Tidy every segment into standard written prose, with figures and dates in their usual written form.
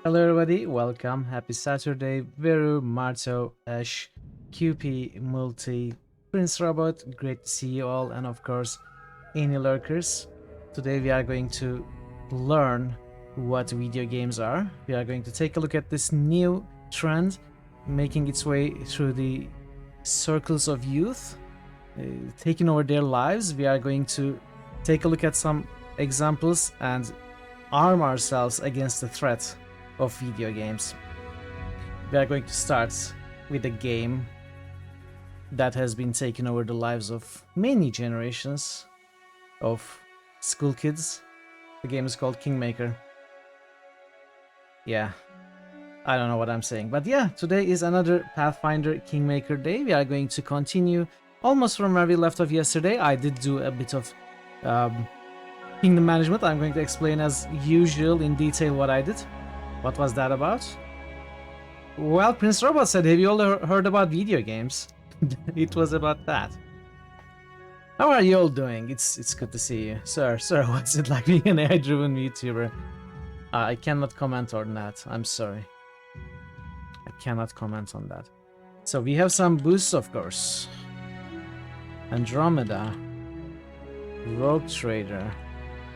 Hello everybody, welcome, happy Saturday, Veru, Marto, Ash, QP, Multi, Prince Robot, great to see you all, and of course, any lurkers. Today we are going to learn what video games are. We are going to take a look at this new trend making its way through the circles of youth, taking over their lives. We are going to take a look at some examples and arm ourselves against the threat of video games. We are going to start with a game that has been taking over the lives of many generations of school kids. The game is called Kingmaker. Yeah, I don't know what I'm saying, but yeah, today is another Pathfinder Kingmaker day. We are going to continue almost from where we left off yesterday. I did do a bit of kingdom management. I'm going to explain as usual in detail what I did. What was that about? Well, Prince Robot said, have you all heard about video games? It was about that. How are you all doing? It's good to see you. Sir, what's it like being an AI-driven YouTuber? I cannot comment on that. I'm sorry. I cannot comment on that. So we have some boosts, of course. Andromeda. Rogue Trader.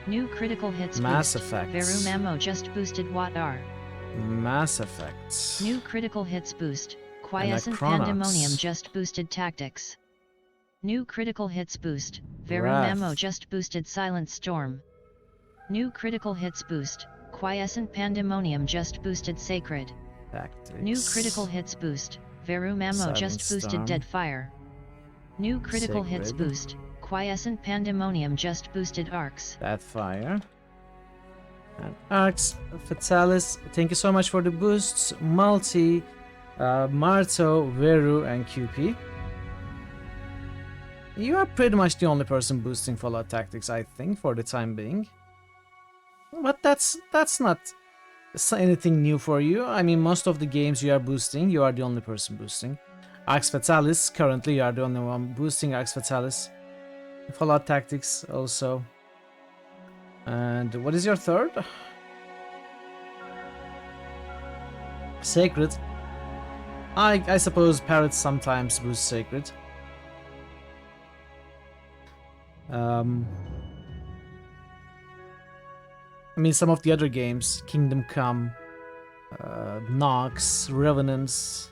New critical hits Mass boost. Effect. Verum ammo just boosted what are. Mass Effect. New critical hits boost. Quiescent Chronox. Pandemonium just boosted tactics. New critical hits boost. Verum Wrath. ammo just boosted Silent Storm. New critical hits boost. Quiescent Pandemonium just boosted Sacred. Tactics. New critical hits boost. Verum ammo Silent just boosted Storm. Deadfire. New critical hits Sacred. boost. Quiescent Pandemonium just boosted Arcs. Deathfire. And Arcs, Fatalis, thank you so much for the boosts. Multi, Marto, Veru, and QP. You are pretty much the only person boosting Fallout Tactics, I think, for the time being. But that's not anything new for you. I mean, most of the games you are boosting, you are the only person boosting. Arx Fatalis, currently you are the only one boosting Arx Fatalis. Fallout Tactics also. And what is your third? Sacred. I suppose parrots sometimes boost Sacred. I mean, some of the other games, Kingdom Come, Nox, Revenants.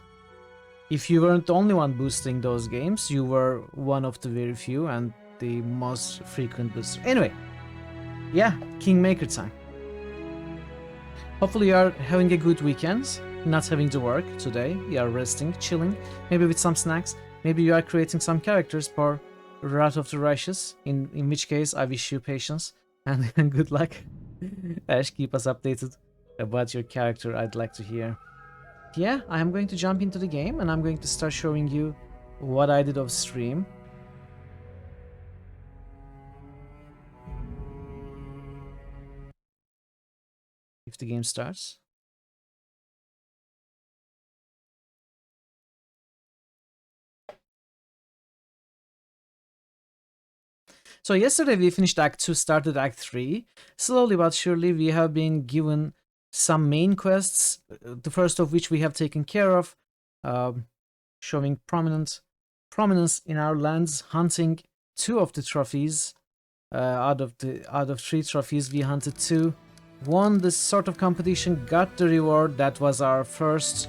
If you weren't the only one boosting those games, you were one of the very few and the most frequent booster. Anyway, yeah, Kingmaker time. Hopefully you are having a good weekend, not having to work today. You are resting, chilling, maybe with some snacks. Maybe you are creating some characters for Wrath of the Righteous, in which case I wish you patience and good luck. Ash, keep us updated about your character, I'd like to hear. Yeah, I'm going to jump into the game and I'm going to start showing you what I did off stream. If the game starts. So yesterday we finished Act 2, started Act 3. Slowly but surely we have been given some main quests, the first of which we have taken care of, showing prominence in our lands, hunting 2 of the trophies. Out of 3 trophies we hunted 2. Won this sort of competition, got the reward. That was our first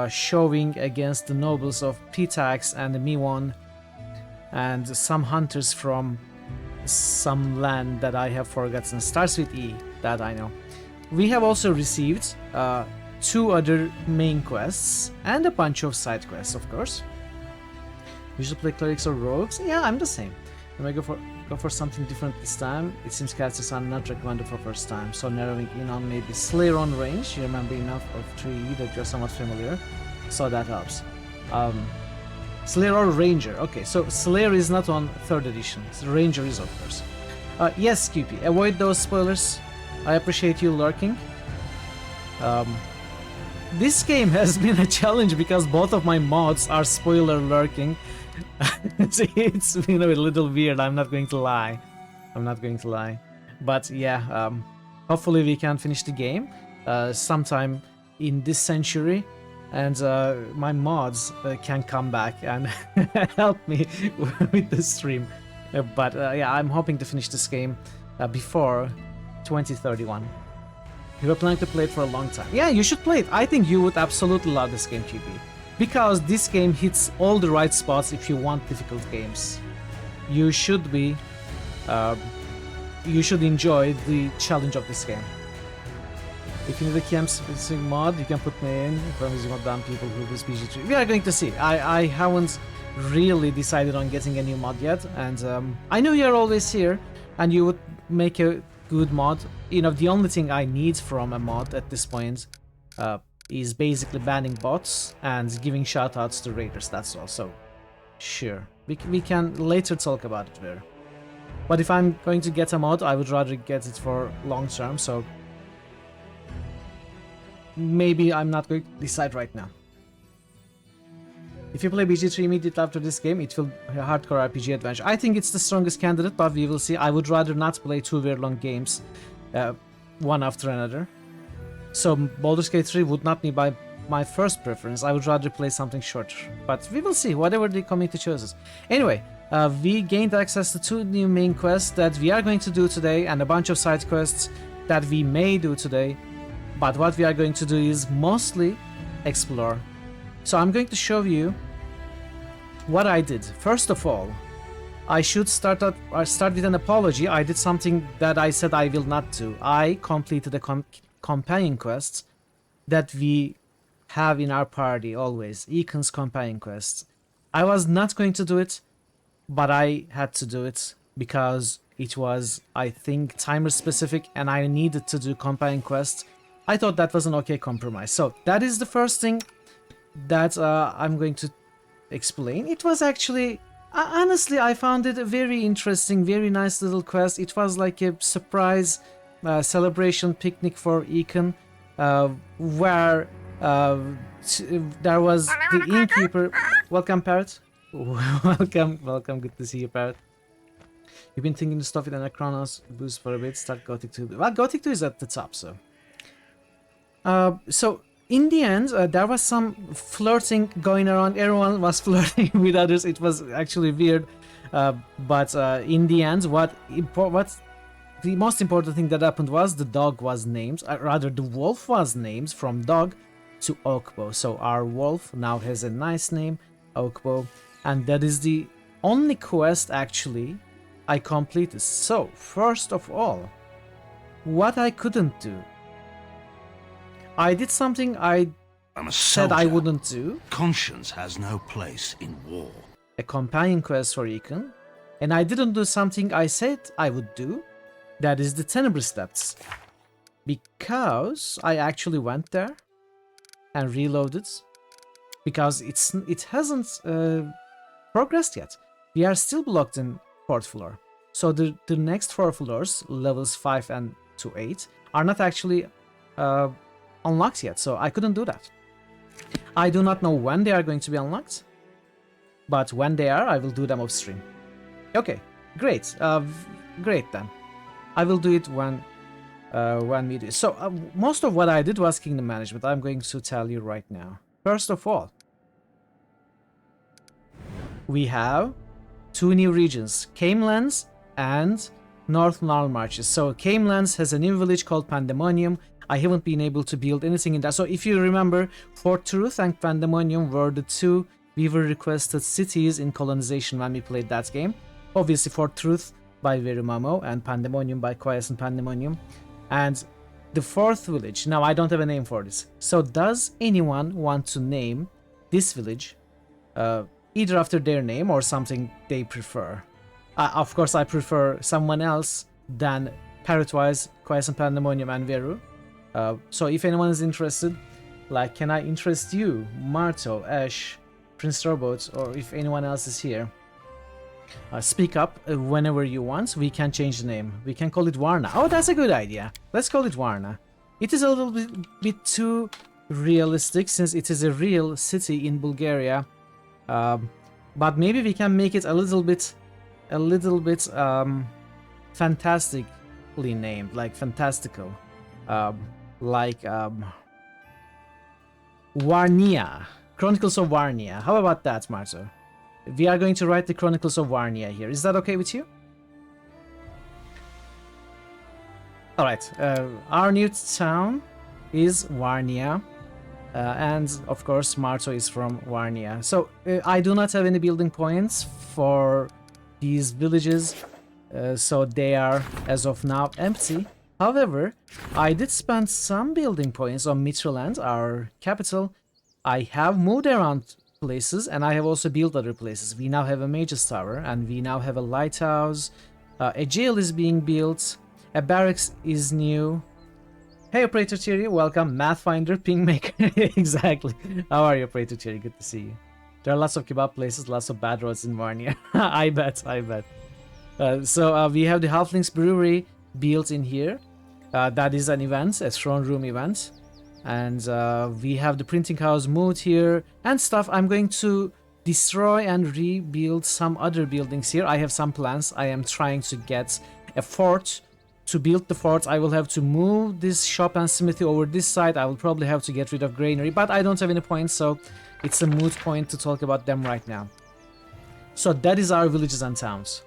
showing against the nobles of Pitax and the Miwon and some hunters from some land that I have forgotten. Starts with E, that I know. We have also received 2 other main quests and a bunch of side quests, of course. Usually play clerics or rogues? Yeah, I'm the same. I may go for something different this time. It seems casters are not recommended for first time, so narrowing in on maybe Slayer on range. You remember enough of 3E that you're somewhat familiar, so that helps. Slayer or Ranger. Okay, so Slayer is not on 3rd edition. Ranger is, of course. Yes, QP, avoid those spoilers. I appreciate you lurking. This game has been a challenge because both of my mods are spoiler lurking. It's been a little weird, I'm not going to lie. But yeah, hopefully we can finish the game. sometime in this century, and my mods can come back and help me with the stream. But yeah, I'm hoping to finish this game before 2031. We were planning to play it for a long time. Yeah, you should play it. I think you would absolutely love this game, QB. Because this game hits all the right spots if you want difficult games. You should enjoy the challenge of this game. If you need a camp specific mod, you can put me in. From using mod damn people who use PG3. We are going to see. I haven't really decided on getting a new mod yet, and I know you're always here, and you would make a good mod. You know, the only thing I need from a mod at this point is basically banning bots and giving shoutouts to raiders. That's all. So, sure, we can later talk about it there. But if I'm going to get a mod, I would rather get it for long term. So maybe I'm not going to decide right now. If you play BG3 immediately after this game, it will be a hardcore RPG adventure. I think it's the strongest candidate, but we will see. I would rather not play two very long games, one after another. So Baldur's Gate 3 would not be my first preference. I would rather play something shorter. But we will see, whatever the community chooses. Anyway, we gained access to 2 new main quests that we are going to do today, and a bunch of side quests that we may do today. But what we are going to do is mostly explore. So I'm going to show you what I did. First of all, I should start with an apology. I did something that I said I will not do. I completed the companion quests that we have in our party always. Econ's companion quests. I was not going to do it, but I had to do it because it was, I think, timer specific and I needed to do companion quests. I thought that was an okay compromise. So that is the first thing that I'm going to explain. It was actually, honestly, I found it a very interesting, very nice little quest. It was like a surprise celebration picnic for Econ, where there was the innkeeper. Welcome, Parrot. welcome. Good to see you, Parrot. You've been thinking to stop with an Chronos boost for a bit. Start Gothic 2. Well, Gothic 2 is at the top, so. So in the end, there was some flirting going around. Everyone was flirting with others. It was actually weird. But in the end, what the most important thing that happened was the dog was named, rather the wolf was named from dog to Oakbow. So our wolf now has a nice name, Oakbow, and that is the only quest actually I completed. So first of all, what I couldn't do, I did something I said I wouldn't do. Conscience has no place in war. A companion quest for Econ, and I didn't do something I said I would do. That is the Tenebrous Depths, because I actually went there and reloaded, because it hasn't progressed yet. We are still blocked in 4th floor, so the next 4 floors, levels 5 and to 8, are not actually unlocked yet, so I couldn't do that. I do not know when they are going to be unlocked, but when they are, I will do them off stream. Okay, great, great then. I will do it when we do. So most of what I did was kingdom management. I'm going to tell you right now. First of all, we have 2 new regions, Camelands and North Marches. So Camelands has a new village called Pandemonium. I haven't been able to build anything in that. So if you remember, Fort Truth and Pandemonium were the 2 Weaver requested cities in colonization when we played that game. Obviously Fort Truth by Verumamo and Pandemonium by Quiescent Pandemonium. And the 4th village, now I don't have a name for this. So does anyone want to name this village either after their name or something they prefer? Of course I prefer someone else than Parrotwise, Quiescent Pandemonium and Veru. So if anyone is interested, like, can I interest you, Marto, Ash, Prince Robot, or if anyone else is here, speak up whenever you want. We can change the name. We can call it Varna. Oh, that's a good idea. Let's call it Varna. It is a little bit too realistic since it is a real city in Bulgaria. But maybe we can make it a little bit fantastically named, like fantastical. like Warnia, Chronicles of Warnia. How about that, Marto? We are going to write the Chronicles of Warnia here. Is that okay with you? Alright, our new town is Warnia. And of course, Marto is from Warnia. So I do not have any building points for these villages, so they are, as of now, empty. However, I did spend some building points on Mitraland, our capital. I have moved around places, and I have also built other places. We now have a Mage's Tower, and we now have a lighthouse. A jail is being built. A barracks is new. Hey, Operator Thierry, welcome. Pathfinder, Kingmaker. Exactly. How are you, Operator Thierry? Good to see you. There are lots of kebab places, lots of bad roads in Varnia. I bet. So we have the Halflings Brewery built in here. That is an event, a throne room event. And we have the printing house moved here and stuff. I'm going to destroy and rebuild some other buildings here. I have some plans. I am trying to get a fort. To build the fort, I will have to move this shop and smithy over this side. I will probably have to get rid of granary, but I don't have any points, so it's a moot point to talk about them right now. So that is our villages and towns.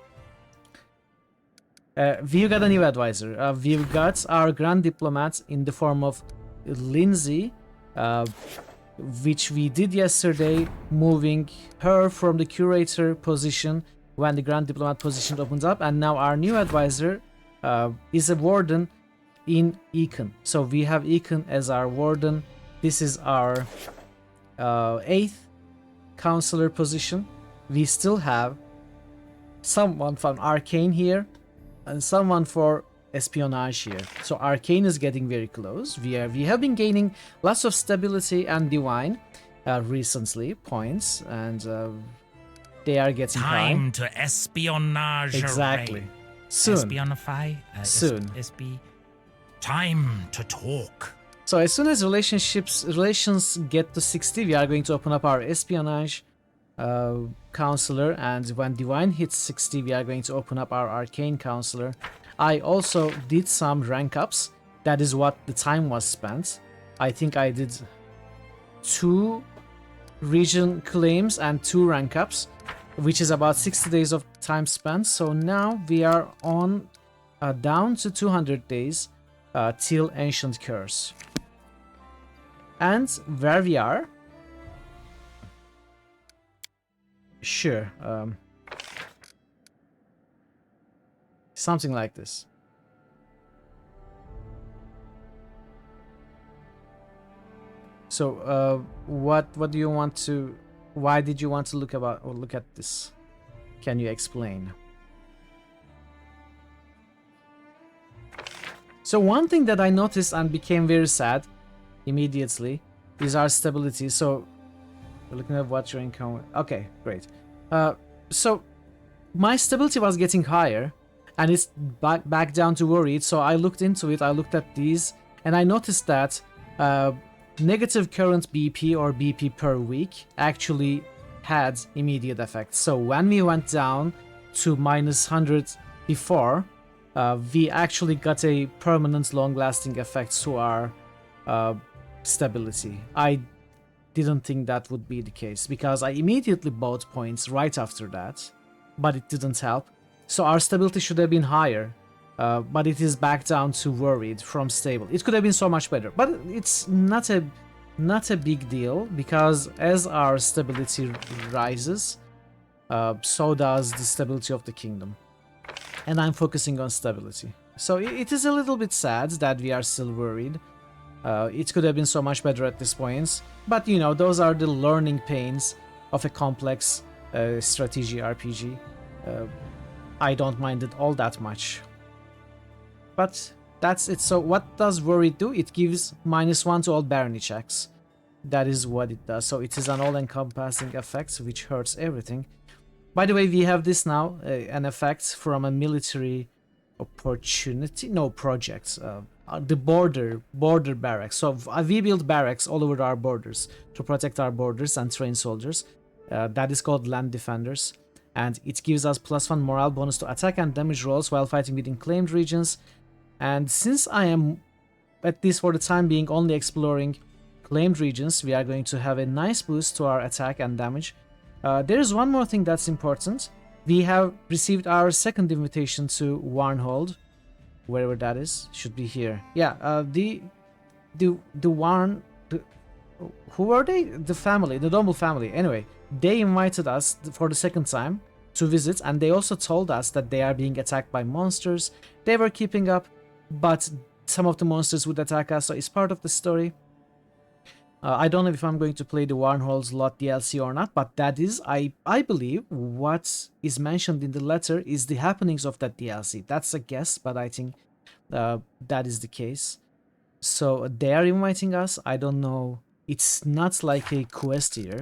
We've got a new advisor. We've got our Grand Diplomat in the form of Lindsay, which we did yesterday, moving her from the curator position when the Grand Diplomat position opened up, and now our new advisor is a warden in Econ. So we have Econ as our warden. This is our 8th counselor position. We still have someone from Arcane here and someone for espionage here. So Arcane is getting very close. We have been gaining lots of stability and divine recently points, and they are getting time high. to espionage. Exactly. Array. Soon. Espionify. Soon. Time to talk. So as soon as relations get to 60, we are going to open up our espionage counselor, and when divine hits 60, we are going to open up our arcane counselor. I also did some rank ups. That is what the time was spent. I think I did 2 region claims and 2 rank ups, which is about 60 days of time spent. So now we are on down to 200 days till Ancient Curse. And where we are, sure, something like this. So what do you want to, why did you want to look at this? Can you explain? So one thing that I noticed and became very sad immediately is our stability. So we're looking at what your income. Okay, great. So my stability was getting higher, and it's back down to worried. So I looked into it. I looked at these, and I noticed that negative current BP or BP per week actually had immediate effect. So when we went down to -100 before, we actually got a permanent long-lasting effect to our stability. I didn't think that would be the case because I immediately bought points right after that, but it didn't help. So our stability should have been higher, but it is back down to worried from stable. It could have been so much better, but it's not a big deal because as our stability rises, so does the stability of the kingdom. And I'm focusing on stability. So it is a little bit sad that we are still worried. It could have been so much better at this point, but you know, those are the learning pains of a complex strategy RPG. I don't mind it all that much. But that's it. So what does worry do? It gives -1 to all barony checks. That is what it does. So it is an all-encompassing effect which hurts everything. By the way, we have this now, an effect from a military opportunity, no, projects, the border barracks. So we build barracks all over our borders to protect our borders and train soldiers. That is called Land Defenders, and it gives us +1 morale bonus to attack and damage rolls while fighting within claimed regions. And since I am at least for the time being, only exploring claimed regions. We are going to have a nice boost to our attack and damage. There is one more thing that's important. We have received our second invitation to Warnhold, wherever that is. Should be here. Yeah, the Warn... who are they? The family, the Dumble family. Anyway, they invited us for the second time to visit, and they also told us that they are being attacked by monsters. They were keeping up, but some of the monsters would attack us, so it's part of the story. I don't know if I'm going to play the Warnhold's Lot DLC or not, but that is, I believe, what is mentioned in the letter is the happenings of that DLC. That's a guess, but I think that is the case. So they are inviting us. I don't know. It's not like a quest here.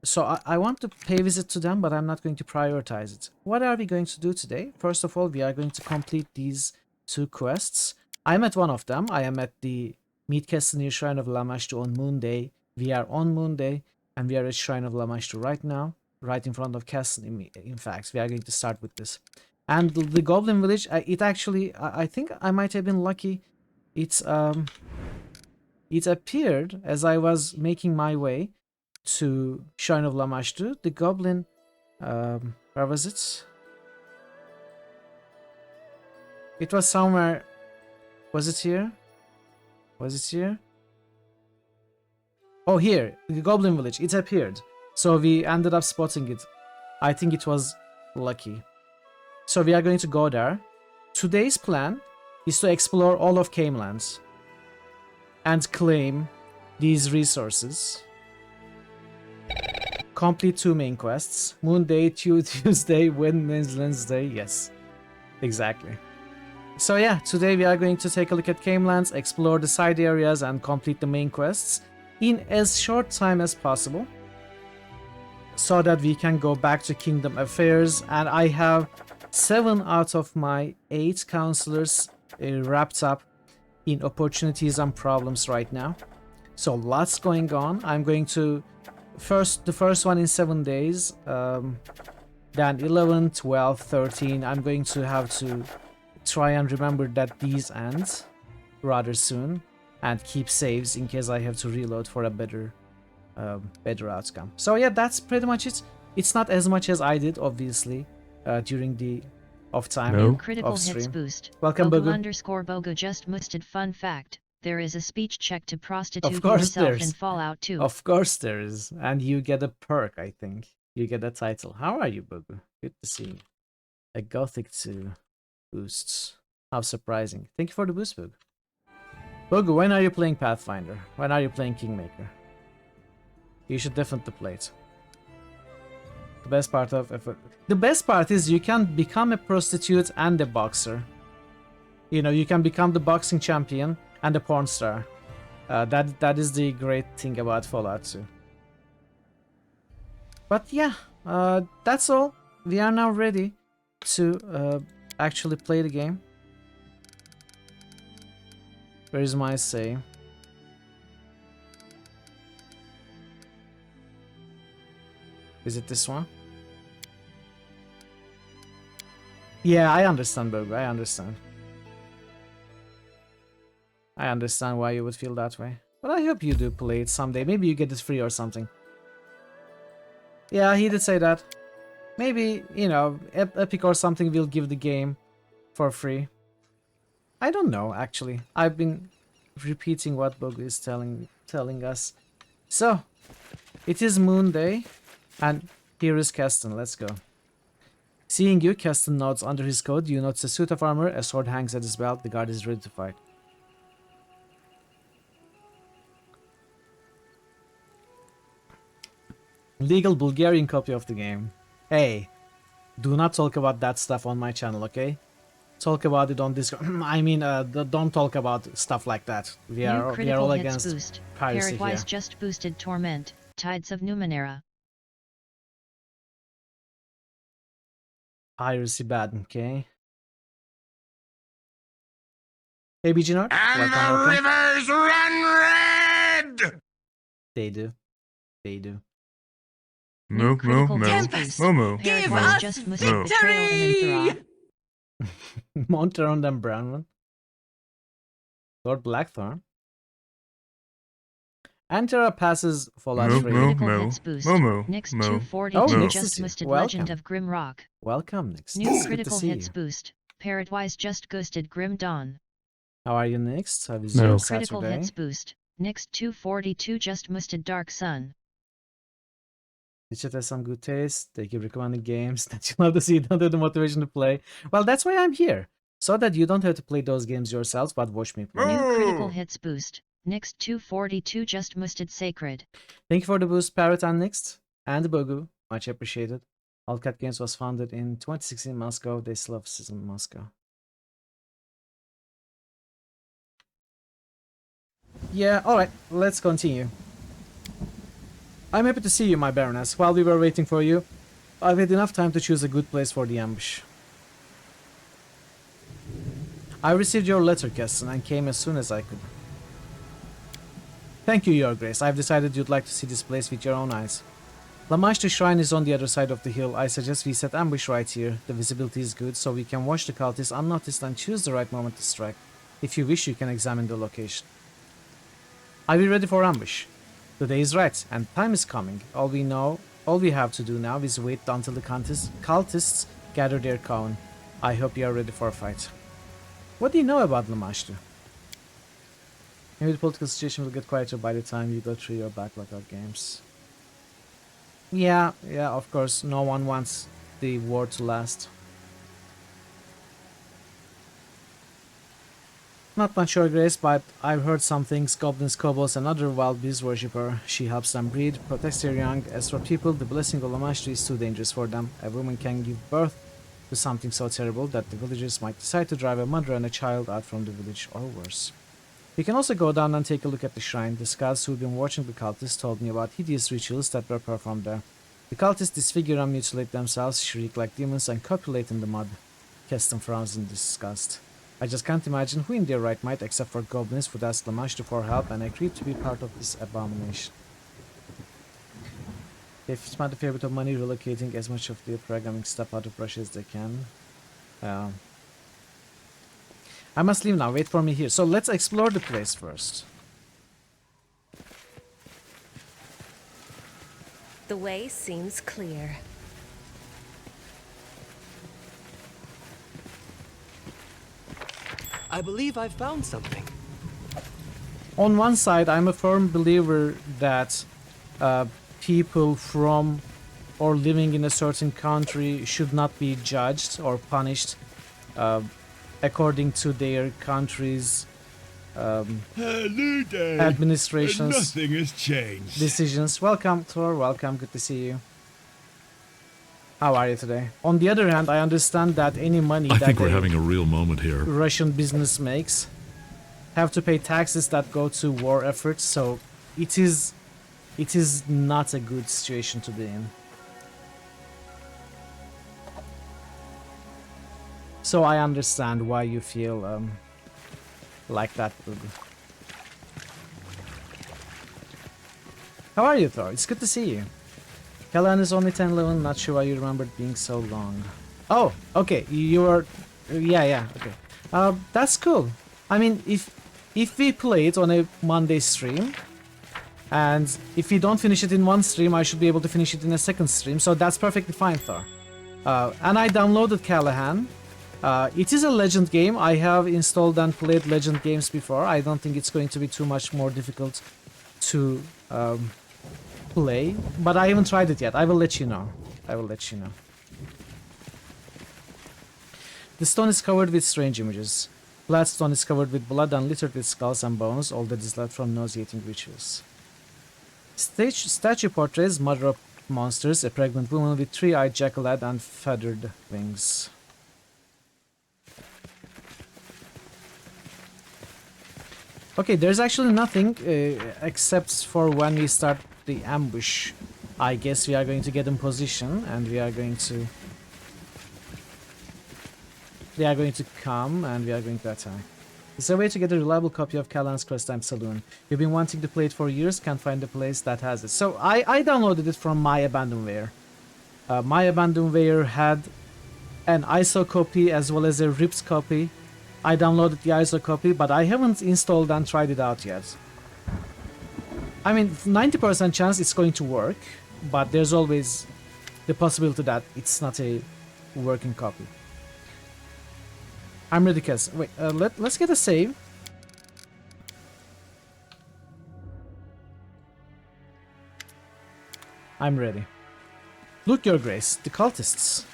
So I want to pay visit to them, but I'm not going to prioritize it. What are we going to do today? First of all, we are going to complete these 2 quests. I'm at one of them. I am at the Meet Castle Shrine of Lamashtu on Moon Day. We are on Moon Day, and we are at Shrine of Lamashtu right now, right in front of Castle. In fact, we are going to start with this. And the Goblin Village, it actually, I think I might have been lucky. It appeared as I was making my way to Shrine of Lamashtu. The Goblin, where was it? It was somewhere. Was it here? Was it here? Oh, here, the Goblin Village. It appeared. So we ended up spotting it. I think it was lucky. So we are going to go there. Today's plan is to explore all of Camelands and claim these resources. Complete 2 main quests. Moon Day, Tuesday, Wednesday. Yes, exactly. So yeah, today we are going to take a look at Camelands, explore the side areas, and complete the main quests in as short time as possible, so that we can go back to Kingdom Affairs. And I have 7 out of my 8 counselors wrapped up in opportunities and problems right now. So lots going on. I'm going to the first one in 7 days, then 11, 12, 13. I'm going to have to try and remember that these end rather soon and keep saves in case I have to reload for a better outcome. So yeah, that's pretty much it. It's not as much as I did, obviously, during the off time. New critical off hits stream. boost. Welcome, Bogu Bogu. _Bogu just musted. Fun fact: there is a speech check to prostitute Of course yourself there's. in Fallout 2. Of course there is, and you get a perk. I think you get a title. How are you, Bogu? Good to see you. A Gothic 2 boosts. How surprising! Thank you for the boost, Bogu. Bogu, when are you playing Pathfinder? When are you playing Kingmaker? You should definitely play it. The best part is you can become a prostitute and a boxer. You know, you can become the boxing champion and a porn star. That is the great thing about Fallout 2. But yeah, that's all. We are now ready to actually play the game. Where is my save? Is it this one? Yeah, I understand, Bogu. I understand. I understand why you would feel that way. But I hope you do play it someday. Maybe you get it free or something. Yeah, he did say that. Maybe, you know, Epic or something will give the game for free. I don't know, actually. I've been repeating what Bogu is telling us. So, it is Moon Day, and here is Keston. Let's go. Seeing you, Keston nods under his coat. You notice a suit of armor, a sword hangs at his belt. The guard is ready to fight. Legal Bulgarian copy of the game. Hey, do not talk about that stuff on my channel, okay? Talk about it on Discord. I mean, don't talk about stuff like that. We are all against boost. piracy here. Paradwise just boosted Torment, Tides of Numenera. Piracy bad, okay? Hey, BG Nord. And the rivers run red! They do. They do. Moo, moo, Critical moo. Tempest. Moo, moo. Give Paradwise us just boosted Betrayal in victory! Enthra. Monter on them brown one. Lord Blackthorn. Antera passes Fallout Moo, 3. moo, Critical moo. hits boost. Moo, moo. Nix Moo. 242 Oh, Moo. Nix is just here. boosted Welcome. Legend of Grim Rock. Welcome, Nix. New It's good to critical see hits you. boost. Parrotwise just ghosted Grim Dawn. How are you, Nix? How is No. your New critical Saturday? hits boost. Nix 242 just boosted Dark Sun. Richard has some good taste. They keep recommending games that you love to see. You don't have the motivation to play. Well, that's why I'm here. So that you don't have to play those games yourselves, but watch me play. New critical Moo! hits boost. Nix 242 just boosted Sacred. Thank you for the boost, Parrot and Nix. And Bogu. Much appreciated. Wildcat Games was founded in 2016 in Moscow. They still have systems in Moscow. Yeah, alright. Let's continue. I'm happy to see you, my Baroness. While we were waiting for you, I've had enough time to choose a good place for the ambush. I received your letter, Keston, and came as soon as I could. Thank you, Your Grace. I've decided you'd like to see this place with your own eyes. Lamashtu Shrine is on the other side of the hill. I suggest we set ambush right here. The visibility is good, so we can watch the cultists unnoticed and choose the right moment to strike. If you wish, you can examine the location. Are we ready for ambush? The day is right, and time is coming. All we have to do now is wait until the cultists gather their coven. I hope you are ready for a fight. What do you know about Lamashtu? Maybe the political situation will get quieter by the time you go through your backlog of games. Yeah, of course, no one wants the war to last. Not much, Your Grace, but I've heard some things. Goblins, kobolds, and other wild beast worshipper. She helps them breed, protects their young. As for people, the blessing of Lamashtu is too dangerous for them. A woman can give birth to something so terrible that the villagers might decide to drive a mother and a child out from the village, or worse. We can also go down and take a look at the shrine. The scouts who've been watching the cultists told me about hideous rituals that were performed there. The cultists disfigure and mutilate themselves, shriek like demons, and copulate in the mud. Keston frowns in disgust. I just can't imagine who in their right mind, except for goblins, would ask Lamashtu for help and agree to be part of this abomination. They've spent a fair bit of money relocating as much of their programming stuff out of Russia as they can. I must leave now. Wait for me here. So let's explore the place first. The way seems clear. I believe I've found something. On one side, I'm a firm believer that people from or living in a certain country should not be judged or punished according to their country's Hello there. administration's Nothing has changed. decisions. Welcome, Thor. Welcome. Good to see you. How are you today? On the other hand, I understand that any money I that think we're a having a real moment here. Russian business makes have to pay taxes that go to war efforts, so it is not a good situation to be in. So I understand why you feel like that, Bugu. How are you, Thor? It's good to see you. Kellan is only 10-11, not sure why you remembered being so long. Oh, okay, you are... Yeah, okay. That's cool. I mean, if we play it on a Monday stream, and if we don't finish it in one stream, I should be able to finish it in a second stream, so that's perfectly fine, Thor. And I downloaded Callahan. It is a Legend game. I have installed and played Legend games before. I don't think it's going to be too much more difficult to play, but I haven't tried it yet. I will let you know. The stone is covered with strange images. Flat stone is covered with blood and littered with skulls and bones, all that is left from nauseating rituals. Statue portrays mother of monsters, a pregnant woman with three-eyed jackal-lad and feathered wings. Okay, there's actually nothing except for when we start the ambush. I guess we are going to get in position and we are going to come and we are going to attack. Is there a way to get a reliable copy of Callan's Quest Time Saloon? You've been wanting to play it for years, can't find a place that has it. So I downloaded it from My Abandonware. My Abandonware had an ISO copy as well as a ripped copy. I downloaded the ISO copy, but I haven't installed and tried it out yet. I mean, 90% chance it's going to work, but there's always the possibility that it's not a working copy. I'm ready, Cass. Wait, let's get a save. I'm ready. Look, Your Grace, the cultists.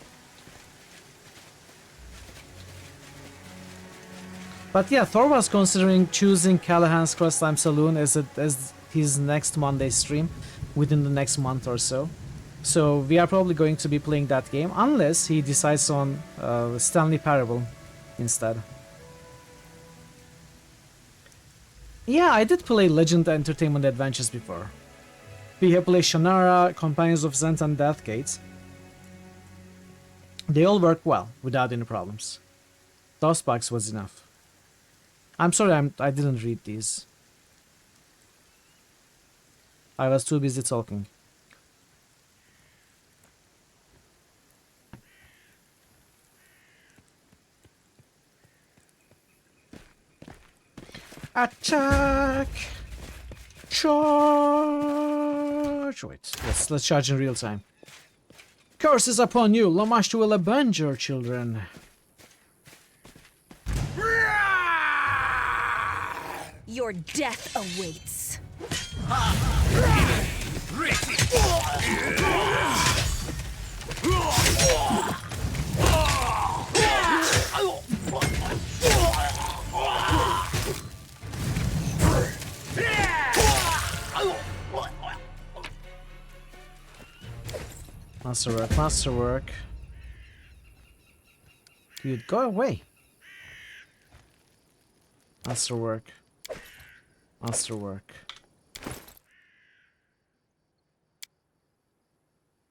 But yeah, Thor was considering choosing Callahan's Crosstime Saloon as his next Monday stream within the next month or so. So we are probably going to be playing that game unless he decides on Stanley Parable instead. Yeah, I did play Legend Entertainment Adventures before. We have played Shannara, Companions of Zent and Deathgate. They all work well, without any problems. DOSBox was enough. I'm sorry I didn't read these. I was too busy talking. Attack! Charge! Wait, let's charge in real time. Curses upon you! Lamashtu will avenge your children. Your death awaits. Masterwork, masterwork. Dude, go away. Masterwork. Masterwork.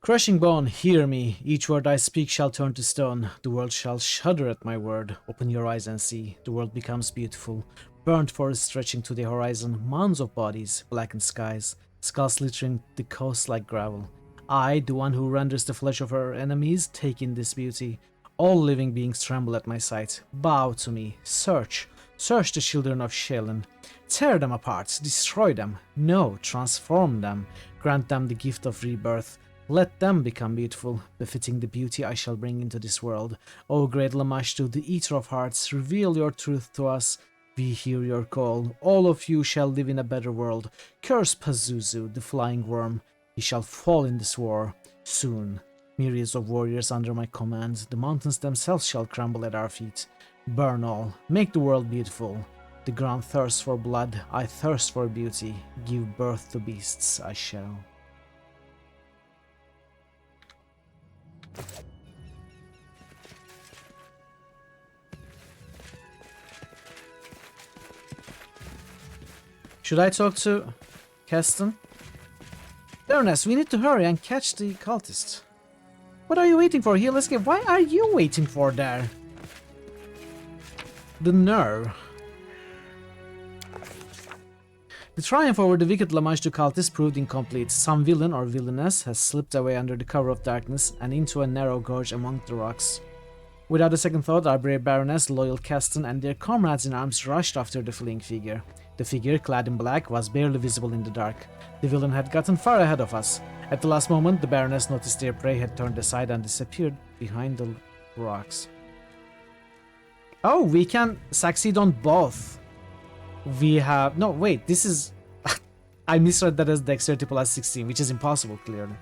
Crushing bone, hear me. Each word I speak shall turn to stone. The world shall shudder at my word. Open your eyes and see. The world becomes beautiful. Burnt forests stretching to the horizon. Mounds of bodies, blackened skies. Skulls littering the coast like gravel. I, the one who renders the flesh of her enemies, take in this beauty. All living beings tremble at my sight. Bow to me. Search. Search the children of Shailen. Tear them apart. Destroy them. No, transform them. Grant them the gift of rebirth. Let them become beautiful, befitting the beauty I shall bring into this world. O great Lamashtu, the eater of hearts, reveal your truth to us. We hear your call. All of you shall live in a better world. Curse Pazuzu, the flying worm. He shall fall in this war. Soon. Myriads of warriors under my command. The mountains themselves shall crumble at our feet. Burn all. Make the world beautiful. The ground thirsts for blood. I thirst for beauty. Give birth to beasts. I shall. Should I talk to Keston? Baroness, we need to hurry and catch the cultist. What are you waiting for? Here, let's get. Why are you waiting for there? The nerve. The triumph over the wicked Lamashtu cultist proved incomplete. Some villain or villainess has slipped away under the cover of darkness and into a narrow gorge among the rocks. Without a second thought, our brave Baroness, loyal Keston, and their comrades in arms rushed after the fleeing figure. The figure, clad in black, was barely visible in the dark. The villain had gotten far ahead of us. At the last moment, the Baroness noticed their prey had turned aside and disappeared behind the rocks. Oh, we can succeed on both. We have... No, wait, this is... I misread that as Dexterity plus 16, which is impossible, clearly.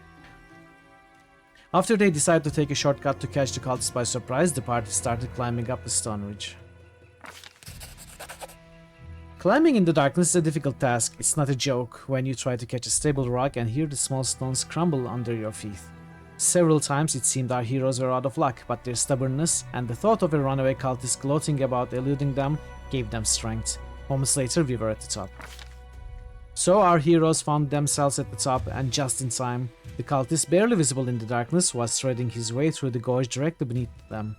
After they decided to take a shortcut to catch the cultists by surprise, the party started climbing up the stone ridge. Climbing in the darkness is a difficult task. It's not a joke when you try to catch a stable rock and hear the small stones crumble under your feet. Several times it seemed our heroes were out of luck, but their stubbornness and the thought of a runaway cultist gloating about eluding them gave them strength. Moments later, we were at the top. So our heroes found themselves at the top, and just in time. The cultist, barely visible in the darkness, was threading his way through the gorge directly beneath them.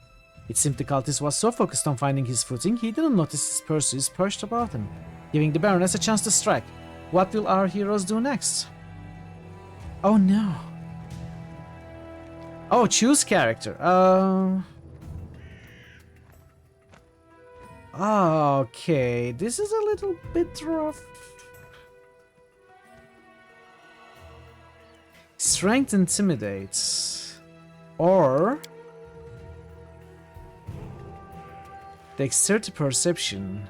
It seemed the cultist was so focused on finding his footing, he didn't notice his pursuers perched about him, giving the Baroness a chance to strike. What will our heroes do next? Oh no. Oh, choose character. Okay, this is a little bit rough. Strength intimidates. Or dexterity perception.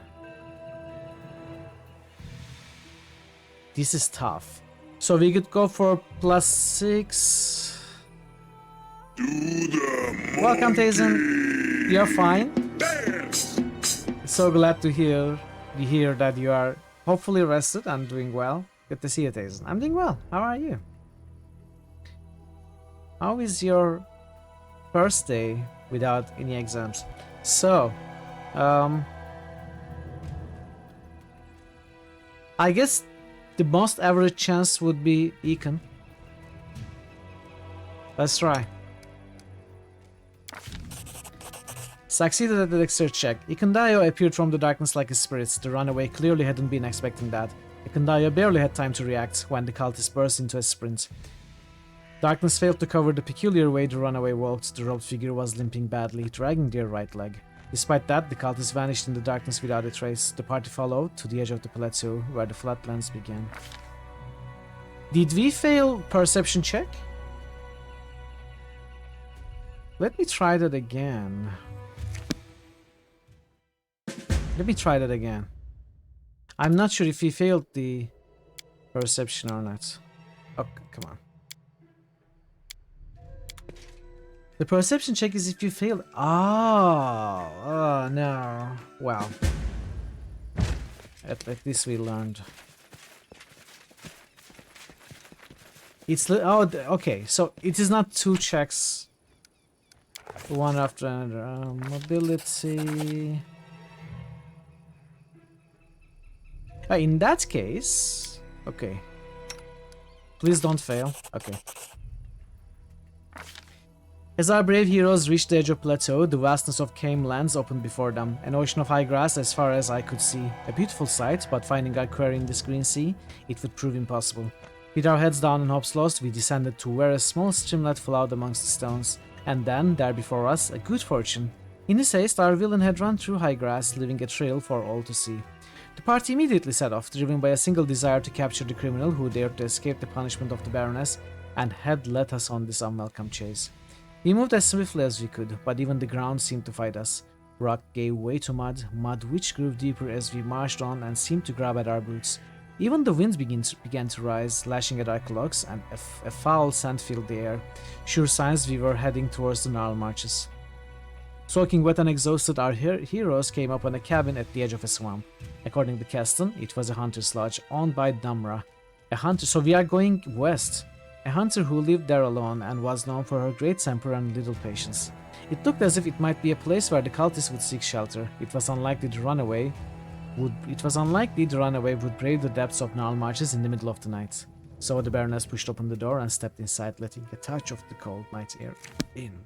This is tough. So we could go for +6. Welcome, Tazen. You're fine. So glad to hear that you are hopefully rested and doing well. Good to see you, Tazen. I'm doing well. How are you? How is your first day without any exams? So, I guess the most average chance would be Econ. Let's try. Succeeded at the dexterity check. Ikondayo appeared from the darkness like a spirit. The runaway clearly hadn't been expecting that. Ikondayo barely had time to react when the cultist burst into a sprint. Darkness failed to cover the peculiar way the runaway walked. The robed figure was limping badly, dragging their right leg. Despite that, the cultist vanished in the darkness without a trace. The party followed to the edge of the plateau, where the flatlands began. Did we fail perception check? Let me try that again. I'm not sure if we failed the perception or not. Oh, come on. The perception check is if you failed. Oh no. Well. At least we learned. It's okay. So it is not 2 checks, one after another. Mobility. In that case, okay. Please don't fail. Okay. As our brave heroes reached the edge of plateau, the vastness of Kame lands opened before them, an ocean of high grass as far as I could see. A beautiful sight, but finding our quarry in this green sea, it would prove impossible. With our heads down and hopes lost, we descended to where a small streamlet flowed amongst the stones, and then, there before us, a good fortune. In his haste, our villain had run through high grass, leaving a trail for all to see. The party immediately set off, driven by a single desire to capture the criminal who dared to escape the punishment of the Baroness and had led us on this unwelcome chase. We moved as swiftly as we could, but even the ground seemed to fight us. Rock gave way to mud which grew deeper as we marched on and seemed to grab at our boots. Even the winds began to rise, lashing at our cloaks, and a foul scent filled the air, sure signs we were heading towards the gnarled marches. Soaking wet and exhausted, our heroes came upon a cabin at the edge of a swamp. According to Keston, it was a hunter's lodge owned by Damra. A hunter, so we are going west. A hunter who lived there alone and was known for her great temper and little patience. It looked as if it might be a place where the cultists would seek shelter. It was unlikely the runaway would brave the depths of gnarled marches in the middle of the night. So the Baroness pushed open the door and stepped inside, letting a touch of the cold night air in.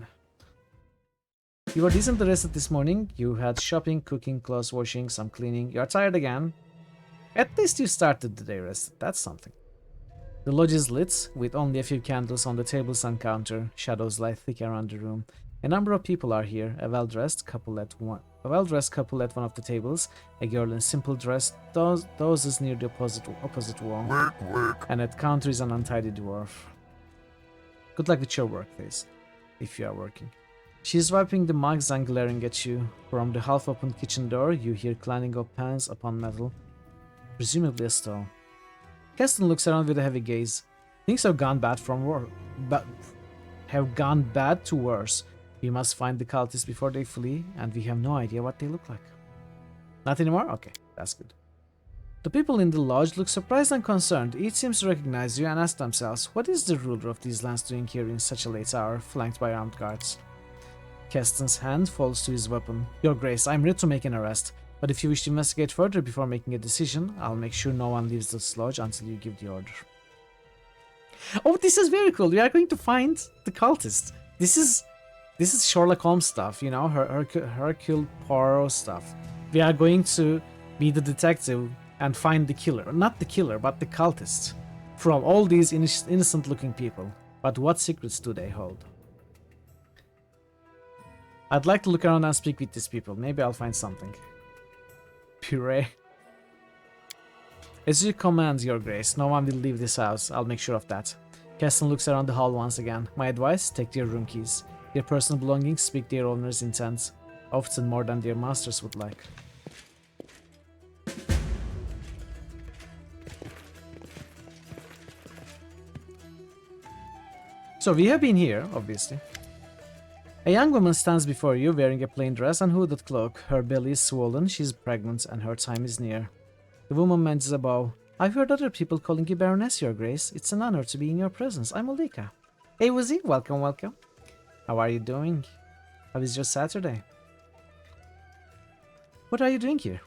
You were decently rested this morning. You had shopping, cooking, clothes washing, some cleaning. You are tired again. At least you started the day rested. That's something. The lodge is lit, with only a few candles on the tables and counter. Shadows lie thick around the room. A number of people are here. A well-dressed couple at one of the tables. A girl in simple dress. Those is near the opposite wall. And at counter is an untidy dwarf. Good luck with your work, Face, if you are working. She is wiping the mugs and glaring at you. From the half-open kitchen door, you hear clanging of pans upon metal. Presumably a stove. Keston looks around with a heavy gaze. Things have gone bad to worse. We must find the cultists before they flee, and we have no idea what they look like. Not anymore? Okay, that's good. The people in the lodge look surprised and concerned. Each seems to recognize you and ask themselves, what is the ruler of these lands doing here in such a late hour, flanked by armed guards? Keston's hand falls to his weapon. Your Grace, I am ready to make an arrest, but if you wish to investigate further before making a decision, I'll make sure no one leaves this lodge until you give the order. Oh, this is very cool. We are going to find the cultist. This is Sherlock Holmes stuff, you know, Hercule Poirot stuff. We are going to be the detective and find the killer. Not the killer, but the cultist. From all these innocent-looking people. But what secrets do they hold? I'd like to look around and speak with these people. Maybe I'll find something. Puree. As you command, Your Grace, no one will leave this house. I'll make sure of that. Keston looks around the hall once again. My advice, take their room keys. Their personal belongings speak their owner's intent, often more than their masters would like. So we have been here, obviously. A young woman stands before you wearing a plain dress and hooded cloak. Her belly is swollen, she's pregnant, and her time is near. The woman mentions a bow. I've heard other people calling you Baroness, Your Grace. It's an honor to be in your presence. I'm Olika. Hey, Woozy, welcome, welcome. How are you doing? How is your Saturday? What are you doing here?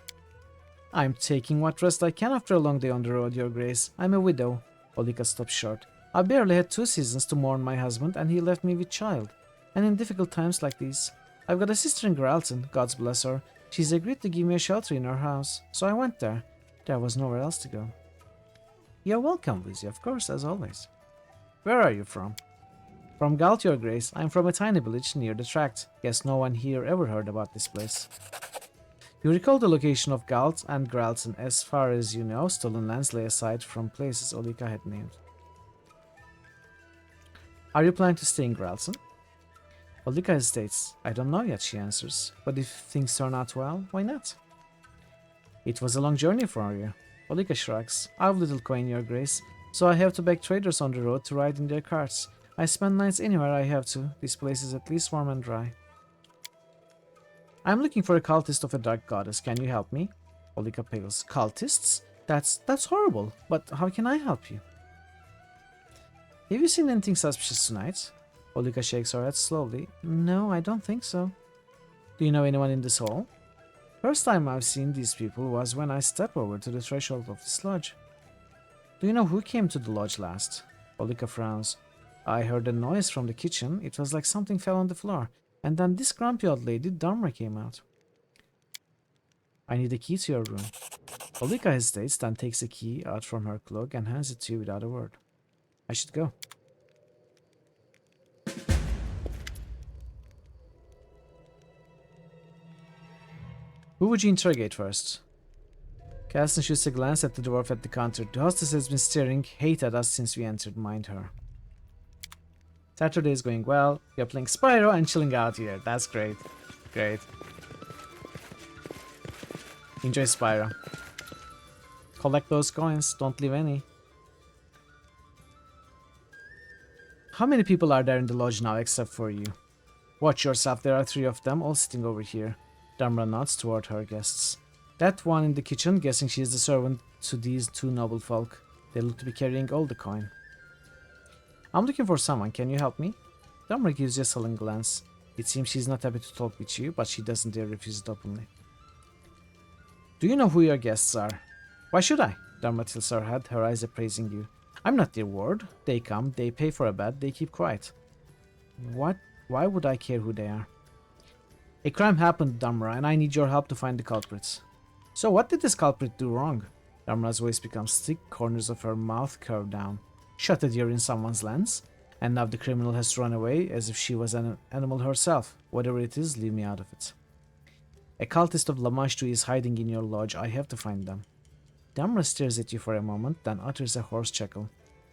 I'm taking what rest I can after a long day on the road, Your Grace. I'm a widow. Olika stops short. I barely had 2 seasons to mourn my husband, and he left me with child. And in difficult times like these, I've got a sister in Gralton, God's bless her. She's agreed to give me a shelter in her house, so I went there. There was nowhere else to go. You're welcome, Wizzy, of course, as always. Where are you from? From Galt, Your Grace. I'm from a tiny village near the tract. Guess no one here ever heard about this place. You recall the location of Galt and Gralton. As far as you know, stolen lands lay aside from places Olika had named. Are you planning to stay in Gralton? Olika hesitates. I don't know yet, she answers. But if things turn out well, why not? It was a long journey for you. Olika shrugs. I've little coin, Your Grace, so I have to beg traders on the road to ride in their carts. I spend nights anywhere I have to. This place is at least warm and dry. I'm looking for a cultist of a dark goddess. Can you help me? Olika pales. Cultists? That's horrible. But how can I help you? Have you seen anything suspicious tonight? Olika shakes her head slowly. No, I don't think so. Do you know anyone in this hall? First time I've seen these people was when I stepped over to the threshold of this lodge. Do you know who came to the lodge last? Olika frowns. I heard a noise from the kitchen. It was like something fell on the floor. And then this grumpy old lady, Dharma, came out. I need a key to your room. Olika hesitates, then takes a key out from her cloak and hands it to you without a word. I should go. Who would you interrogate first? Caston shoots a glance at the dwarf at the counter. The hostess has been staring hate at us since we entered, mind her. Saturday is going well. We are playing Spyro and chilling out here. That's great. Great. Enjoy Spyro. Collect those coins. Don't leave any. How many people are there in the lodge now except for you? Watch yourself. There are 3 of them all sitting over here. Damra nods toward her guests. That one in the kitchen, guessing she is the servant to these 2 noble folk. They look to be carrying all the coin. I'm looking for someone. Can you help me? Damra gives you a sullen glance. It seems she's not happy to talk with you, but she doesn't dare refuse it openly. Do you know who your guests are? Why should I? Damra tilts her head, her eyes appraising you. I'm not their ward. They come, they pay for a bed, they keep quiet. What? Why would I care who they are? A crime happened, Damra, and I need your help to find the culprits. So what did this culprit do wrong? Damra's voice becomes thick, corners of her mouth curve down. Shut a deer in someone's lands, and now the criminal has run away as if she was an animal herself. Whatever it is, leave me out of it. A cultist of Lamashtu is hiding in your lodge. I have to find them. Damra stares at you for a moment, then utters a hoarse chuckle.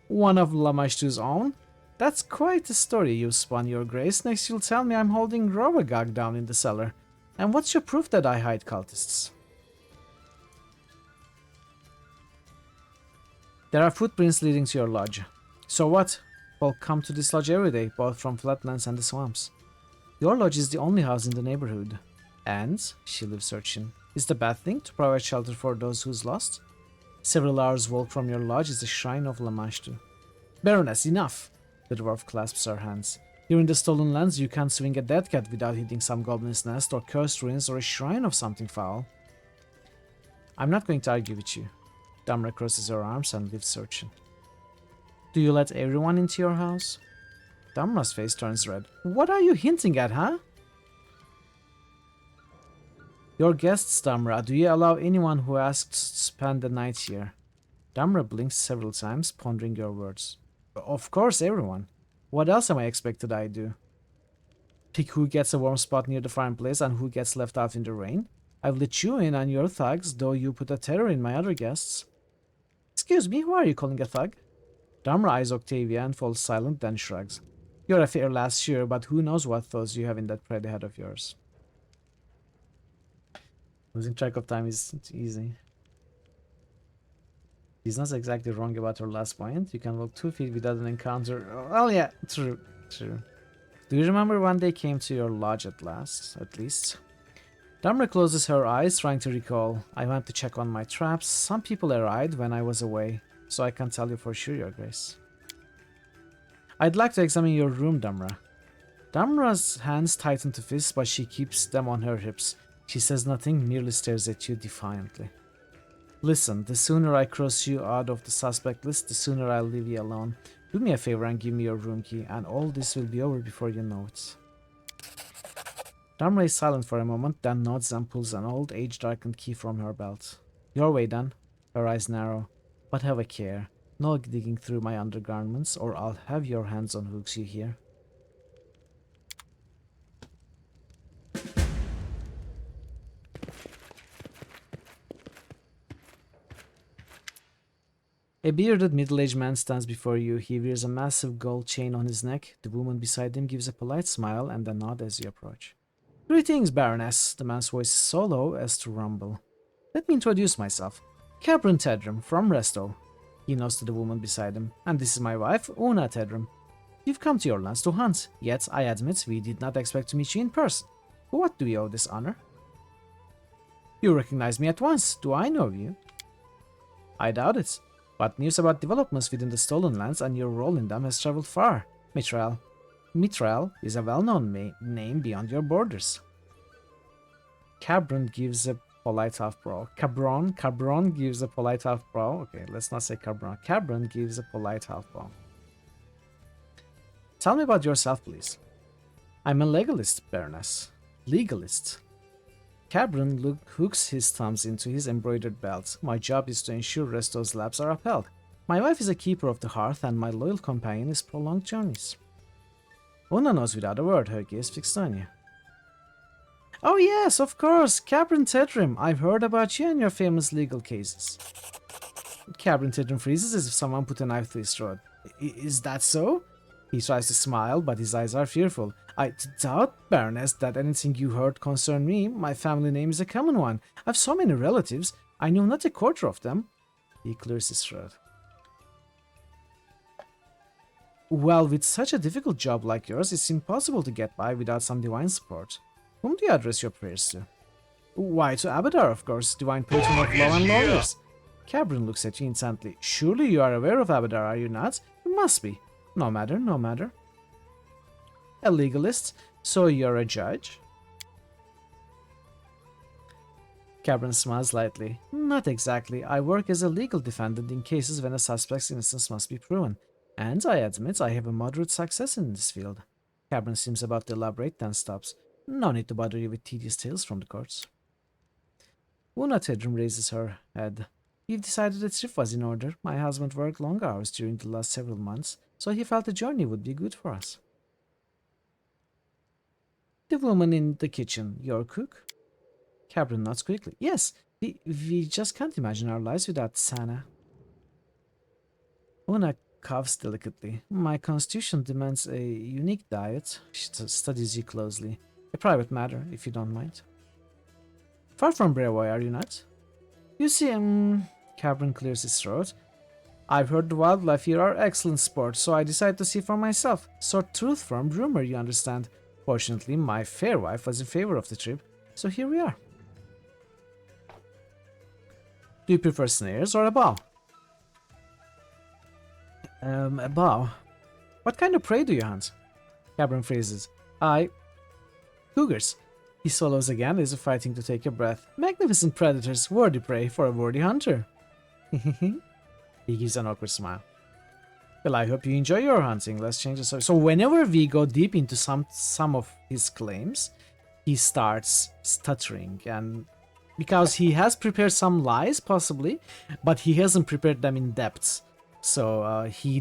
One of Lamashtu's own? That's quite a story you've spun, Your Grace. Next you'll tell me I'm holding Rovagog down in the cellar. And what's your proof that I hide cultists? There are footprints leading to your lodge. So what? Folk come to this lodge every day, both from flatlands and the swamps. Your lodge is the only house in the neighborhood. And, she leaves searching, is the bad thing to provide shelter for those who's lost? Several hours' walk from your lodge is the shrine of Lamashtu. Baroness, enough! The dwarf clasps her hands. Here in the stolen lands you can't swing a dead cat without hitting some goblin's nest or cursed ruins or a shrine of something foul. I'm not going to argue with you. Damra crosses her arms and leaves searching. Do you let everyone into your house? Damra's face turns red. What are you hinting at, huh? Your guests, Damra, do you allow anyone who asks to spend the night here? Damra blinks several times, pondering your words. Of course, everyone. What else am I expected I do? Pick who gets a warm spot near the fireplace and who gets left out in the rain? I've let you in on your thugs, though you put a terror in my other guests. Excuse me, who are you calling a thug? Damra eyes Octavia and falls silent, then shrugs. You're a fair lass, sure, but who knows what thoughts you have in that pretty head of yours. Losing track of time is easy. He's not exactly wrong about her last point. You can walk 2 feet without an encounter. Well, yeah, true. Do you remember when they came to your lodge at least? Damra closes her eyes, trying to recall. I went to check on my traps. Some people arrived when I was away, so I can't tell you for sure, Your Grace. I'd like to examine your room, Damra. Damra's hands tighten to fists, but she keeps them on her hips. She says nothing, merely stares at you defiantly. Listen, the sooner I cross you out of the suspect list, the sooner I'll leave you alone. Do me a favor and give me your room key, and all this will be over before you know it. Damra is silent for a moment, then nods and pulls an old, age-darkened key from her belt. Your way, then. Her eyes narrow. But have a care. No digging through my undergarments, or I'll have your hands on hooks, you hear? A bearded middle-aged man stands before you. He wears a massive gold chain on his neck. The woman beside him gives a polite smile and a nod as you approach. Greetings, Baroness. The man's voice is so low as to rumble. Let me introduce myself. Cabron Tedrum from Resto. He nods to the woman beside him. And this is my wife, Una Tedrum. You've come to your lands to hunt, yet I admit we did not expect to meet you in person. For what do we owe this honor? You recognize me at once. Do I know you? I doubt it. But news about developments within the Stolen Lands and your role in them has traveled far, Mithril. Mithril is a well-known name beyond your borders. Cabron gives a polite half-brow. Cabron gives a polite half-brow. Okay, let's not say Cabron. Cabron gives a polite half-brow. Tell me about yourself, please. I'm a legalist, Baroness. Legalist. Cabron hooks his thumbs into his embroidered belt. My job is to ensure Resto's labs are upheld. My wife is a keeper of the hearth, and my loyal companion is prolonged journeys. Una knows without a word, her gaze fixed on you. Oh yes, of course, Cabron Tedrim. I've heard about you and your famous legal cases. Cabron Tedrim freezes as if someone put a knife to his throat. Is that so? He tries to smile, but his eyes are fearful. I doubt, Baroness, that anything you heard concerned me. My family name is a common one. I've so many relatives. I know not a quarter of them. He clears his throat. Well, with such a difficult job like yours, it's impossible to get by without some divine support. Whom do you address your prayers to? Why, to Abadar, of course, divine patron of law and lawyers. Cabron looks at you intently. Surely you are aware of Abadar, are you not? You must be. No matter, no matter. A legalist, so you're a judge? Cabron smiles lightly. Not exactly. I work as a legal defendant in cases when a suspect's innocence must be proven. And I admit I have a moderate success in this field. Cabron seems about to elaborate, then stops. No need to bother you with tedious tales from the courts. Una Tedrum raises her head. We've decided the trip was in order. My husband worked long hours during the last several months, so he felt the journey would be good for us. The woman in the kitchen, your cook? Cabron nods quickly. Yes, we just can't imagine our lives without Sana. Una coughs delicately. My constitution demands a unique diet. She studies you closely. A private matter, if you don't mind. Far from Brevoy, are you not? You see, Cabron clears his throat. I've heard the wildlife here are excellent sports, so I decided to see for myself. Sort truth from rumor, you understand. Fortunately, my fair wife was in favor of the trip, so here we are. Do you prefer snares or a bow? A bow. What kind of prey do you hunt? Cabron phrases. Cougars. He swallows again as if fighting to take a breath. Magnificent predators, worthy prey for a worthy hunter. He gives an awkward smile. Well, I hope you enjoy your hunting. Let's change the subject. So whenever we go deep into some of his claims, he starts stuttering, and because he has prepared some lies, possibly, but he hasn't prepared them in depth. So he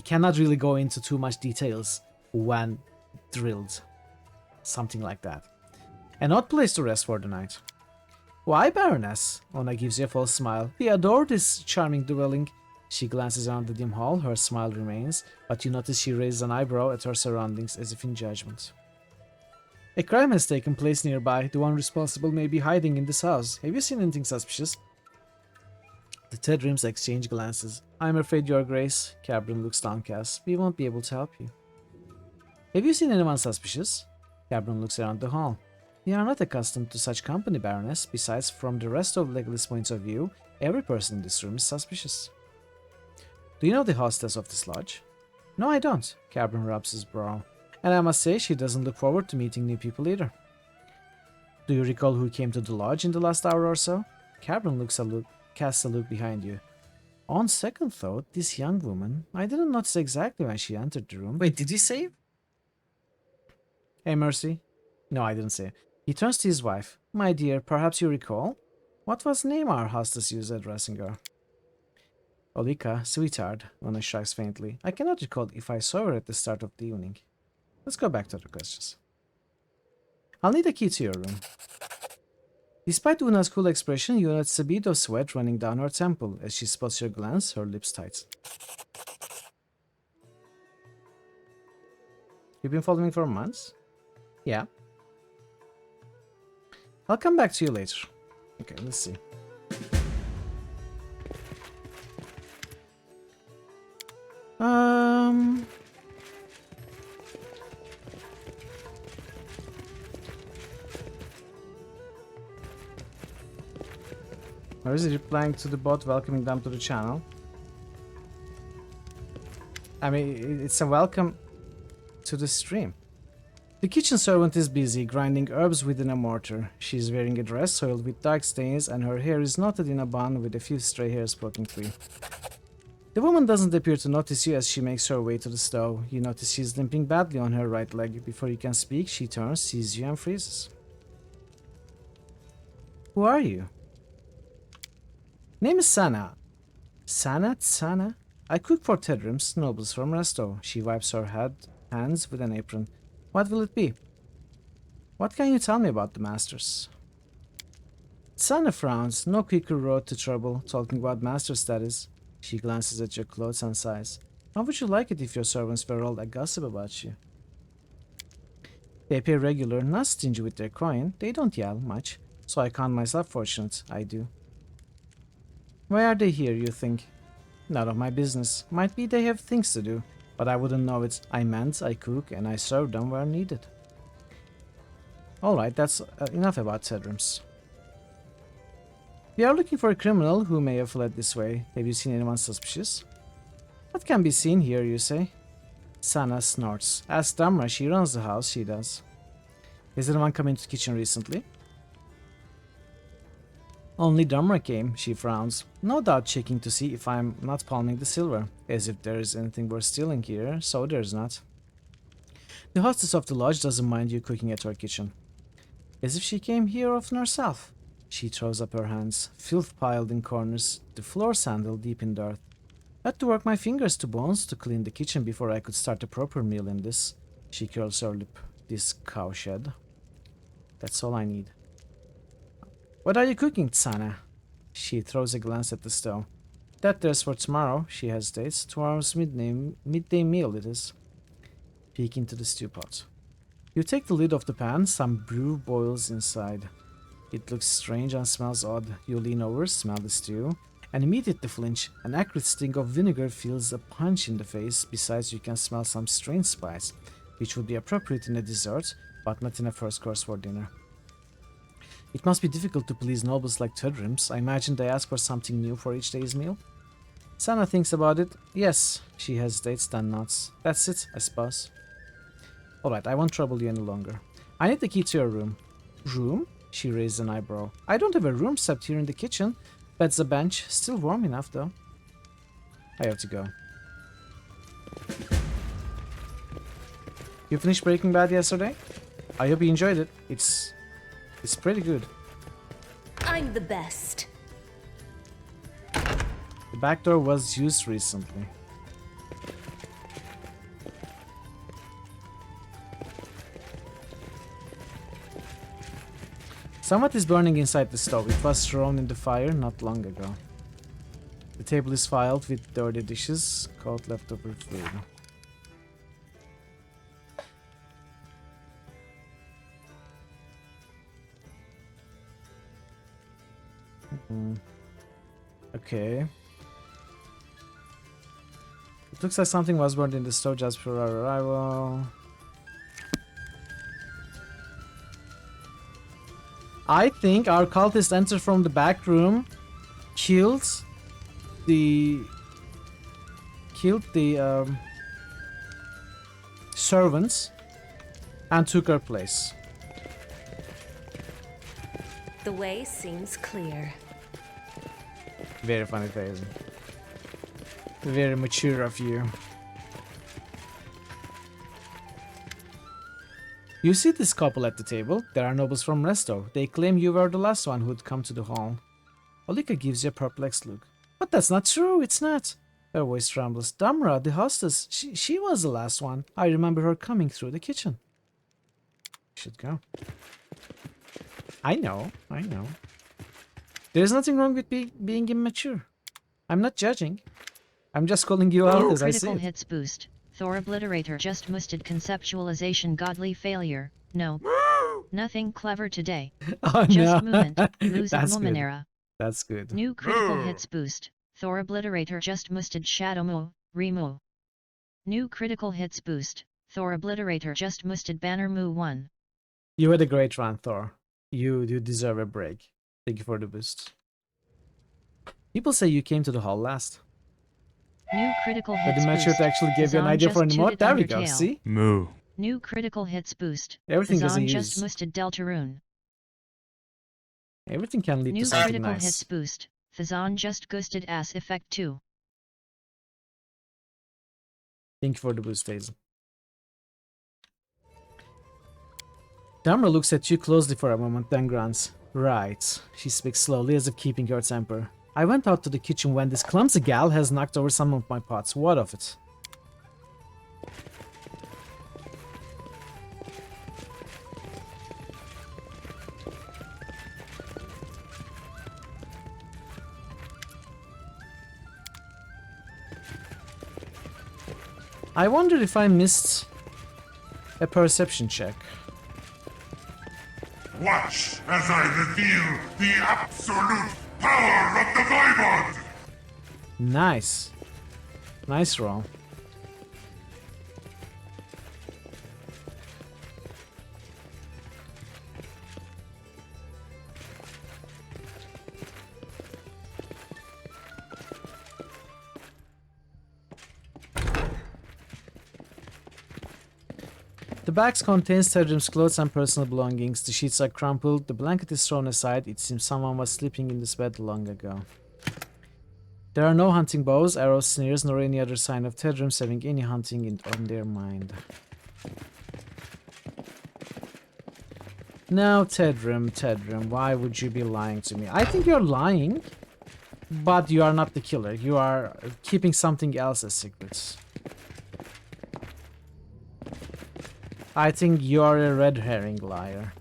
cannot really go into too much details when drilled. Something like that. An odd place to rest for the night. Why, Baroness? Ona gives you a false smile. We adore this charming dwelling. She glances around the dim hall, her smile remains, but you notice she raises an eyebrow at her surroundings as if in judgment. A crime has taken place nearby. The one responsible may be hiding in this house. Have you seen anything suspicious? The Tedrims exchange glances. I'm afraid, Your Grace. Cabron looks downcast. We won't be able to help you. Have you seen anyone suspicious? Cabron looks around the hall. We are not accustomed to such company, Baroness. Besides, from the rest of Legolas' points of view, every person in this room is suspicious. Do you know the hostess of this lodge? No, I don't. Cabron rubs his brow. And I must say, she doesn't look forward to meeting new people either. Do you recall who came to the lodge in the last hour or so? Cabron casts a look behind you. On second thought, this young woman, I didn't notice exactly when she entered the room. Wait, did he say? Hey, Mercy. No, I didn't say. He turns to his wife. My dear, perhaps you recall? What was the name our hostess used addressing her? Olika, sweetheart, Ona shrugs faintly. I cannot recall if I saw her at the start of the evening. Let's go back to the questions. I'll need a key to your room. Despite Una's cool expression, you notice a bead of sweat running down her temple. As she spots your glance, her lips tighten. You've been following me for months? Yeah. I'll come back to you later. Okay, let's see. Or is he replying to the bot welcoming them to the channel? I mean, it's a welcome to the stream. The kitchen servant is busy grinding herbs within a mortar. She is wearing a dress soiled with dark stains and her hair is knotted in a bun with a few stray hairs poking free. The woman doesn't appear to notice you as she makes her way to the stove. You notice she's limping badly on her right leg. Before you can speak, she turns, sees you and freezes. Who are you? Name is Sana. Sana? I cook for Tedrims, nobles from Resto. She wipes her hands with an apron. What will it be? What can you tell me about the masters? Sana frowns. No quicker road to trouble, talking about masters, that is. She glances at your clothes and sighs. How would you like it if your servants were all a gossip about you? They appear regular, not stingy with their coin. They don't yell much, so I count myself fortunate. I do. Why are they here, you think? None of my business. Might be they have things to do, but I wouldn't know it. I meant I cook and I serve them where needed. Alright, that's enough about Tedrims. We are looking for a criminal who may have fled this way. Have you seen anyone suspicious? What can be seen here, you say? Sana snorts. Ask Damra, she runs the house, she does. Has anyone come into the kitchen recently? Only Damra came, she frowns. No doubt checking to see if I'm not palming the silver. As if there is anything worth stealing here, so there's not. The hostess of the lodge doesn't mind you cooking at her kitchen. As if she came here often herself. She throws up her hands, filth piled in corners, the floor sandal deep in dirt. I had to work my fingers to bones to clean the kitchen before I could start a proper meal in this. She curls her lip. This cowshed. That's all I need. What are you cooking, Tsana? She throws a glance at the stove. That there's for tomorrow, she hesitates. Tomorrow's midday meal it is. Peek into the stew pot. You take the lid off the pan, some brew boils inside. It looks strange and smells odd. You lean over, smell the stew, and immediately flinch. An acrid sting of vinegar feels a punch in the face. Besides, you can smell some strange spice, which would be appropriate in a dessert, but not in a first course for dinner. It must be difficult to please nobles like Tedrims. I imagine they ask for something new for each day's meal. Sana thinks about it. Yes, she hesitates, then nods. That's it, I suppose. Alright, I won't trouble you any longer. I need the key to your room. Room? She raised an eyebrow. I don't have a room except here in the kitchen. Bed's a bench. Still warm enough, though. I have to go. You finished Breaking Bad yesterday? I hope you enjoyed it. It's pretty good. I'm the best. The back door was used recently. Somewhat is burning inside the stove. It was thrown in the fire not long ago. The table is filled with dirty dishes, cold leftover food. Okay. It looks like something was burned in the stove just before our arrival. I think our cultist entered from the back room, killed the servants, and took her place. The way seems clear. Very funny face. Very mature of you. You see this couple at the table? They are nobles from Resto. They claim you were the last one who'd come to the hall. Olika gives you a perplexed look. But that's not true, it's not. Her voice trembles. Damra, the hostess, she was the last one. I remember her coming through the kitchen. Should go. I know. There's nothing wrong with being immature. I'm not judging. I'm just calling you out as I see Critical it. hits boost. Thor Obliterator just musted conceptualization godly failure. No. Nothing clever today. Oh Just no. movement. Lose That's moment good. era. That's good. New critical hits boost. Thor Obliterator just musted shadow mo. Remo. New critical hits boost. Thor Obliterator just musted banner moo 1. You had a great run, Thor. You deserve a break. Thank you for the boost. People say you came to the hall last. New critical But hits the boost. matchup actually gave you an Fazan idea for an just emote. tooted There we go, Undertale. see? Moo. New critical hits boost. Everything doesn't Fazan just use. musted Deltarune. Everything can lead New to something critical nice. hits boost. Fazan just ghosted ass effect 2. Thank you for the boost, Hazel. Damra looks at you closely for a moment, then grunts. Right. She speaks slowly as if keeping her temper. I went out to the kitchen when this clumsy gal has knocked over some of my pots. What of it? I wonder if I missed a perception check. Watch as I reveal the absolute power of the Voivod! Nice. Nice roll. The box contains Tedrim's clothes and personal belongings. The sheets are crumpled. The blanket is thrown aside. It seems someone was sleeping in this bed long ago. There are no hunting bows, arrows, snares, nor any other sign of Tedrim's having any hunting on their mind. Now, Tedrim, why would you be lying to me? I think you're lying, but you are not the killer. You are keeping something else as secrets. I think you're a red herring liar.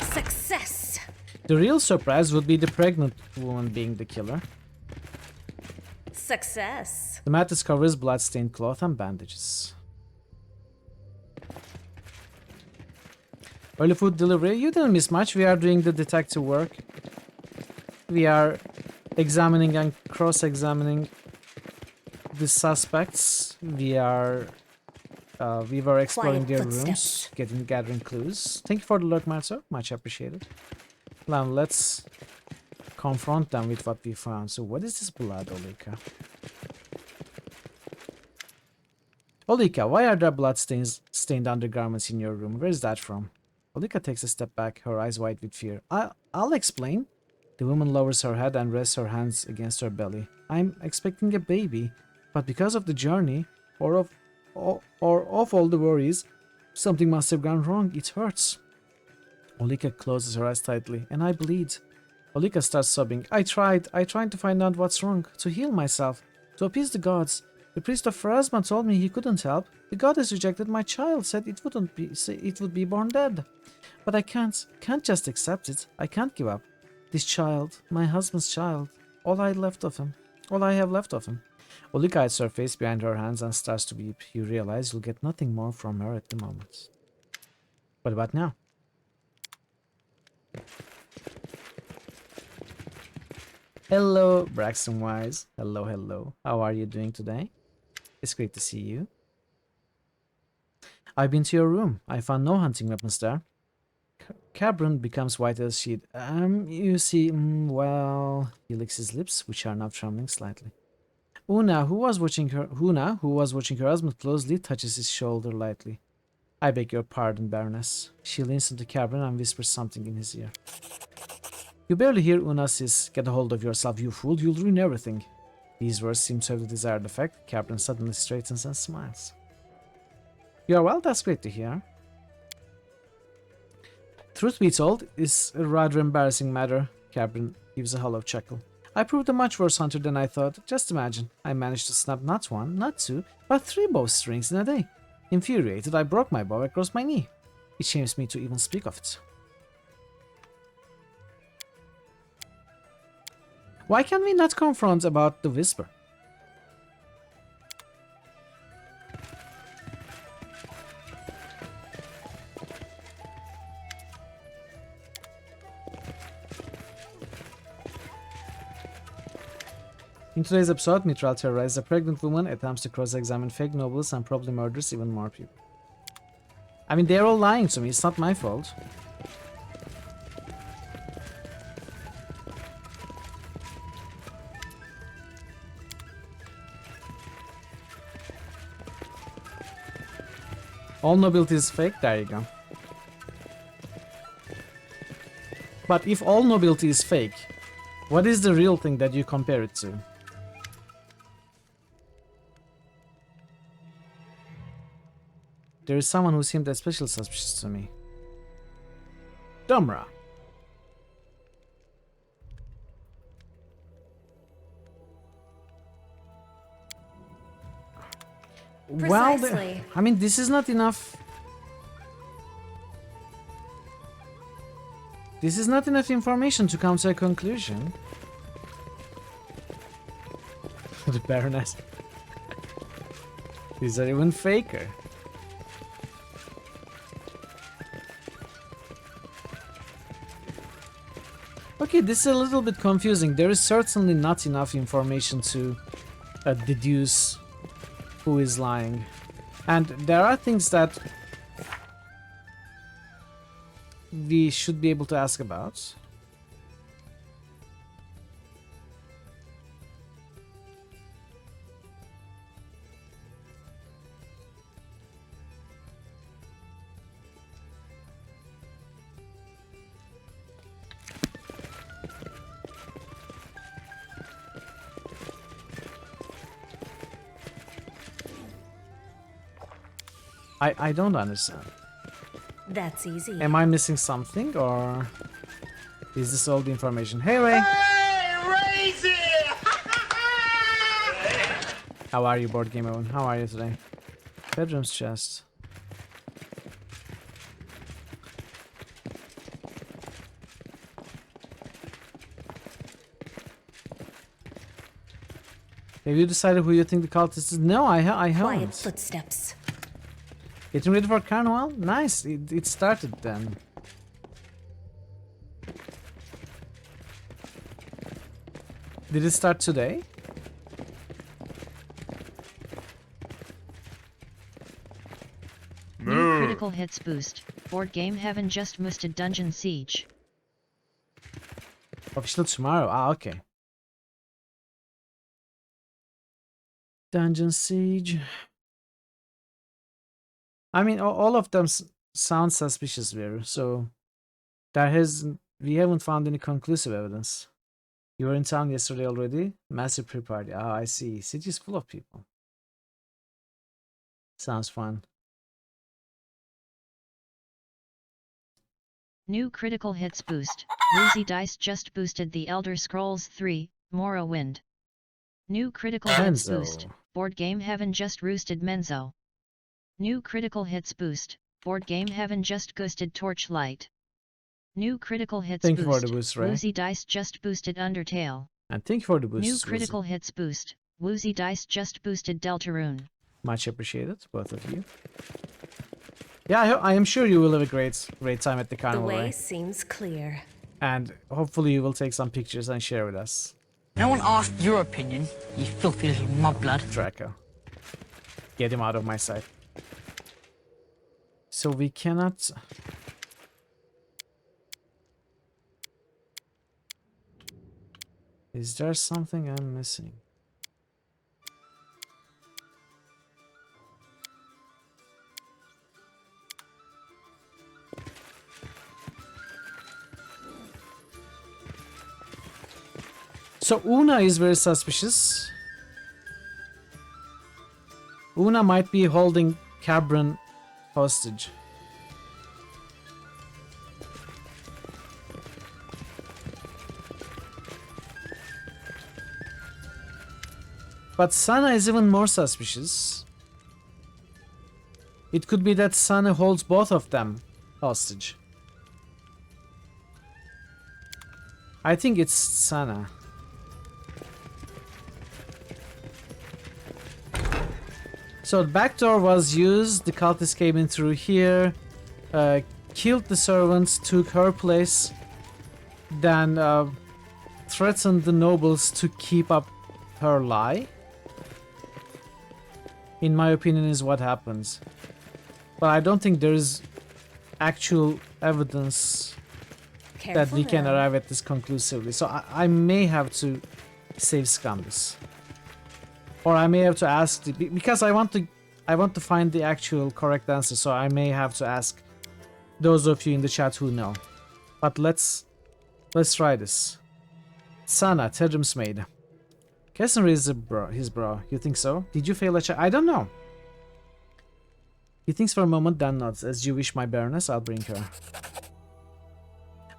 Success! The real surprise would be the pregnant woman being the killer. Success! The mattress covers blood-stained cloth and bandages. Early food delivery. You didn't miss much. We are doing the detective work. We are examining and cross-examining the suspects. We were exploring Quiet their footsteps. rooms, gathering clues. Thank you for the lurk, Matzo. Much appreciated. Now let's confront them with what we found. So what is this blood, Olika? Olika, why are there stained undergarments in your room? Where is that from? Olika takes a step back, her eyes wide with fear. I'll explain. The woman lowers her head and rests her hands against her belly. I'm expecting a baby, but because of the journey, or of all the worries, something must have gone wrong. It hurts. Olika closes her eyes tightly, and I bleed. Olika starts sobbing. I tried to find out what's wrong, to heal myself, to appease the gods, The priest of Pharasma told me he couldn't help. The goddess rejected my child, said it would be born dead. But I can't just accept it. I can't give up. This child, my husband's child, all I have left of him. Olika hides her face behind her hands and starts to weep. You realize you'll get nothing more from her at the moment. What about now? Hello, Braxton Wise. Hello, hello. How are you doing today? It's great to see you. I've been to your room. I found no hunting weapons there. Cabron becomes white as sheet. You see, well, he licks his lips, which are now trembling slightly. Huna, who was watching her husband closely, touches his shoulder lightly. I beg your pardon, Baroness. She leans into Cabron and whispers something in his ear. You barely hear Una's hiss. Get a hold of yourself, you fool. You'll ruin everything. These words seem to have the desired effect. Cabron suddenly straightens and smiles. You are well, that's great to hear. Truth be told, it's a rather embarrassing matter. Cabron gives a hollow chuckle. I proved a much worse hunter than I thought. Just imagine, I managed to snap not one, not two, but 3 bowstrings in a day. Infuriated, I broke my bow across my knee. It shames me to even speak of it. Why can we not confront about the whisper? In today's episode, Mithral terrorizes a pregnant woman, attempts to cross-examine fake nobles, and probably murders even more people. I mean, they're all lying to me, it's not my fault. All nobility is fake, there you go. But if all nobility is fake, what is the real thing that you compare it to? There is someone who seemed especially suspicious to me. Dumra. Well, Precisely. I mean, this is not enough. This is not enough information to come to a conclusion. The Baroness. These are even faker. Okay, this is a little bit confusing. There is certainly not enough information to deduce who is lying. And there are things that we should be able to ask about. I don't understand. That's easy. Am I missing something, or is this all the information? Hey, Ray! Hey, Razy! How are you, Board Game Owen? How are you today? Bedroom's chest. Have you decided who you think the cultist is? No, I Quiet haven't. footsteps. Getting ready for Carnival? Nice, it started then. Did it start today? New critical hits boost. Board game Heaven just boosted Dungeon Siege. Official tomorrow. Ah, okay. Dungeon Siege. I mean, all of them sound suspicious, Veru. So we haven't found any conclusive evidence. You were in town yesterday already? Massive pre-party. Ah, I see. City's full of people. Sounds fun. New critical hits boost. Woozy Dice just boosted The Elder Scrolls 3, Morrowind. New critical hits Enzo. boost. Board Game Heaven just roosted Menzo. New critical hits boost, Board Game Heaven just ghosted Torchlight. New critical hits Thank you for boost, the boost, Ray. Woozy Dice just boosted Undertale. And thank you for the boost. New critical hits boost, Woozy Dice just boosted Deltarune. Much appreciated, both of you. Yeah, I am sure you will have a great time at the The carnival, way Ray. seems clear. And hopefully you will take some pictures and share with us. No one asked your opinion, you filthy little mudblood. Draco. Get him out of my sight. So we cannot... Is there something I'm missing? So Una is very suspicious. Una might be holding Cabron hostage. But Sana is even more suspicious. It could be that Sana holds both of them hostage. I think it's Sana. So the back door was used, the cultist came in through here, killed the servants, took her place, then threatened the nobles to keep up her lie. In my opinion is what happens. But I don't think there is actual evidence that we can arrive at this conclusively. So I may have to save Scambis. Or I may have to ask, because I want to find the actual correct answer, so I may have to ask those of you in the chat who know. But let's try this. Sana, Tedrum's maid. Kesson raised his brow. You think so? Did you fail a check? I don't know. He thinks for a moment, then nods. As you wish, my baroness, I'll bring her.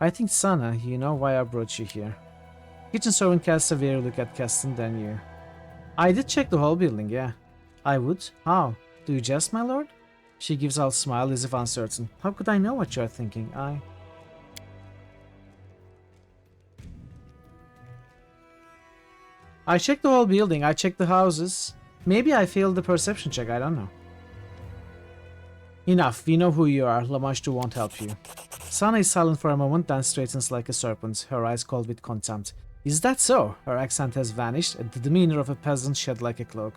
I think, Sana, you know why I brought you here. Kitchen servant casts a wary look at Keston, then you. I did check the whole building, yeah. I would? How? Do you jest, my lord? She gives out a smile as if uncertain. How could I know what you're thinking? I checked the whole building, I checked the houses. Maybe I failed the perception check, I don't know. Enough, we know who you are, Lamashtu won't help you. Sana is silent for a moment, then straightens like a serpent, her eyes cold with contempt. Is that so? Her accent has vanished, and the demeanor of a peasant shed like a cloak.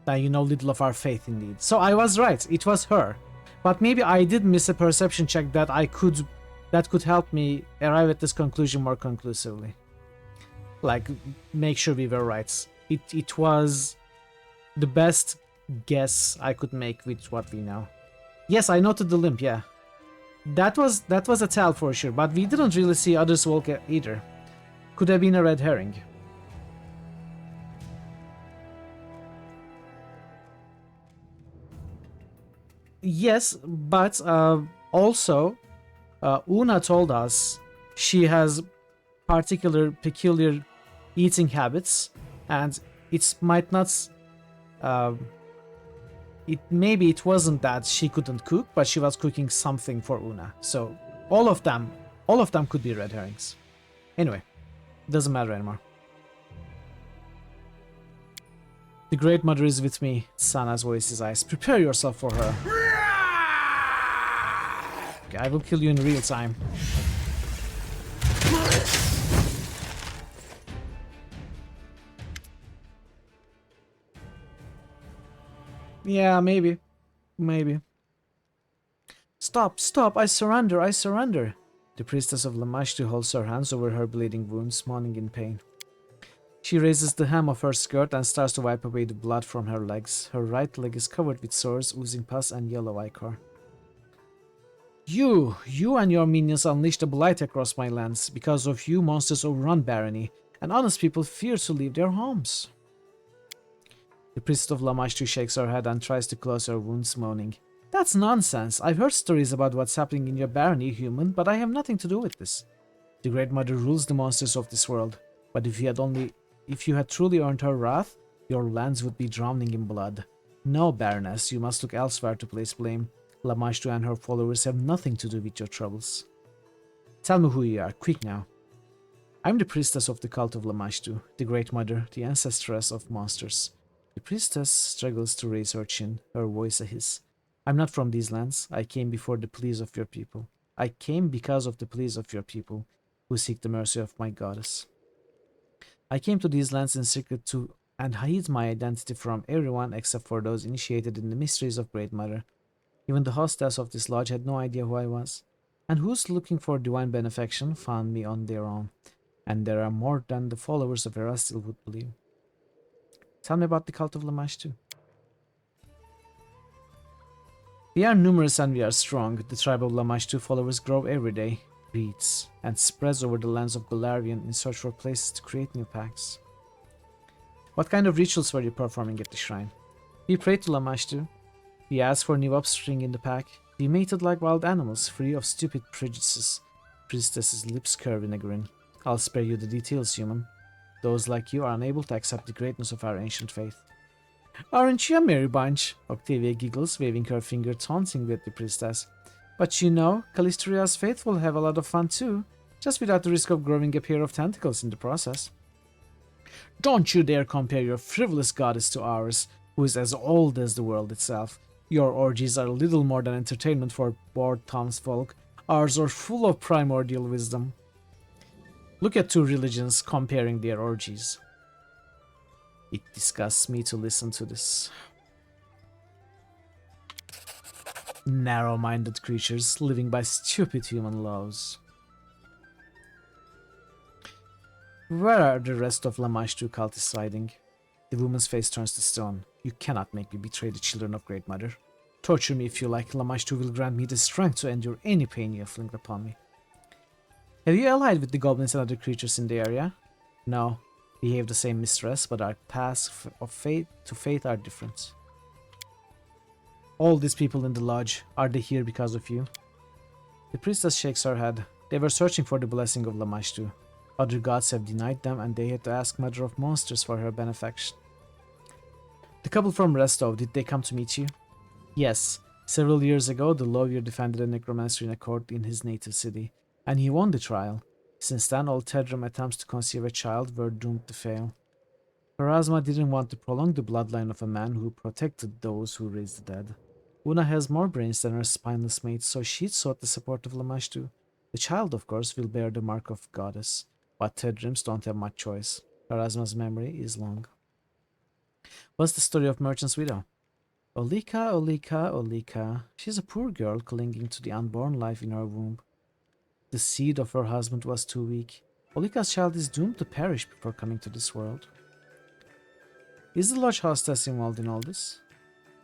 Then you know little of our faith indeed. So I was right, it was her. But maybe I did miss a perception check that could help me arrive at this conclusion more conclusively. Like, make sure we were right. It was the best guess I could make with what we know. Yes, I noted the limp, yeah. That was a tell for sure, but we didn't really see others walk either. Could have been a red herring. Yes, but also Una told us she has peculiar eating habits, and it might not maybe it wasn't that she couldn't cook, but she was cooking something for Una. So all of them could be red herrings. Anyway, doesn't matter anymore. The Great Mother is with me, Sana's voice is ice. Prepare yourself for her. Okay, I will kill you in real time. Yeah, maybe. Maybe. Stop, stop, I surrender, I surrender. The priestess of Lamashtu holds her hands over her bleeding wounds, moaning in pain. She raises the hem of her skirt and starts to wipe away the blood from her legs. Her right leg is covered with sores, oozing pus and yellow ichor. You and your minions unleashed a blight across my lands. Because of you, monsters overrun barony, and honest people fear to leave their homes. The priest of Lamashtu shakes her head and tries to close her wounds, moaning. That's nonsense. I've heard stories about what's happening in your barony, human, but I have nothing to do with this. The Great Mother rules the monsters of this world, but if you had truly earned her wrath, Your lands would be drowning in blood. No, Baroness, you must look elsewhere to place blame. Lamashtu and her followers have nothing to do with your troubles. Tell me who you are, quick now. I'm the priestess of the cult of Lamashtu, the Great Mother, the ancestress of monsters. The priestess struggles to raise her chin, her voice a hiss. I'm not from these lands. I came before the pleas of your people. I came because of the pleas of your people, who seek the mercy of my goddess. I came to these lands in secret to and hide my identity from everyone except for those initiated in the mysteries of Great Mother. Even the hostess of this lodge had no idea who I was. And who's looking for divine benefaction found me on their own. And there are more than the followers of Erastil would believe. Tell me about the cult of Lamashtu. We are numerous and we are strong. The tribe of Lamashtu followers grow every day, breeds, and spreads over the lands of Golarion in search for places to create new pacts. What kind of rituals were you performing at the shrine? We prayed to Lamashtu. We asked for new offspring in the pack. We mated like wild animals, free of stupid prejudices. Priestess's lips curve in a grin. I'll spare you the details, human. Those like you are unable to accept the greatness of our ancient faith. Aren't you a merry bunch? Octavia giggles, waving her finger tauntingly at the priestess. But you know, Callistria's faithful have a lot of fun too, just without the risk of growing a pair of tentacles in the process. Don't you dare compare your frivolous goddess to ours, who is as old as the world itself. Your orgies are little more than entertainment for bored townsfolk. Ours are full of primordial wisdom. Look at two religions comparing their orgies. It disgusts me to listen to this. Narrow-minded creatures living by stupid human laws. Where are the rest of Lamashtu cultists hiding? The woman's face turns to stone. You cannot make me betray the children of Great Mother. Torture me if you like. Lamashtu will grant me the strength to endure any pain you inflict upon me. Have you allied with the goblins and other creatures in the area? No. We have the same mistress, but our paths of fate to fate are different. All these people in the lodge, are they here because of you? The priestess shakes her head. They were searching for the blessing of Lamashtu. Other gods have denied them, and they had to ask Mother of Monsters for her benefaction. The couple from Restov, did they come to meet you? Yes. Several years ago, the lawyer defended a necromancer in a court in his native city, and he won the trial. Since then, all Tedrum attempts to conceive a child were doomed to fail. Pharasma didn't want to prolong the bloodline of a man who protected those who raised the dead. Una has more brains than her spineless mate, so she sought the support of Lamashtu. The child, of course, will bear the mark of goddess, but Tedrims don't have much choice. Pharasma's memory is long. What's the story of Merchant's widow? Olika, Olika, Olika. She's a poor girl clinging to the unborn life in her womb. The seed of her husband was too weak. Olika's child is doomed to perish before coming to this world. Is the lodge hostess involved in all this?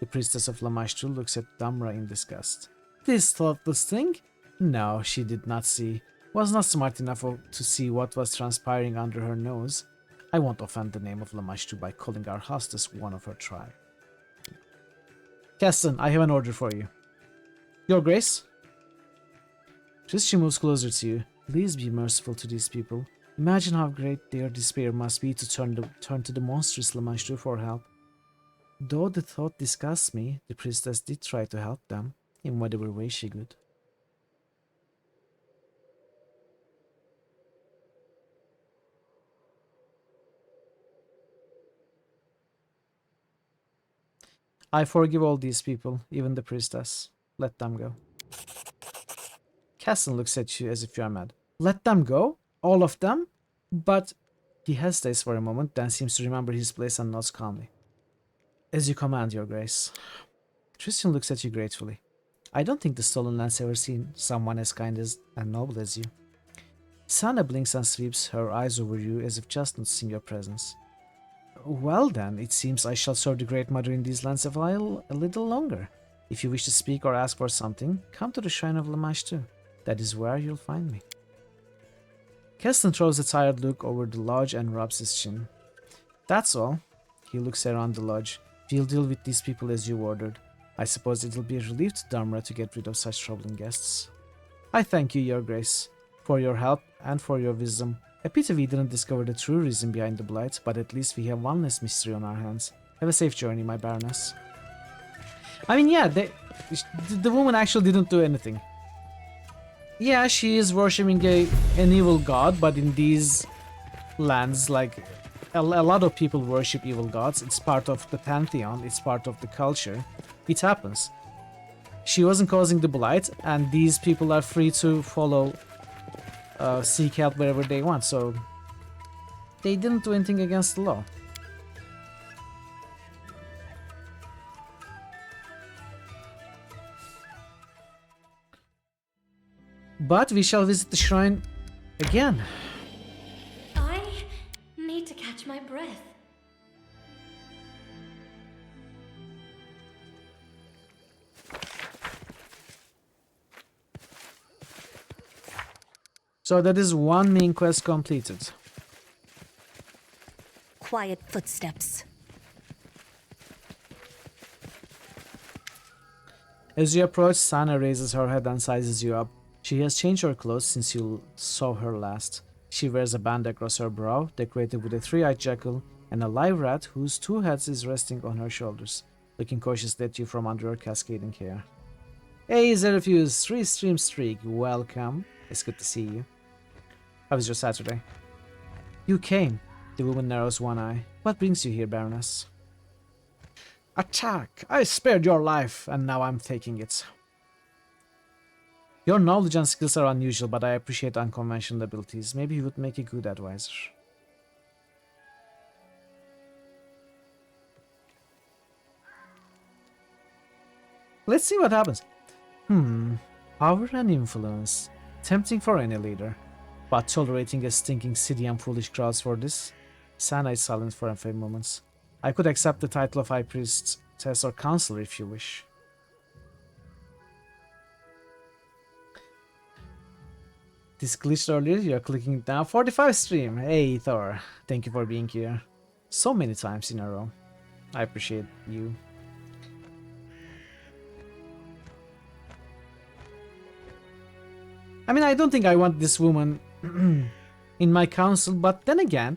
The priestess of Lamashtu looks at Damra in disgust. This thoughtless thing? No, she did not see. Was not smart enough to see what was transpiring under her nose. I won't offend the name of Lamashtu by calling our hostess one of her tribe. Keston, I have an order for you. Your Grace? Just she moves closer to you. Please be merciful to these people. Imagine how great their despair must be to turn to the monstrous Lamashtu for help. Though the thought disgusts me, the priestess did try to help them, in whatever way she could. I forgive all these people, even the priestess. Let them go. Casson looks at you as if you are mad. Let them go? All of them? But... He hesitates for a moment, then seems to remember his place and nods calmly. As you command, Your Grace. Tristan looks at you gratefully. I don't think the Stolen Lands ever seen someone as kind and noble as you. Sana blinks and sweeps her eyes over you as if just noticing your presence. Well then, it seems I shall serve the Great Mother in these lands a little longer. If you wish to speak or ask for something, come to the Shrine of Lamashtu. That is where you'll find me. Keston throws a tired look over the lodge and rubs his chin. That's all. He looks around the lodge. We'll deal with these people as you ordered. I suppose it'll be a relief to Damra to get rid of such troubling guests. I thank you, Your Grace, for your help and for your wisdom. A pity we didn't discover the true reason behind the blight, but at least we have one less mystery on our hands. Have a safe journey, my Baroness. I mean, yeah, the woman actually didn't do anything. Yeah, she is worshipping an evil god, but in these lands, like, a lot of people worship evil gods. It's part of the pantheon, it's part of the culture. It happens. She wasn't causing the blight, and these people are free to follow, seek help wherever they want, so they didn't do anything against the law. But we shall visit the shrine again. I need to catch my breath. So that is one main quest completed. Quiet footsteps. As you approach, Sana raises her head and sizes you up. She has changed her clothes since you saw her last. She wears a band across her brow, decorated with a three-eyed jackal and a live rat whose two heads is resting on her shoulders, looking cautiously at you from under her cascading hair. Hey, Zerafuse, 3-stream streak, welcome. It's good to see you. How was your Saturday? You came. The woman narrows one eye. What brings you here, Baroness? Attack! I spared your life, and now I'm taking it. Your knowledge and skills are unusual, but I appreciate unconventional abilities. Maybe you would make a good advisor. Let's see what happens. Power and influence. Tempting for any leader. But tolerating a stinking city and foolish crowds for this? Sana is silent for a few moments. I could accept the title of High Priestess or Counselor if you wish. This glitched earlier, you're clicking it now. 45 stream! Hey Thor, thank you for being here. So many times in a row. I appreciate you. I mean, I don't think I want this woman in my council, but then again,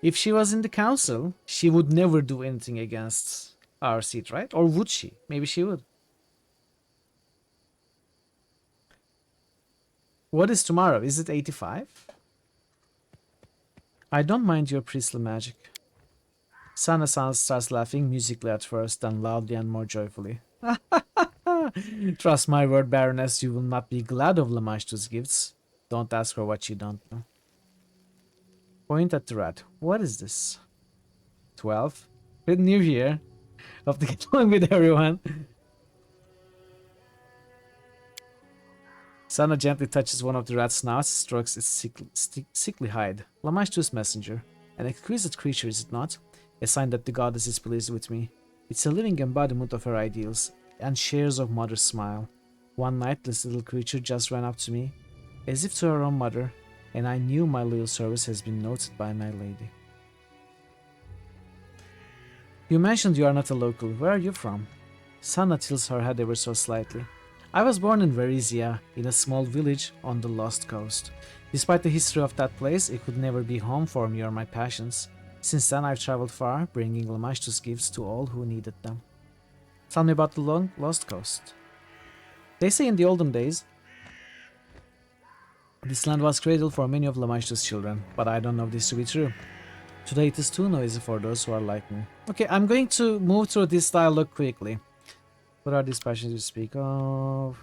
if she was in the council, she would never do anything against our seat, right? Or would she? Maybe she would. What is tomorrow? Is it 85? I don't mind your priestly magic. Sana-san starts laughing musically at first, then loudly and more joyfully. Trust my word, Baroness, you will not be glad of Lamashtu's gifts. Don't ask for what you don't know. Point at the rat. What is this? 12. Good New Year. Hope to get along with everyone. Sana gently touches one of the rat's snouts, strokes its sickly hide. Lamashtu's messenger. An exquisite creature, is it not? A sign that the goddess is pleased with me. It's a living embodiment of her ideals, and shares of mother's smile. One night, this little creature just ran up to me, as if to her own mother, and I knew my loyal service has been noted by my lady. You mentioned you are not a local. Where are you from? Sana tilts her head ever so slightly. I was born in Varizia, in a small village on the Lost Coast. Despite the history of that place, it could never be home for me or my passions. Since then, I've traveled far, bringing Lamashtu's gifts to all who needed them. Tell me about the Lost Coast. They say in the olden days, this land was cradle for many of Lamashtu's children, but I don't know this to be true. Today it is too noisy for those who are like me. Okay, I'm going to move through this dialogue quickly. What are these passions you speak of?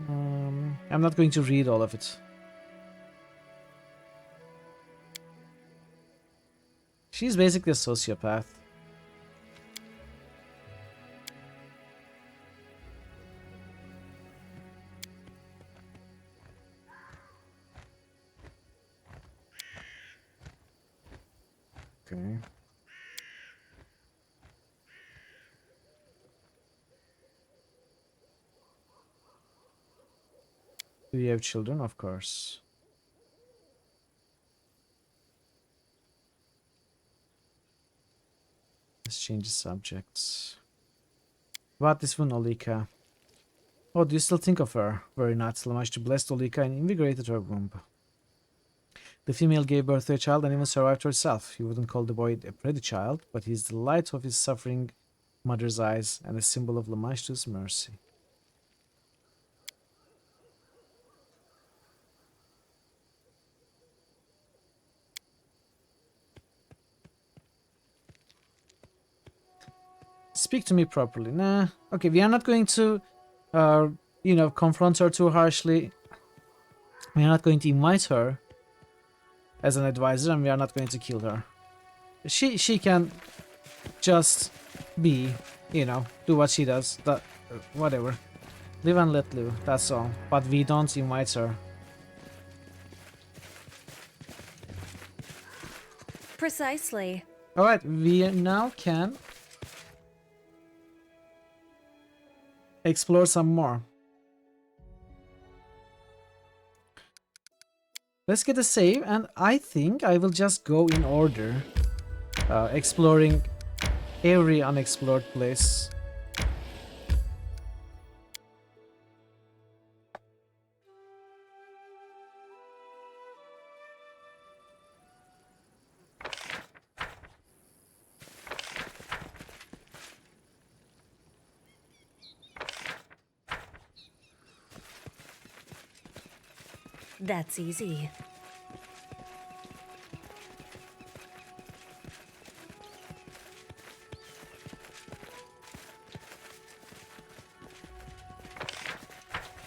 I'm not going to read all of it. She's basically a sociopath. Okay. Do you have children? Of course. Let's change the subjects. About this one, Olika. Oh, do you still think of her? Very nice. Lamashtu blessed Olika and invigorated her womb. The female gave birth to a child and even survived herself. He wouldn't call the boy a pretty child, but he's the light of his suffering mother's eyes and a symbol of Lamashtu's mercy. Speak to me properly. Nah. Okay, we are not going to, confront her too harshly. We are not going to invite her as an advisor, and we are not going to kill her. She can just be, do what she does. Whatever. Live and let live. That's all. But we don't invite her. Precisely. All right, we now can explore some more. Let's get a save, and I think I will just go in order, exploring every unexplored place. That's easy.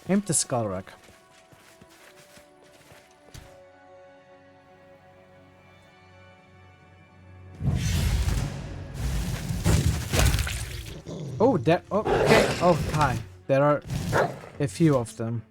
Empty skull rack. Oh, there. Okay. Oh, hi. There are a few of them.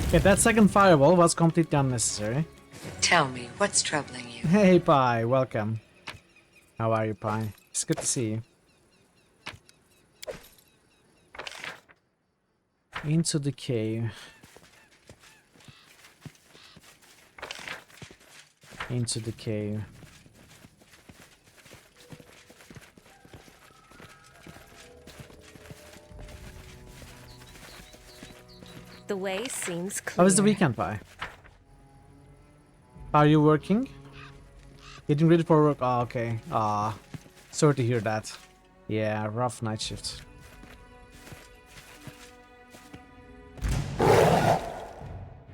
Okay, that second fireball was completely unnecessary. Tell me, what's troubling you? Hey, Pi, welcome. How are you, Pi? It's good to see you. Into the cave. Into the cave. The way seems clear. How was the weekend, Pi? Are you working? Getting ready for work? Oh, okay. Sorry to hear that. Yeah, rough night shift.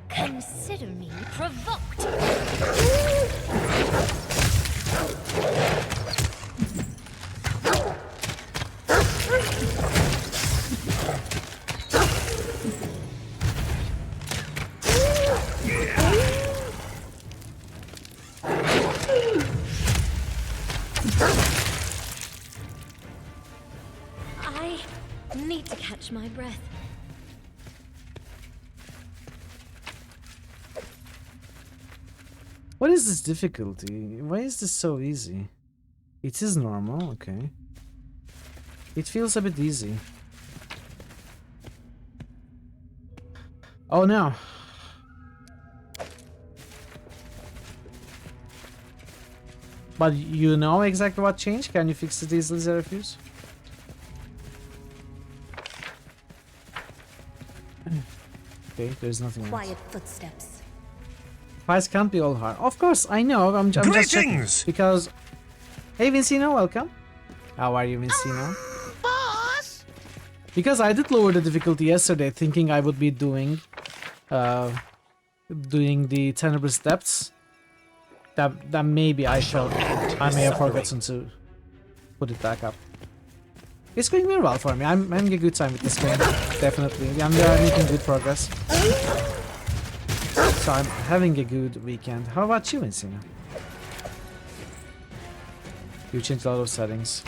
Consider me provoked. I need to catch my breath. What is this difficulty? Why is this so easy? It is normal, okay. It feels a bit easy. Oh no. But you know exactly what changed? Can you fix it easily, Zerafuse? Okay, there's nothing else. Quiet footsteps. Fights can't be all hard. Of course, I know. I'm just checking. Greetings! Because... Hey, Vincino, welcome. How are you, Vincino? Boss! Because I did lower the difficulty yesterday, thinking I would be doing the Tenebrous Depths. That maybe I may have forgotten to put it back up. It's going very well for me. I'm having a good time with this game, definitely. We are making good progress. So I'm having a good weekend. How about you, Vincino? You changed a lot of settings.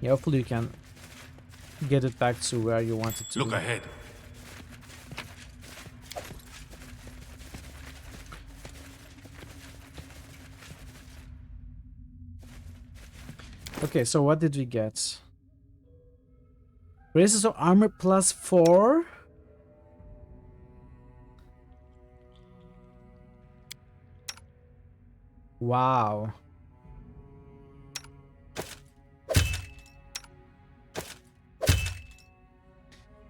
Yeah, hopefully you can get it back to where you want it to Look be. ahead. Okay, so what did we get? Races of armor plus 4. Wow.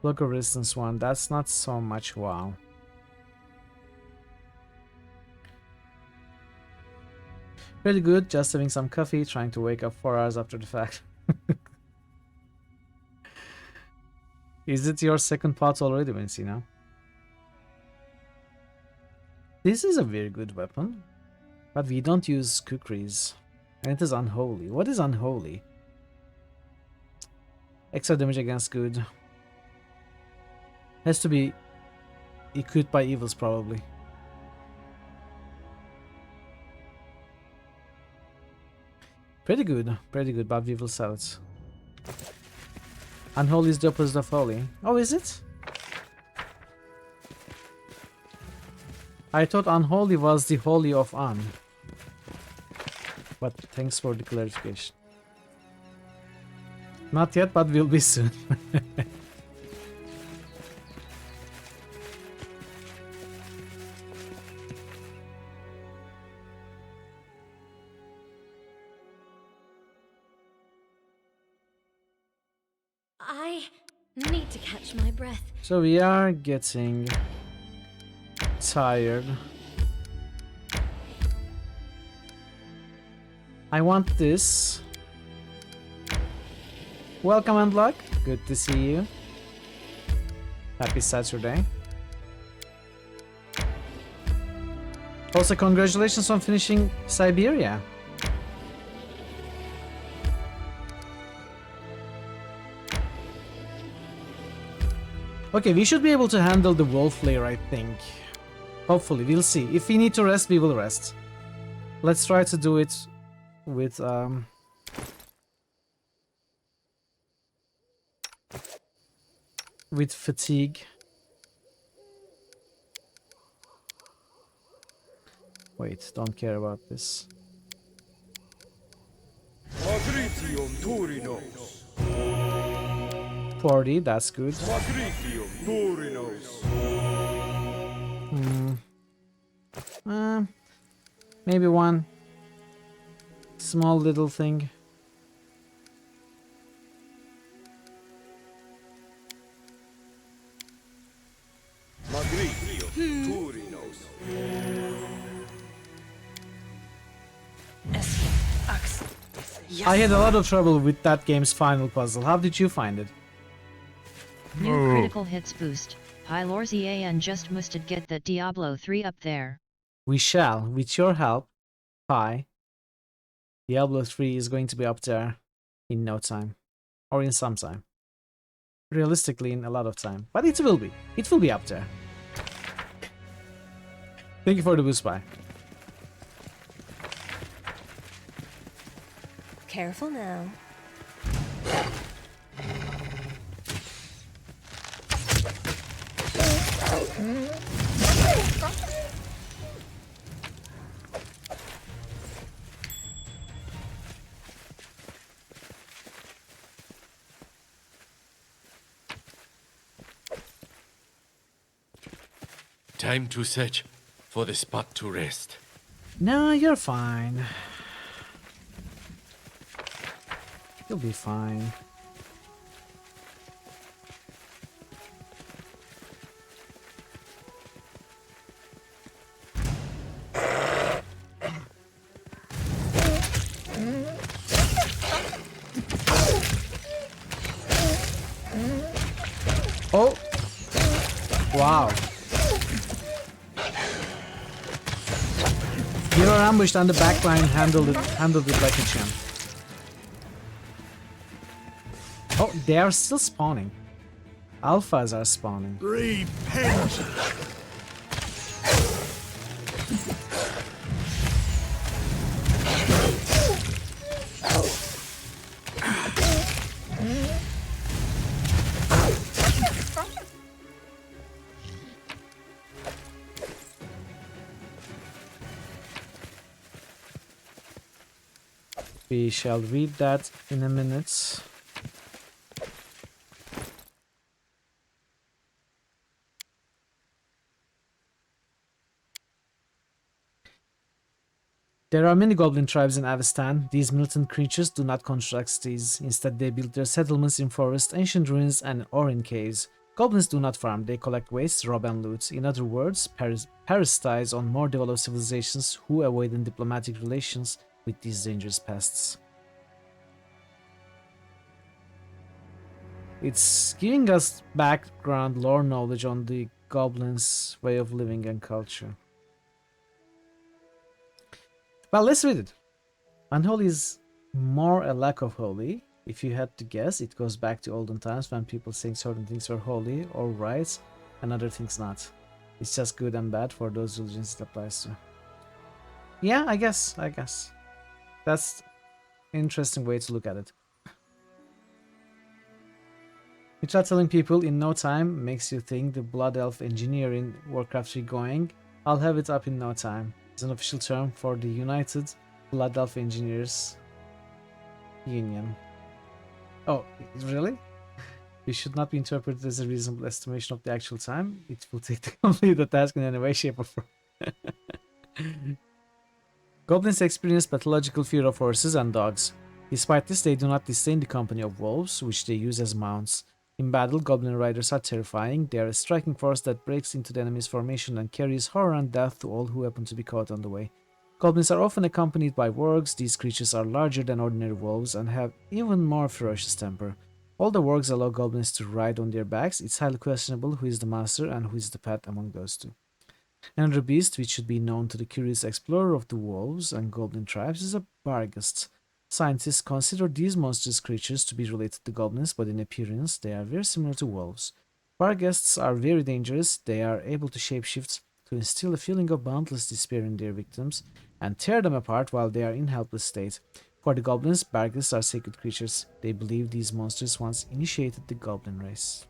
Local resistance 1. That's not so much wow. Pretty good, just having some coffee, trying to wake up 4 hours after the fact. Is it your second pot already, Vincina? This is a very good weapon, but we don't use kukris. And it is unholy. What is unholy? Extra damage against good. Has to be equipped by evils, probably. Pretty good, but we will sell it. Unholy is the opposite of holy. Oh, is it? I thought unholy was the holy of un. But thanks for the clarification. Not yet, but will be soon. I need to catch my breath. So we are getting tired. I want this. Welcome and luck. Good to see you. Happy Saturday. Also, congratulations on finishing Siberia. Okay, we should be able to handle the wolf lair, I think. Hopefully, we'll see. If we need to rest, we will rest. Let's try to do it with fatigue. Wait, don't care about this. 40, that's good. Maybe one small little thing. I had a lot of trouble with that game's final puzzle. How did you find it? New Oh. critical hits boost. Pylor's EAN just musted get that Diablo 3 up there. We shall, with your help, Pi. Diablo 3 is going to be up there in no time. Or in some time. Realistically, in a lot of time. But it will be. It will be up there. Thank you for the boost, Pi. Careful now. Time to search for the spot to rest. No, you're fine. You'll be fine. Oh! Wow. You were ambushed and the backline handled it like a champ. Oh, they are still spawning. Alphas are spawning. Repent! We shall read that in a minute. There are many goblin tribes in Avestan. These militant creatures do not construct cities. Instead, they build their settlements in forests, ancient ruins, or in caves. Goblins do not farm, they collect waste, rob, and loot. In other words, parasitize on more developed civilizations who avoid in diplomatic relations with these dangerous pests. It's giving us background lore knowledge on the goblins' way of living and culture. Well, let's read it. Unholy is more a lack of holy. If you had to guess, it goes back to olden times when people saying certain things were holy or right and other things not. It's just good and bad for those religions it applies to. Yeah, I guess. That's an interesting way to look at it. You try telling people in no time makes you think the Blood Elf engineer in Warcraft 3 going, I'll have it up in no time. It's an official term for the United Blood Elf Engineers Union. Oh, really? It should not be interpreted as a reasonable estimation of the actual time. It will take to complete the task in any way, shape, or form. Goblins experience pathological fear of horses and dogs. Despite this, they do not disdain the company of wolves, which they use as mounts. In battle, goblin riders are terrifying. They are a striking force that breaks into the enemy's formation and carries horror and death to all who happen to be caught on the way. Goblins are often accompanied by wargs. These creatures are larger than ordinary wolves and have even more ferocious temper. Although wargs allow goblins to ride on their backs, it's highly questionable who is the master and who is the pet among those two. Another beast which should be known to the curious explorer of the wolves and goblin tribes is a barghest. Scientists consider these monstrous creatures to be related to goblins, but in appearance they are very similar to wolves. Barghests are very dangerous. They are able to shapeshift to instill a feeling of boundless despair in their victims and tear them apart while they are in helpless state. For the goblins, barghests are sacred creatures. They believe these monsters once initiated the goblin race.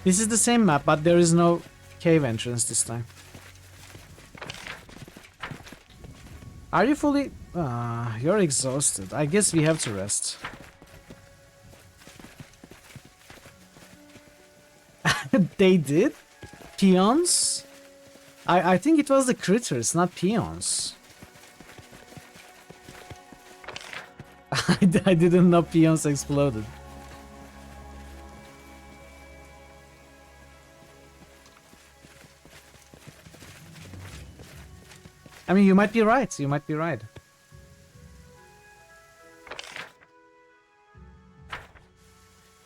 This is the same map, but there is no cave entrance this time. Are you fully... you're exhausted. I guess we have to rest. They did? Peons? I think it was the critters, not peons. I didn't know peons exploded. I mean, you might be right. You might be right.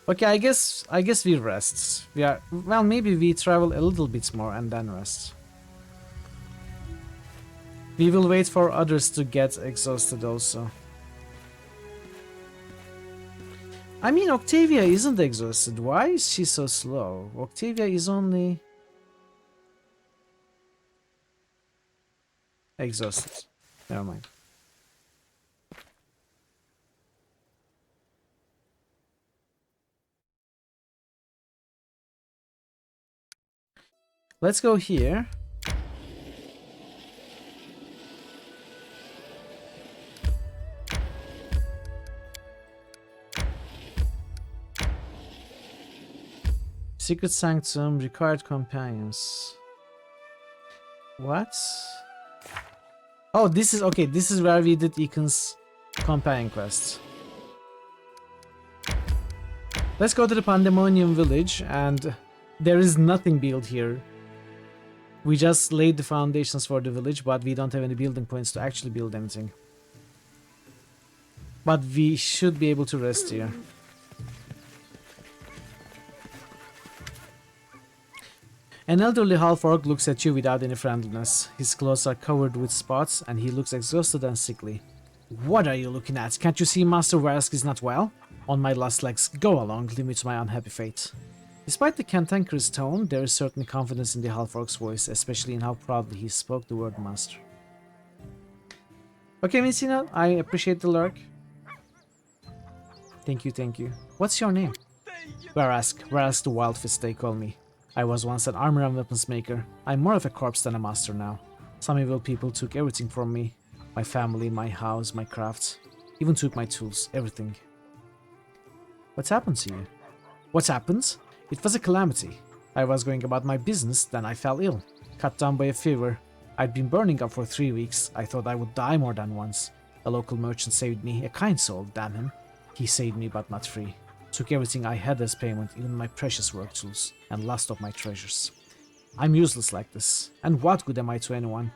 Okay, I guess we rest. We are, well, maybe we travel a little bit more and then rest. We will wait for others to get exhausted also. I mean, Octavia isn't exhausted. Why is she so slow? Octavia is only exhausted. Never mind. Let's go here. Secret Sanctum, required companions. What? Oh, this is okay. This is where we did Econ's companion quest. Let's go to the Pandemonium village, and there is nothing built here. We just laid the foundations for the village, but we don't have any building points to actually build anything. But we should be able to rest here. An elderly half-orc looks at you without any friendliness. His clothes are covered with spots, and he looks exhausted and sickly. What are you looking at? Can't you see Master Varsk is not well? On my last legs, go along, leave me to my unhappy fate. Despite the cantankerous tone, there is certain confidence in the half-orc's voice, especially in how proudly he spoke the word master. Okay, Messina, I appreciate the lurk. Thank you, thank you. What's your name? Whereas the Wildfist they call me. I was once an armor and weapons maker. I'm more of a corpse than a master now. Some evil people took everything from me. My family, my house, my crafts. Even took my tools, everything. What's happened to you? What happened? It was a calamity. I was going about my business, then I fell ill. Cut down by a fever. I'd been burning up for 3 weeks. I thought I would die more than once. A local merchant saved me, a kind soul, damn him. He saved me but not free. Took everything I had as payment, even my precious work tools, and last of my treasures. I'm useless like this, and what good am I to anyone?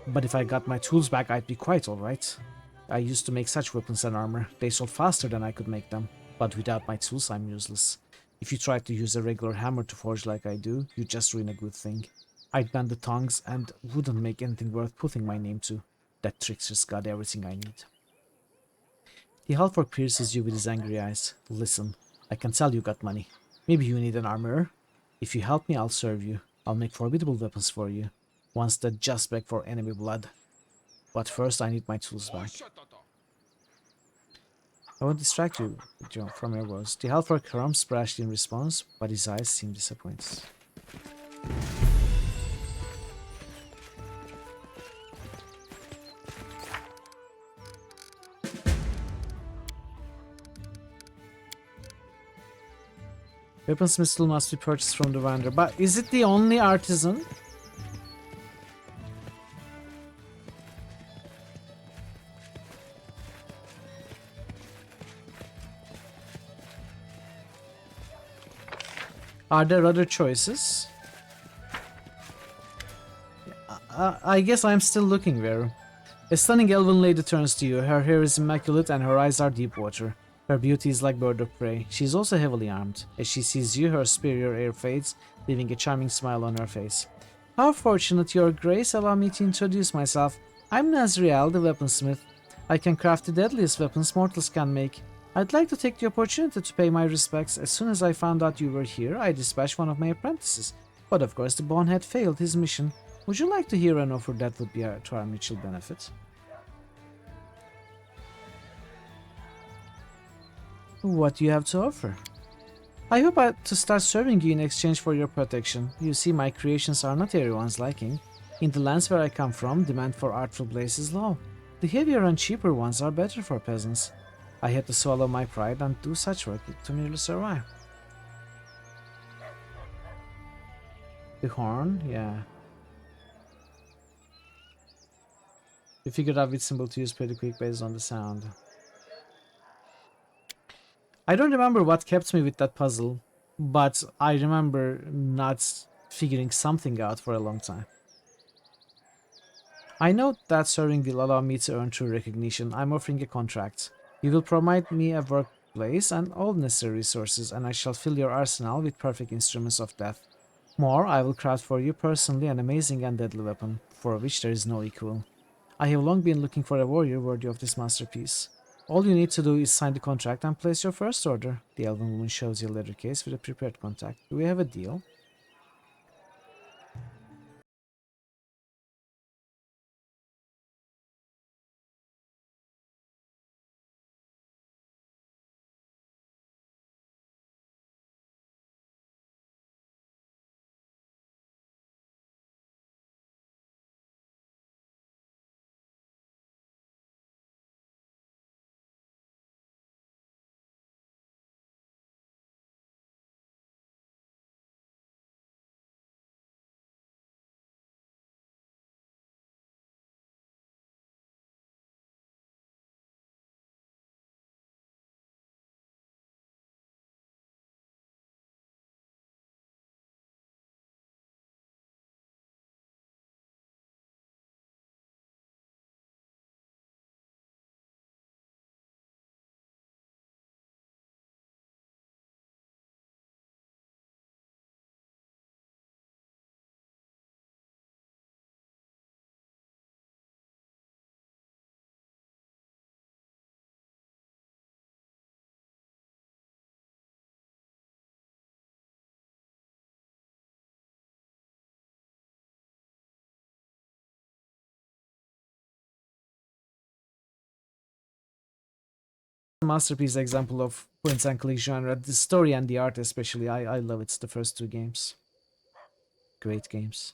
But if I got my tools back, I'd be quite alright. I used to make such weapons and armor. They sold faster than I could make them. But without my tools, I'm useless. If you try to use a regular hammer to forge like I do, you just ruin a good thing. I'd bend the tongues and wouldn't make anything worth putting my name to. That trickster's got everything I need. The Halford pierces you with his angry eyes. Listen, I can tell you got money. Maybe you need an armorer? If you help me, I'll serve you. I'll make formidable weapons for you. Ones that just beg for enemy blood. But first, I need my tools back. I won't distract you from your words. The Halford crumps brushed in response, but his eyes seem disappointed. Weaponsmith still must be purchased from the vendor, but is it the only artisan? Are there other choices? I guess I'm still looking there. A stunning elven lady turns to you. Her hair is immaculate and her eyes are deep water. Her beauty is like bird of prey. She is also heavily armed. As she sees you, her superior air fades, leaving a charming smile on her face. How fortunate, your grace. Allow me to introduce myself. I'm Nazriel, the weaponsmith. I can craft the deadliest weapons mortals can make. I'd like to take the opportunity to pay my respects. As soon as I found out you were here, I dispatched one of my apprentices. But of course the bonehead failed his mission. Would you like to hear an offer that would be to our mutual benefit? What do you have to offer? I hope to start serving you in exchange for your protection. You see, my creations are not everyone's liking. In the lands where I come from, demand for artful blades is low. The heavier and cheaper ones are better for peasants. I had to swallow my pride and do such work to merely survive. The horn? Yeah. You figured out which symbol to use pretty quick based on the sound. I don't remember what kept me with that puzzle, but I remember not figuring something out for a long time. I know that serving will allow me to earn true recognition. I'm offering a contract. You will provide me a workplace and all necessary resources, and I shall fill your arsenal with perfect instruments of death. More, I will craft for you personally an amazing and deadly weapon, for which there is no equal. I have long been looking for a warrior worthy of this masterpiece. All you need to do is sign the contract and place your first order. The elven woman shows you a letter case with a prepared contract. Do we have a deal? masterpiece example of point and click genre. The story and the art especially. I love it. The first two games. Great games.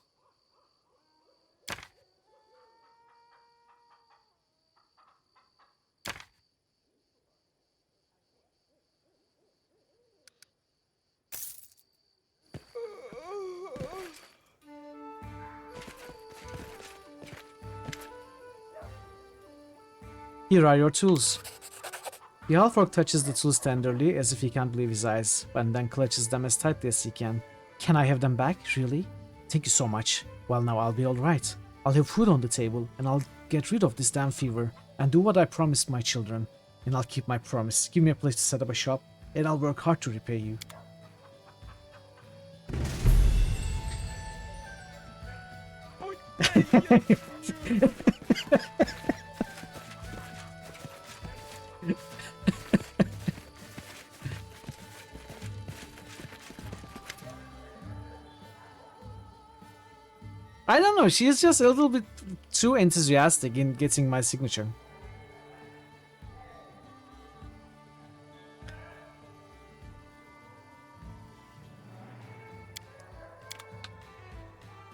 Here are your tools. The half-orc touches the tools tenderly, as if he can't believe his eyes, and then clutches them as tightly as he can. Can I have them back, really? Thank you so much. Well, now I'll be alright. I'll have food on the table, and I'll get rid of this damn fever, and do what I promised my children. And I'll keep my promise. Give me a place to set up a shop, and I'll work hard to repay you. I don't know, she's just a little bit too enthusiastic in getting my signature.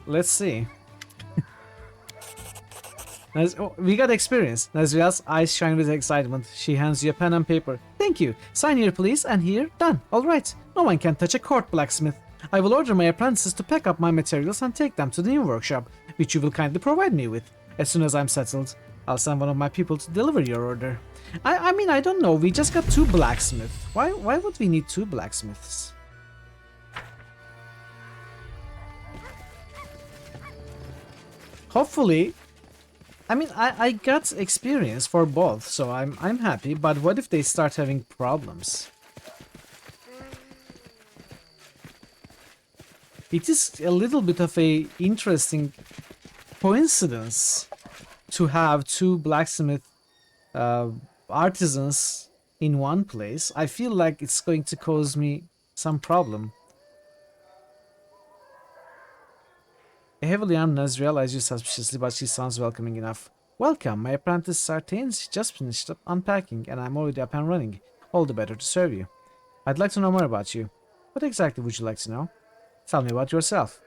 Let's see. We got experience. Nazriel's eyes shine with excitement. She hands you a pen and paper. Thank you. Sign here, please, and here. Done. All right. No one can touch a court blacksmith. I will order my apprentices to pack up my materials and take them to the new workshop, which you will kindly provide me with. As soon as I'm settled, I'll send one of my people to deliver your order. I mean, I don't know. We just got 2 blacksmiths. Why would we need 2 blacksmiths? Hopefully, I mean, I got experience for both, so I'm happy. But what if they start having problems? It is a little bit of a interesting coincidence to have 2 blacksmith artisans in one place. I feel like it's going to cause me some problem. A heavily armed Nazriel eyes you suspiciously, but she sounds welcoming enough. Welcome, my apprentice Sartain's just finished up unpacking, and I'm already up and running. All the better to serve you. I'd like to know more about you. What exactly would you like to know? Tell me about yourself.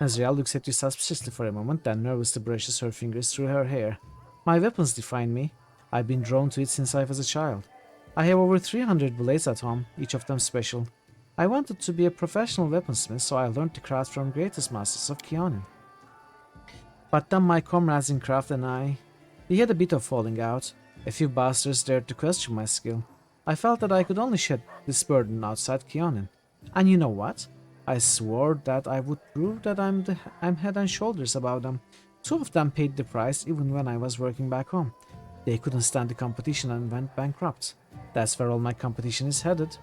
Nazriel looks at you suspiciously for a moment, then nervously brushes her fingers through her hair. My weapons define me. I've been drawn to it since I was a child. I have over 300 blades at home, each of them special. I wanted to be a professional weaponsmith, so I learned the craft from greatest masters of Keonin. But then my comrades in craft and we had a bit of falling out. A few bastards dared to question my skill. I felt that I could only shed this burden outside Keonin. And you know what? I swore that I would prove that I'm head and shoulders above them. 2 of them paid the price even when I was working back home. They couldn't stand the competition and went bankrupt. That's where all my competition is headed.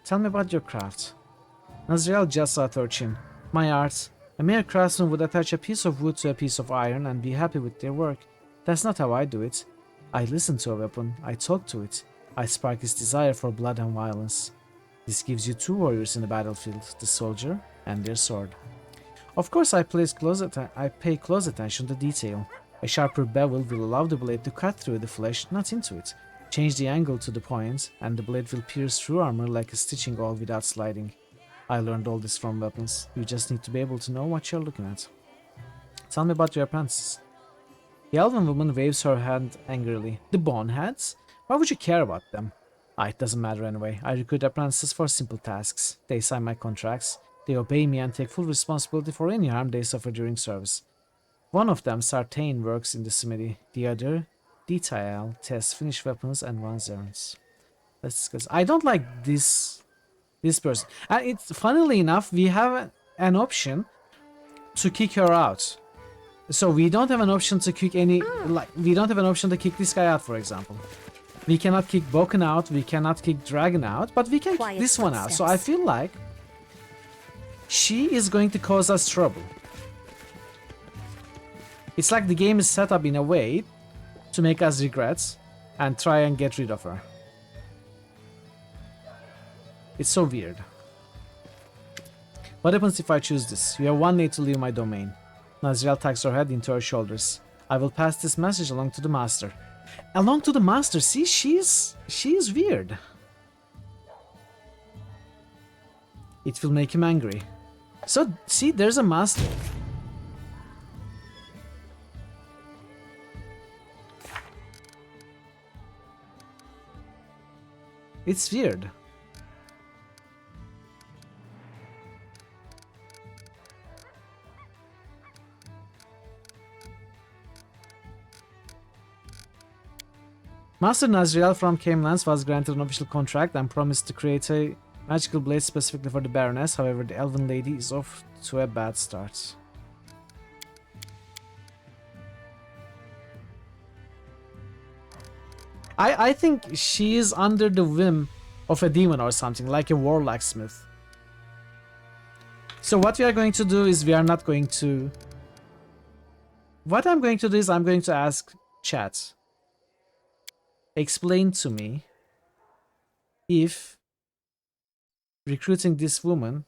Tell me about your craft. Nazriel just out her chin. My art. A mere craftsman would attach a piece of wood to a piece of iron and be happy with their work. That's not how I do it. I listen to a weapon. I talk to it. I spark its desire for blood and violence. This gives you 2 warriors in the battlefield, the soldier and their sword. Of course, I pay close attention to detail. A sharper bevel will allow the blade to cut through the flesh, not into it. Change the angle to the point, and the blade will pierce through armor like a stitching all without sliding. I learned all this from weapons. You just need to be able to know what you're looking at. Tell me about your apprentices. The elven woman waves her hand angrily. The boneheads? Why would you care about them? It doesn't matter anyway. I recruit apprentices for simple tasks. They sign my contracts. They obey me and take full responsibility for any harm they suffer during service. One of them, Sartain, works in the smithy. The other, Detail, tests finished weapons and runs errands. Let's discuss. I don't like this person. And it's funnily enough, we have an option to kick her out. So we don't have an option to kick we don't have an option to kick this guy out, for example. We cannot kick Boken out, we cannot kick Dragon out, but we can kick this one out. So I feel like she is going to cause us trouble. It's like the game is set up in a way to make us regret and try and get rid of her. It's so weird. What happens if I choose this? You have 1 day to leave my domain. Nazriel tucks her head into her shoulders. I will pass this message along to the master. Along to the master. See, she's weird. It will make him angry. So, see, there's a master. It's weird. Master Nazriel from Camelands was granted an official contract and promised to create a magical blade specifically for the Baroness. However, the Elven Lady is off to a bad start. I think she is under the whim of a demon or something, like a warlock smith. So what we are going to do is we are not going to... What I'm going to do is I'm going to ask chat. Explain to me if recruiting this woman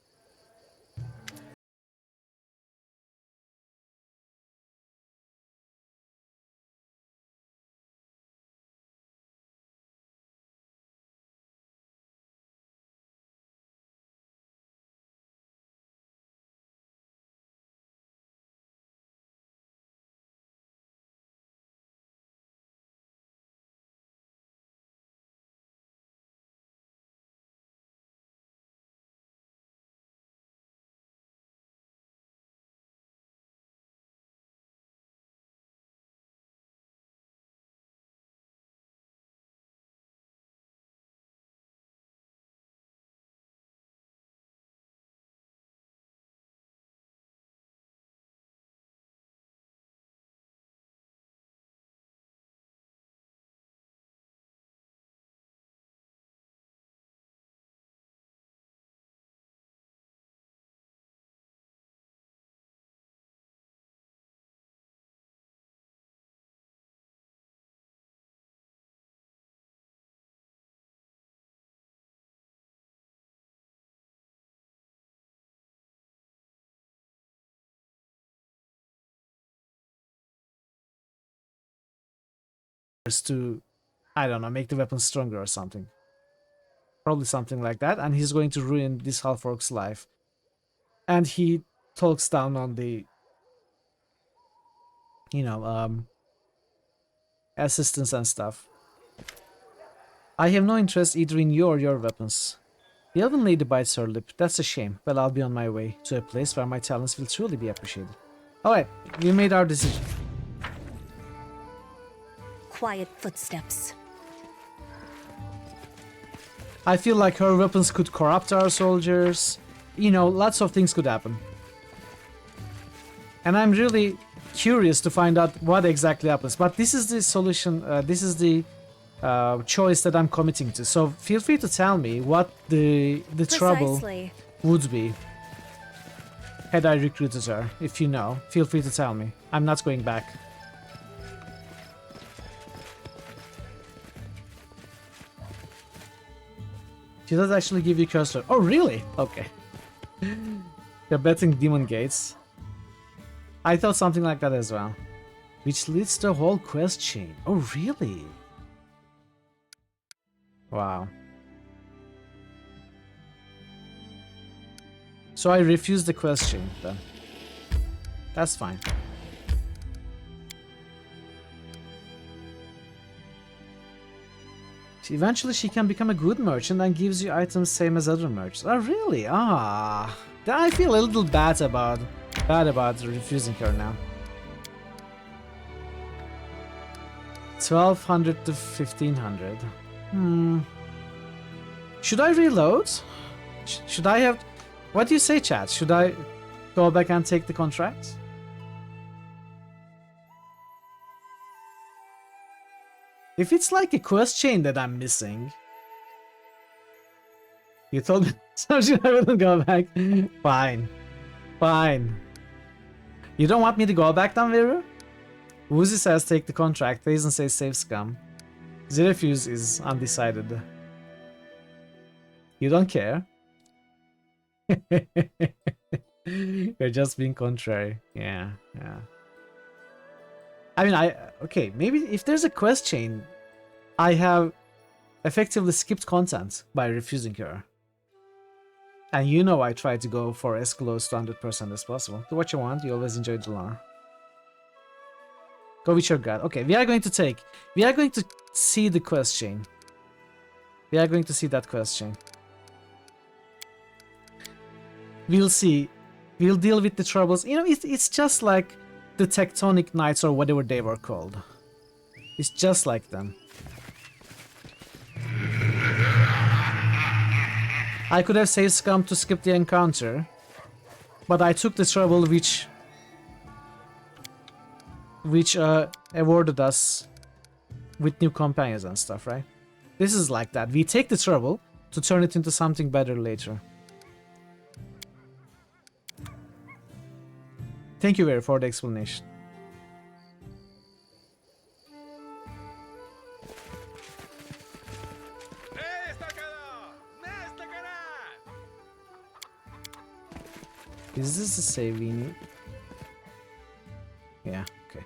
is to, I don't know, make the weapon stronger or something. Probably something like that, and he's going to ruin this half-orc's life. And he talks down on the, you know, assistants and stuff. I have no interest either in you or your weapons. The Elven Lady bites her lip. That's a shame. Well, I'll be on my way to a place where my talents will truly be appreciated. Alright, we made our decision. Quiet footsteps. I feel like her weapons could corrupt our soldiers. You know, lots of things could happen. And I'm really curious to find out what exactly happens. But this is the solution, this is the choice that I'm committing to. So feel free to tell me what the trouble would be had I recruited her. If you know, feel free to tell me. I'm not going back. She does actually give you cursor. Oh, really? Okay. You're betting demon gates. I thought something like that as well. Which leads to a whole quest chain. Oh, really? Wow. So I refuse the quest chain then. That's fine. Eventually she can become a good merchant and gives you items same as other merchants. Oh, really? Ah. Then I feel a little bad about refusing her now. 1200 to 1500. Should I reload? Should I have... What do you say, chat? Should I go back and take the contract? If it's like a quest chain that I'm missing... You told me... So should I really go back? Fine. Fine. You don't want me to go back then, Viru? Woozy says take the contract. Doesn't say save scum. Zerefuse is undecided. You don't care? You're just being contrary. Yeah, yeah. I mean, okay, maybe if there's a quest chain, I have effectively skipped content by refusing her. And you know I try to go for as close to 100% as possible. Do what you want, you always enjoy the lore. Go with your god. Okay, we are going to see the quest chain. We are going to see that quest chain. We'll see. We'll deal with the troubles. You know, it's just like the Tectonic Knights or whatever they were called. It's just like them. I could have saved Scum to skip the encounter, but I took the trouble which awarded us with new companions and stuff, right? This is like that. We take the trouble to turn it into something better later. Thank you, Vera, for the explanation. Is this the save we need? Yeah, okay.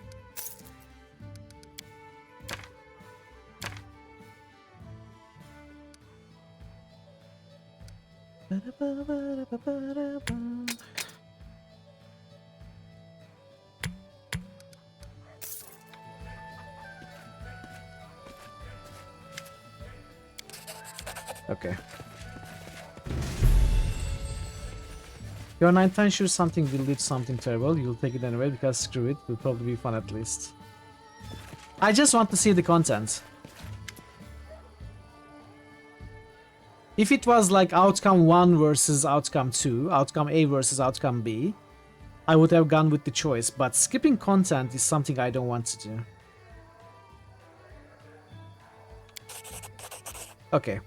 Okay. You're 9 times sure something will lead to something terrible. You'll take it anyway because screw it, will probably be fun at least. I just want to see the content. If it was like outcome 1 versus outcome 2, outcome A versus outcome B, I would have gone with the choice, but skipping content is something I don't want to do. Okay.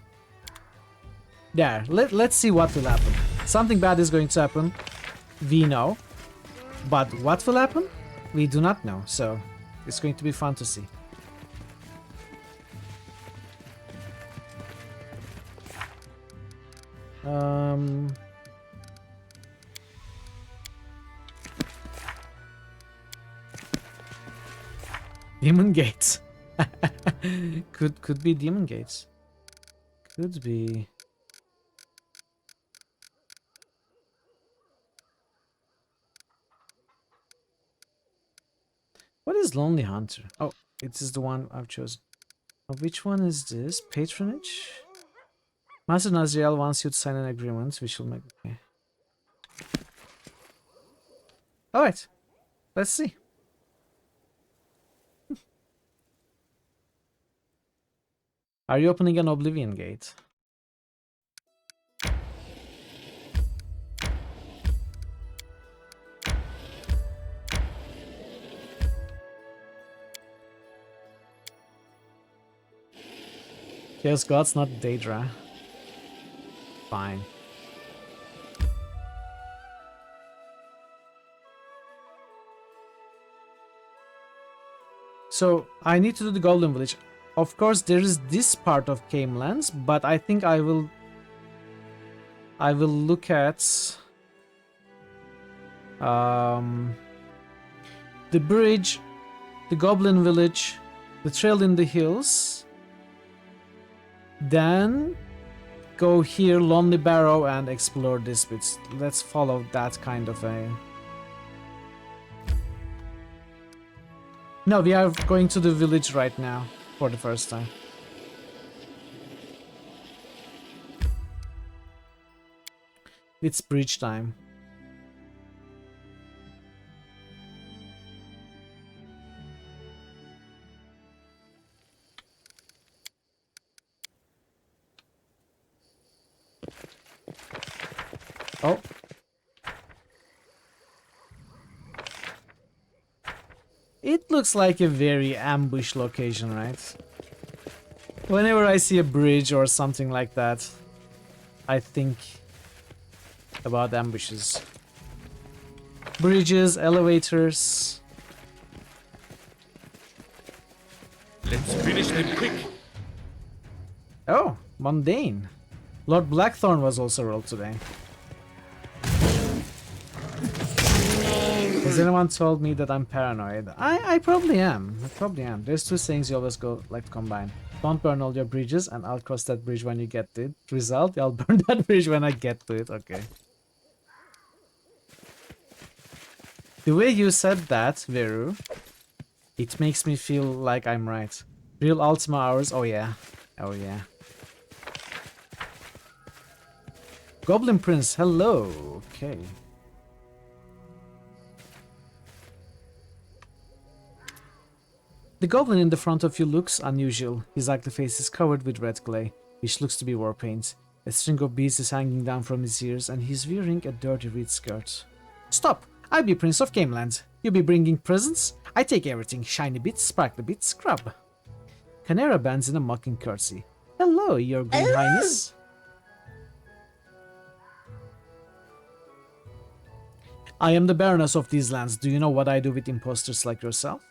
There, let's see what will happen. Something bad is going to happen, we know. But what will happen? We do not know, so it's going to be fun to see. Demon Gates. Could be Demon Gates. Could be. What is Lonely Hunter? Oh, it is the one I've chosen. Which one is this? Patronage? Master Nazriel wants you to sign an agreement, which will make... Okay. Alright. Let's see. Are you opening an Oblivion Gate? Chaos God's not Daedra. Fine. So, I need to do the Goblin Village. Of course, there is this part of Camelands, but I think I will look at the bridge, the Goblin Village, the trail in the hills, then go here, Lonely Barrow, and explore this bit. Let's follow that kind of a... No, we are going to the village right now for the first time. It's bridge time. Oh. It looks like a very ambush location, right? Whenever I see a bridge or something like that, I think about ambushes. Bridges, elevators. Let's finish them quick. Oh, mundane. Lord Blackthorn was also rolled today. Has anyone told me that I'm paranoid? I probably am. I probably am. There's two things you always go like to combine. Don't burn all your bridges, and I'll cross that bridge when you get to it. Result, I'll burn that bridge when I get to it. Okay. The way you said that, Veru, it makes me feel like I'm right. Real Ultima hours, oh yeah. Oh yeah. Goblin Prince, hello. Okay. The goblin in the front of you looks unusual. His ugly face is covered with red clay, which looks to be war paint. A string of beads is hanging down from his ears, and he's wearing a dirty reed skirt. Stop! I be Prince of Gameland. You be bringing presents? I take everything. Shiny bits, sparkly bits, scrub. Canera bends in a mocking curtsy. Hello, your green highness. I am the Baroness of these lands. Do you know what I do with imposters like yourself?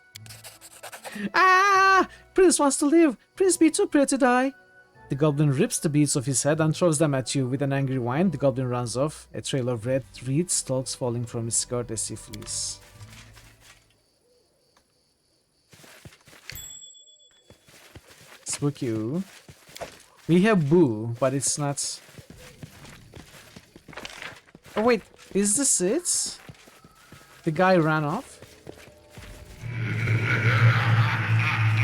Ah! Prince wants to live! Prince be too pretty to die! The goblin rips the beads off his head and throws them at you with an angry whine. The goblin runs off. A trail of red reed stalks falling from his skirt as he flees. Spooky. We have Boo, but it's not... Oh wait, is this it? The guy ran off?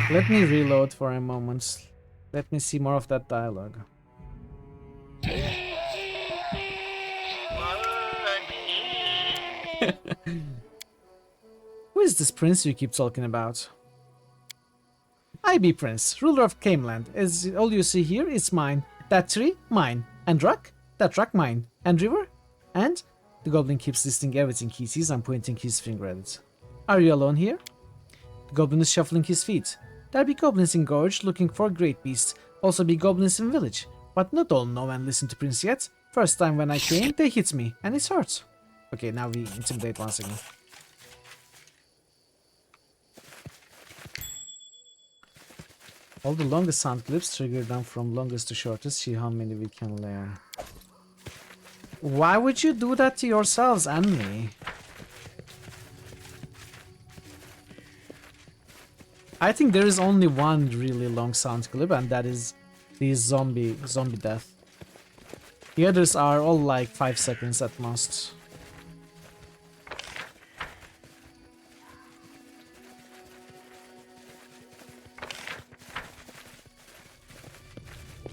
Let me reload for a moment. Let me see more of that dialogue. Who is this prince you keep talking about? I be Prince, ruler of Cameland. As all you see here is mine. That tree, mine. And rock? That rock, mine. And river? And? The goblin keeps listing everything he sees and pointing his finger at it. Are you alone here? The goblin is shuffling his feet. There be goblins in gorge looking for great beasts. Also be goblins in village. But not all know and listen to Prince yet. First time when I came, they hit me, and it's hurt. Okay, now we intimidate once again. All the longest sound clips trigger down from longest to shortest. See how many we can layer. Why would you do that to yourselves and me? I think there is only one really long sound clip, and that is the zombie death. The others are all like 5 seconds at most.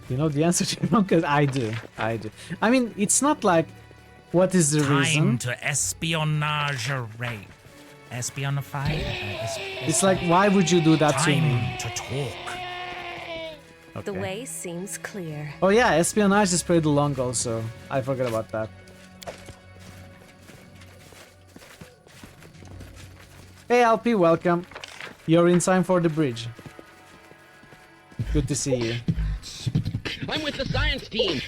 You know the answer to your own question? I do. I mean, it's not like, what is the reason? Time to espionage a raid. Espionify? It's like, why would you do that to me? Time to talk. The way seems clear. Oh yeah, espionage is pretty long also. I forgot about that. Hey LP, welcome. You're in time for the bridge. Good to see you. I'm with the science team.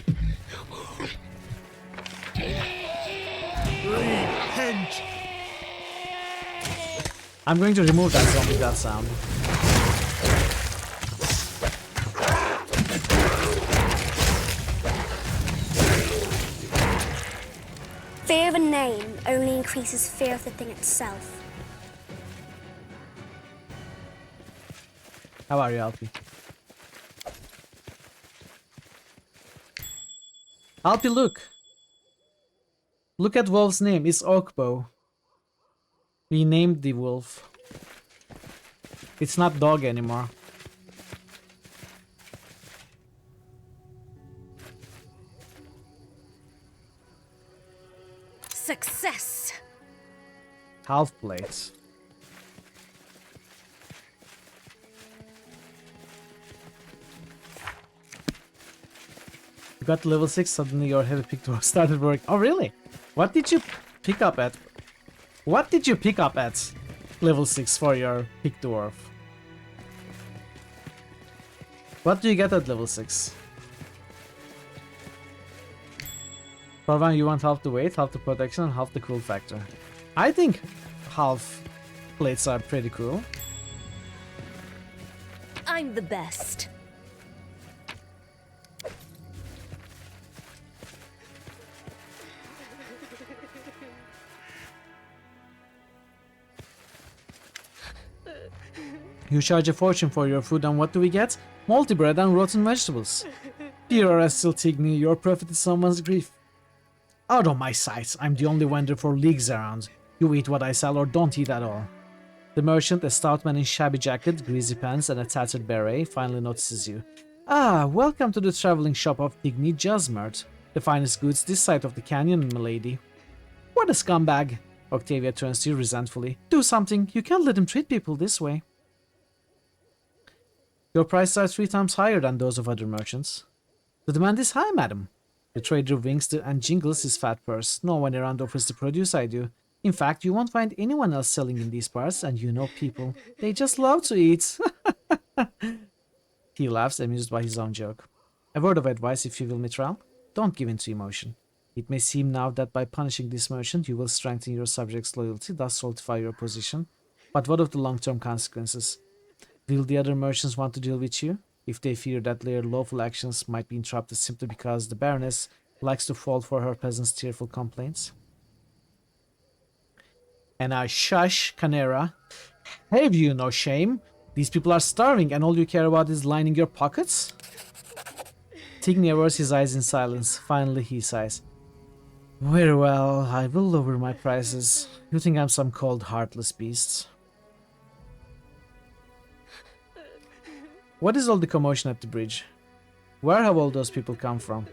Repent. I'm going to remove that zombie death sound. Fear of a name only increases fear of the thing itself. How are you, Alpi? Alpi, look! Look at Wolf's name, it's Oakbow. We named the wolf. It's not dog anymore. Success! Half plate. You got to level 6, suddenly your heavy pick dwarf started working. Oh really? What did you pick up at? What did you pick up at level 6 for your pick dwarf? What do you get at level 6? Provan, you want half the weight, half the protection, and half the cool factor. I think half plates are pretty cool. I'm the best. You charge a fortune for your food, and what do we get? Moldy bread and rotten vegetables. Dear still Tigny, your profit is someone's grief. Out of my sight, I'm the only vendor for leagues around. You eat what I sell or don't eat at all. The merchant, a stout man in shabby jacket, greasy pants, and a tattered beret, finally notices you. Ah, welcome to the traveling shop of Tigny Jasmert. The finest goods this side of the canyon, milady. What a scumbag! Octavia turns to you resentfully. Do something, you can't let him treat people this way. Your prices are 3 times higher than those of other merchants. The demand is high, madam. The trader winks and jingles his fat purse. No one around offers the produce I do. In fact, you won't find anyone else selling in these parts, and you know people. They just love to eat. He laughs, amused by his own joke. A word of advice, if you will, Mitral. Don't give in to emotion. It may seem now that by punishing this merchant you will strengthen your subjects' loyalty, thus solidify your position. But what of the long-term consequences? Will the other merchants want to deal with you, if they fear that their lawful actions might be interrupted simply because the Baroness likes to fall for her peasants' tearful complaints? And I shush, Canera. Have you no shame? These people are starving and all you care about is lining your pockets? Tigny averts his eyes in silence. Finally he sighs. Very well, I will lower my prices. You think I'm some cold, heartless beast? What is all the commotion at the bridge? Where have all those people come from?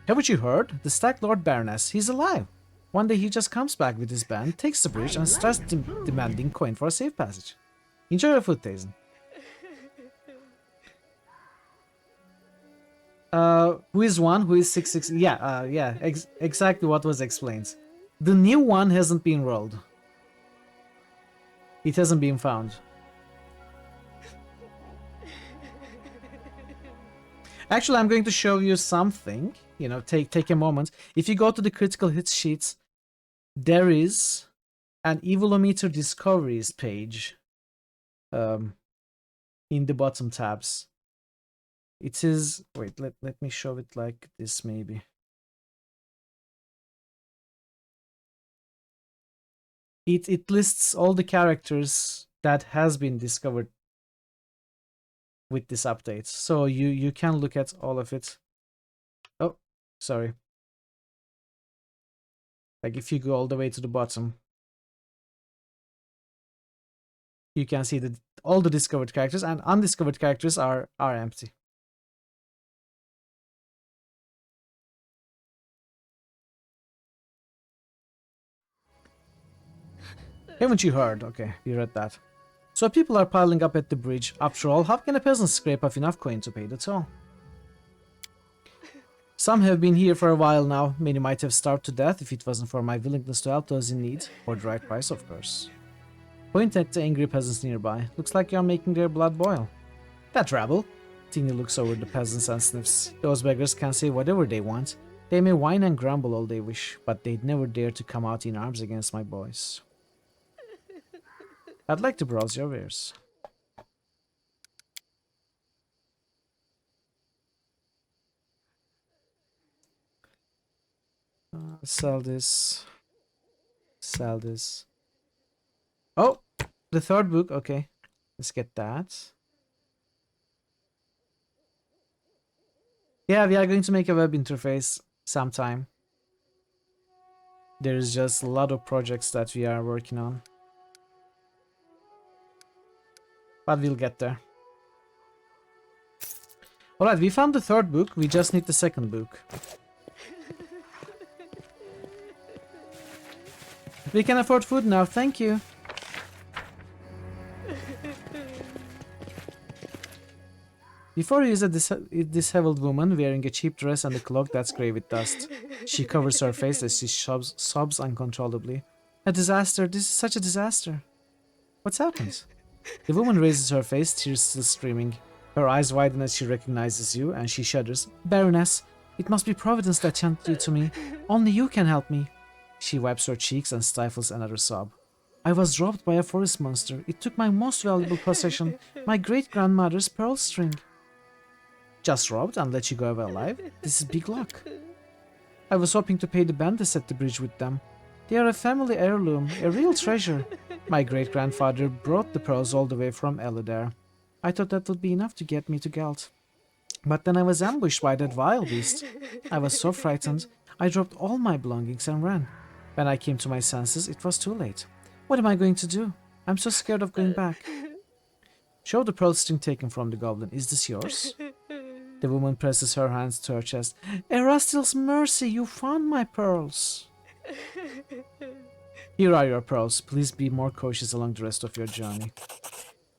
Haven't you heard? The Stack Lord Baroness, he's alive. One day he just comes back with his band, takes the bridge, and starts demanding coin for a safe passage. Enjoy your food, Tazen. Who is 1? Who is 666? Yeah, exactly what was explained. The new one hasn't been rolled. It hasn't been found. Actually, I'm going to show you something. You know, take a moment. If you go to the critical hits sheets, there is an Evilometer Discoveries page in the bottom tabs. It is... Wait, let me show it like this, maybe. It lists all the characters that has been discovered with this update. So you can look at all of it. Oh, sorry. Like if you go all the way to the bottom, you can see that all the discovered characters and undiscovered characters are empty. Haven't you heard? Okay, you read that. So people are piling up at the bridge. After all, how can a peasant scrape up enough coin to pay the toll? Some have been here for a while now. Many might have starved to death if it wasn't for my willingness to help those in need. For the right price, of course. Point at the angry peasants nearby. Looks like you're making their blood boil. That rabble. Tigny looks over the peasants and sniffs. Those beggars can say whatever they want. They may whine and grumble all they wish, but they'd never dare to come out in arms against my boys. I'd like to browse your wares. Sell this. Sell this. Oh! The third book. Okay. Let's get that. Yeah, we are going to make a web interface sometime. There's just a lot of projects that we are working on. But we'll get there. Alright, we found the third book. We just need the second book. We can afford food now, thank you. Before you is a disheveled woman wearing a cheap dress and a cloak that's grey with dust. She covers her face as she sobs uncontrollably. A disaster, this is such a disaster. What's happened? The woman raises her face, tears still streaming. Her eyes widen as she recognizes you, and she shudders. Baroness, it must be Providence that sent you to me. Only you can help me. She wipes her cheeks and stifles another sob. I was robbed by a forest monster. It took my most valuable possession, my great-grandmother's pearl string. Just robbed and let you go away alive? This is big luck. I was hoping to pay the bandits at the bridge with them. They are a family heirloom, a real treasure. My great-grandfather brought the pearls all the way from Elidar. I thought that would be enough to get me to Gelt. But then I was ambushed by that vile beast. I was so frightened, I dropped all my belongings and ran. When I came to my senses, it was too late. What am I going to do? I'm so scared of going back. Show the pearl string taken from the goblin. Is this yours? The woman presses her hands to her chest. Erastil's mercy, you found my pearls. Here are your pearls. Please be more cautious along the rest of your journey.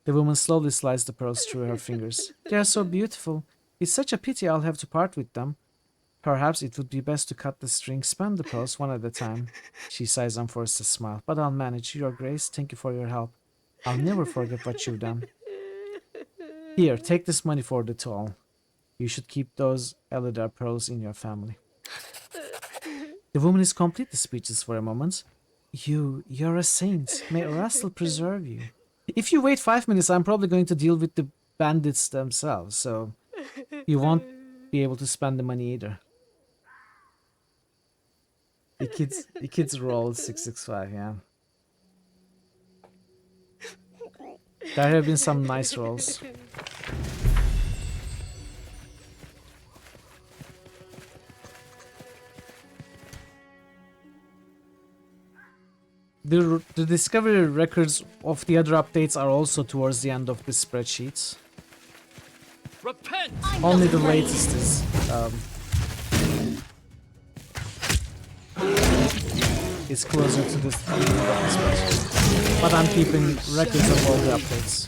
The woman slowly slides the pearls through her fingers. They are so beautiful. It's such a pity I'll have to part with them. Perhaps it would be best to cut the string, spend the pearls one at a time. She sighs and forces a smile. But I'll manage. Your Grace, thank you for your help. I'll never forget what you've done. Here, take this money for the toll. You should keep those Elidar pearls in your family. The woman is completely speechless for a moment. You're a saint. May Erastil preserve you. If you wait 5 minutes, I'm probably going to deal with the bandits themselves, so you won't be able to spend the money either. The kids rolled 665, yeah. There have been some nice rolls. The discovery records of the other updates are also towards the end of the spreadsheets. Repent! Only the latest is closer to the spreadsheet. But I'm keeping records of all the updates.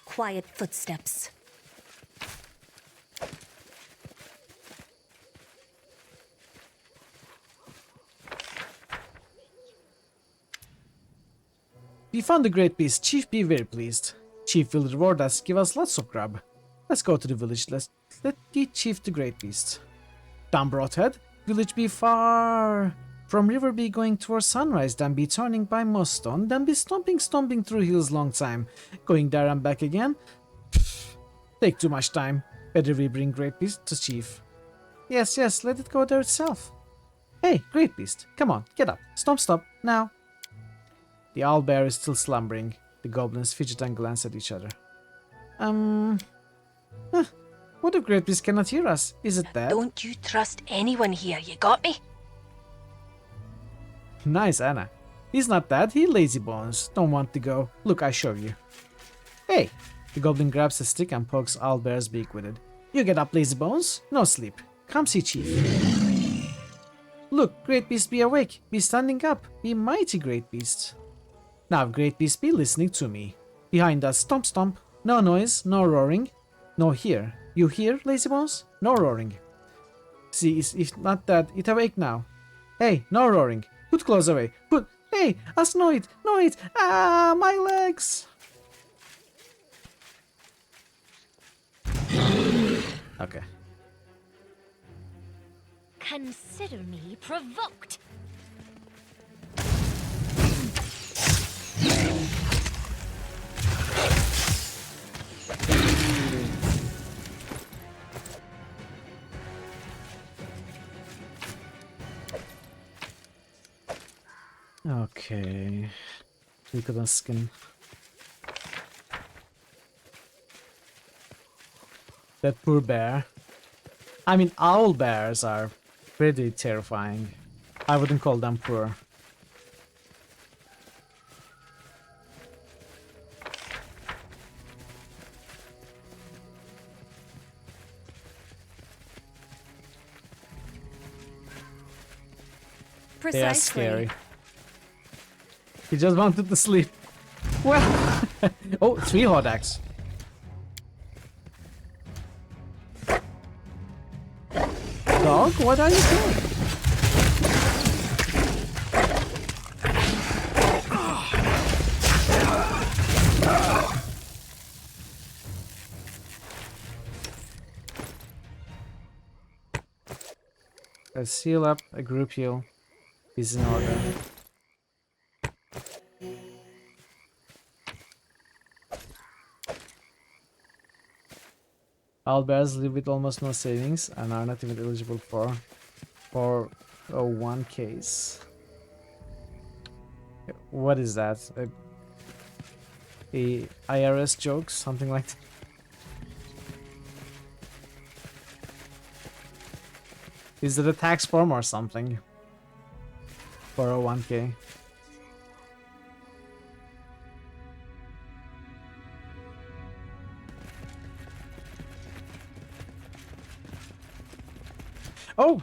Quiet footsteps. We found the great beast. Chief be very pleased. Chief will reward us, give us lots of grub. Let's go to the village. Let the chief the great beast. Down Broadhead, village be far. From river be going towards sunrise, then be turning by Mostone, then be stomping through hills long time. Going there and back again? Pfft, take too much time. Better we bring great beast to chief. Yes, let it go there itself. Hey, great beast, come on, get up. Stop, now. The owlbear is still slumbering. The goblins fidget and glance at each other. What if Great Beast cannot hear us? Is it dead? Don't you trust anyone here, you got me? Nice, Anna. He's not dead, he lazy bones. Don't want to go. Look, I show you. Hey! The goblin grabs a stick and pokes owlbear's beak with it. You get up, lazy bones. No sleep. Come see Chief. Look, Great Beast, be awake. Be standing up. Be mighty, Great Beast. Now, Great Beast, be listening to me. Behind us, stomp. No noise, no roaring. No here. You hear, lazy bones? No roaring. See, if not that, it awake now. Hey, no roaring. Put clothes away. Hey, us know it. Ah, my legs. Okay. Consider me provoked. Okay. Look at the skin. That poor bear. I mean, owl bears are pretty terrifying. I wouldn't call them poor. Precisely. They are scary. He just wanted to sleep. Well, oh, 3 hot axe. Dog, what are you doing? Let's heal up. A group heal is in order. Owlbears live with almost no savings and are not even eligible for 401ks. What is that? A IRS joke? Something like that? Is it a tax form or something? 401k. Oh!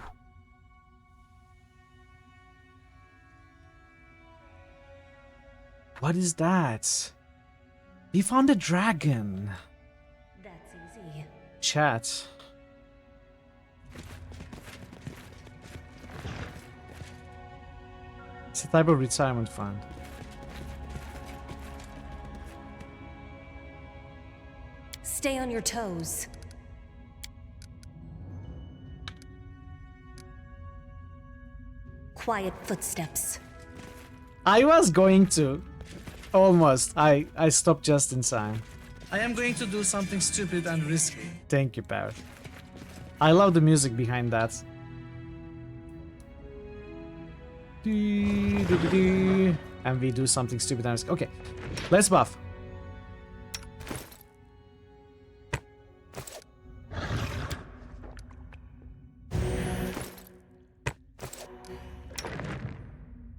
What is that? We found a dragon. That's easy. Chat. It's a type of retirement fund. Stay on your toes. Quiet footsteps. I was going to. Almost. I stopped just in time. I am going to do something stupid and risky. Thank you, Parrot. I love the music behind that. And we do something stupid and risky. Okay, let's buff.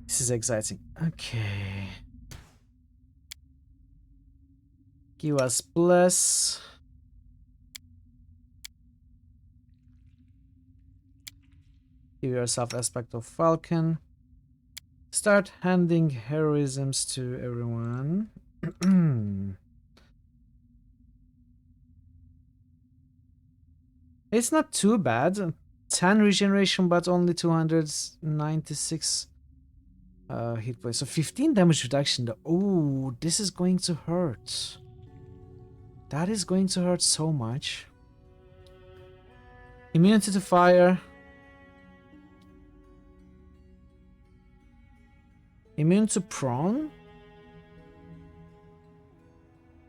This is exciting. Okay. Give us bless. Give yourself aspect of Falcon. Start handing heroisms to everyone. It's not too bad. 10 regeneration, but only 296 hit points. So 15 damage reduction. Oh, this is going to hurt. That is going to hurt so much. Immunity to fire. Immune to prone?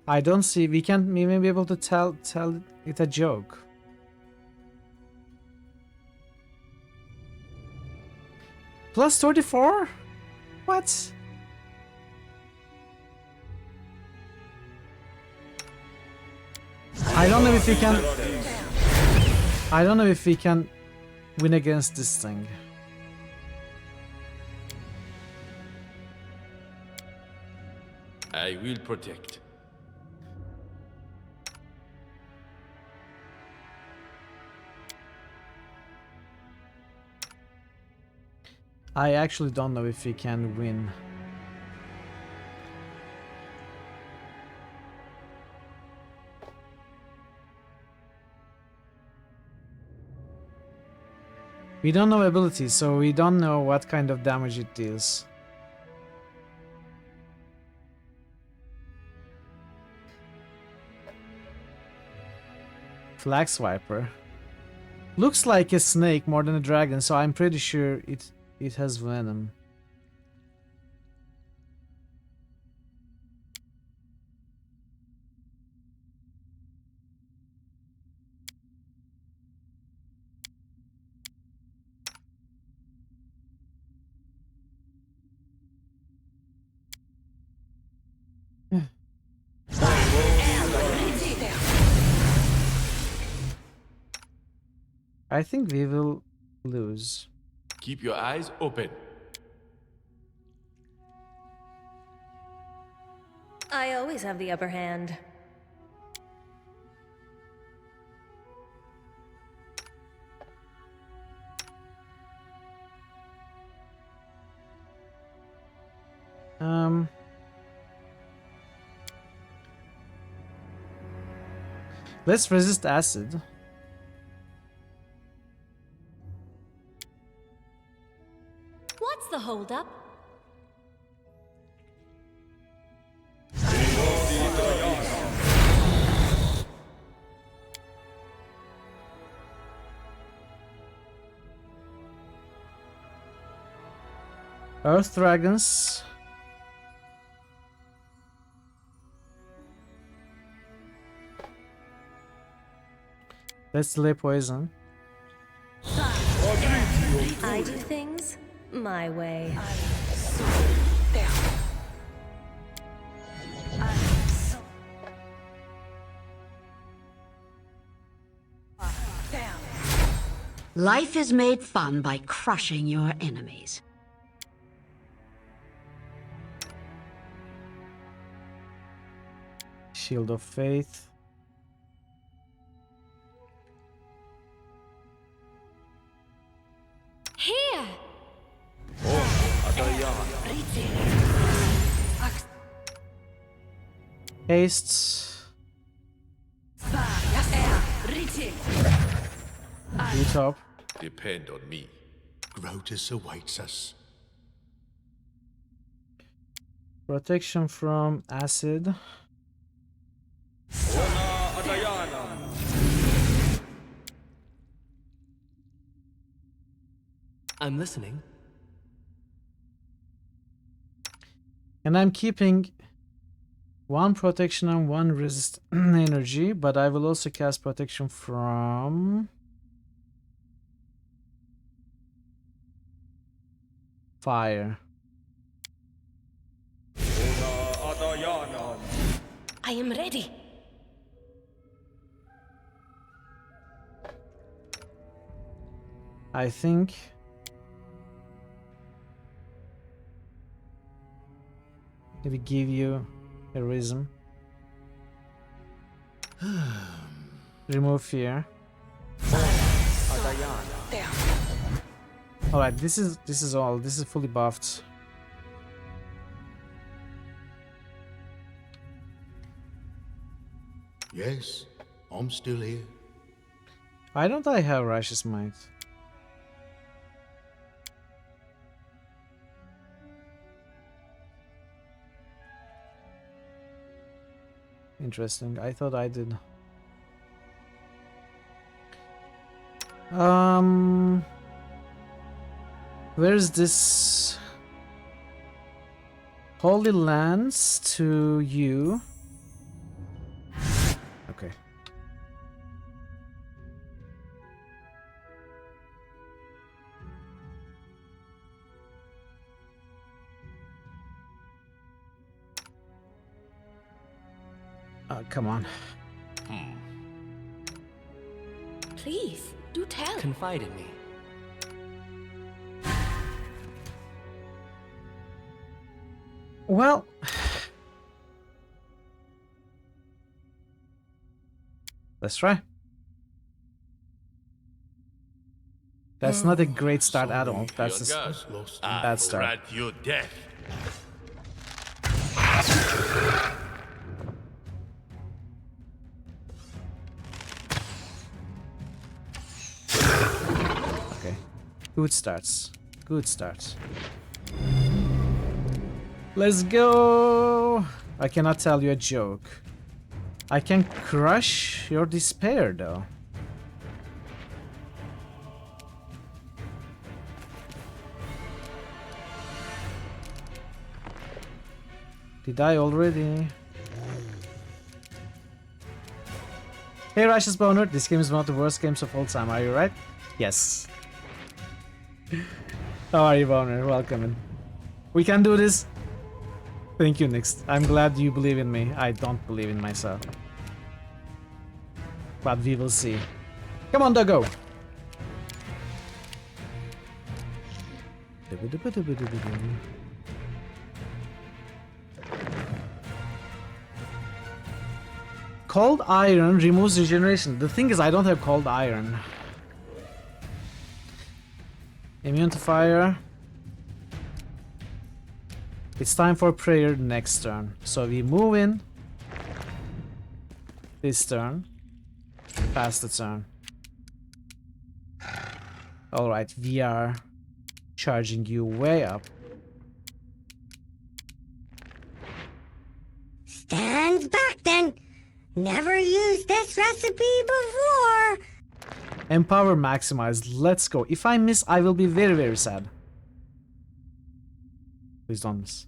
I don't see. We can't. We may be able to tell it a joke. Plus 34? What? I don't know if we can. I don't know if we can win against this thing. I will protect. I actually don't know if we can win. We don't know abilities, so we don't know what kind of damage it deals. Flag Swiper. Looks like a snake more than a dragon, so I'm pretty sure it has venom. I think we will lose. Keep your eyes open. I always have the upper hand. Let's resist acid. What's the holdup? Earth dragons. Let's delay poison. I do things my way. Life is made fun by crushing your enemies. Shield of Faith. Here! Haste. Boot up. Depend on me. Grotus awaits us. Protection from acid. I'm listening. And I'm keeping one protection and one resist energy, but I will also cast protection from fire. I am ready. I think maybe give you heroism. Remove fear. Alright, this is all. This is fully buffed. Yes, I'm still here. Why don't I have Righteous Might? Interesting. I thought I did. Where's this? Holy Lands to you. Okay. Come on. Please, do tell. Confide in me. Well, let's try. That's not a great start at all. That's a bad start. Grant you death. Okay. Good starts. Good starts. Let's go! I cannot tell you a joke. I can crush your despair, though. Did I already? Hey, Righteous Boner, this game is one of the worst games of all time, are you right? Yes. How are you, Boner? Welcome in. We can do this. Thank you, Nix. I'm glad you believe in me. I don't believe in myself. But we will see. Come on, Doggo! Cold Iron removes regeneration. The thing is, I don't have Cold Iron. Immune to fire. It's time for prayer next turn. So we move in this turn. Pass the turn. Alright, we are charging you way up. Stand back then. Never used this recipe before. Empower maximized. Let's go. If I miss, I will be very, very sad. Please don't miss.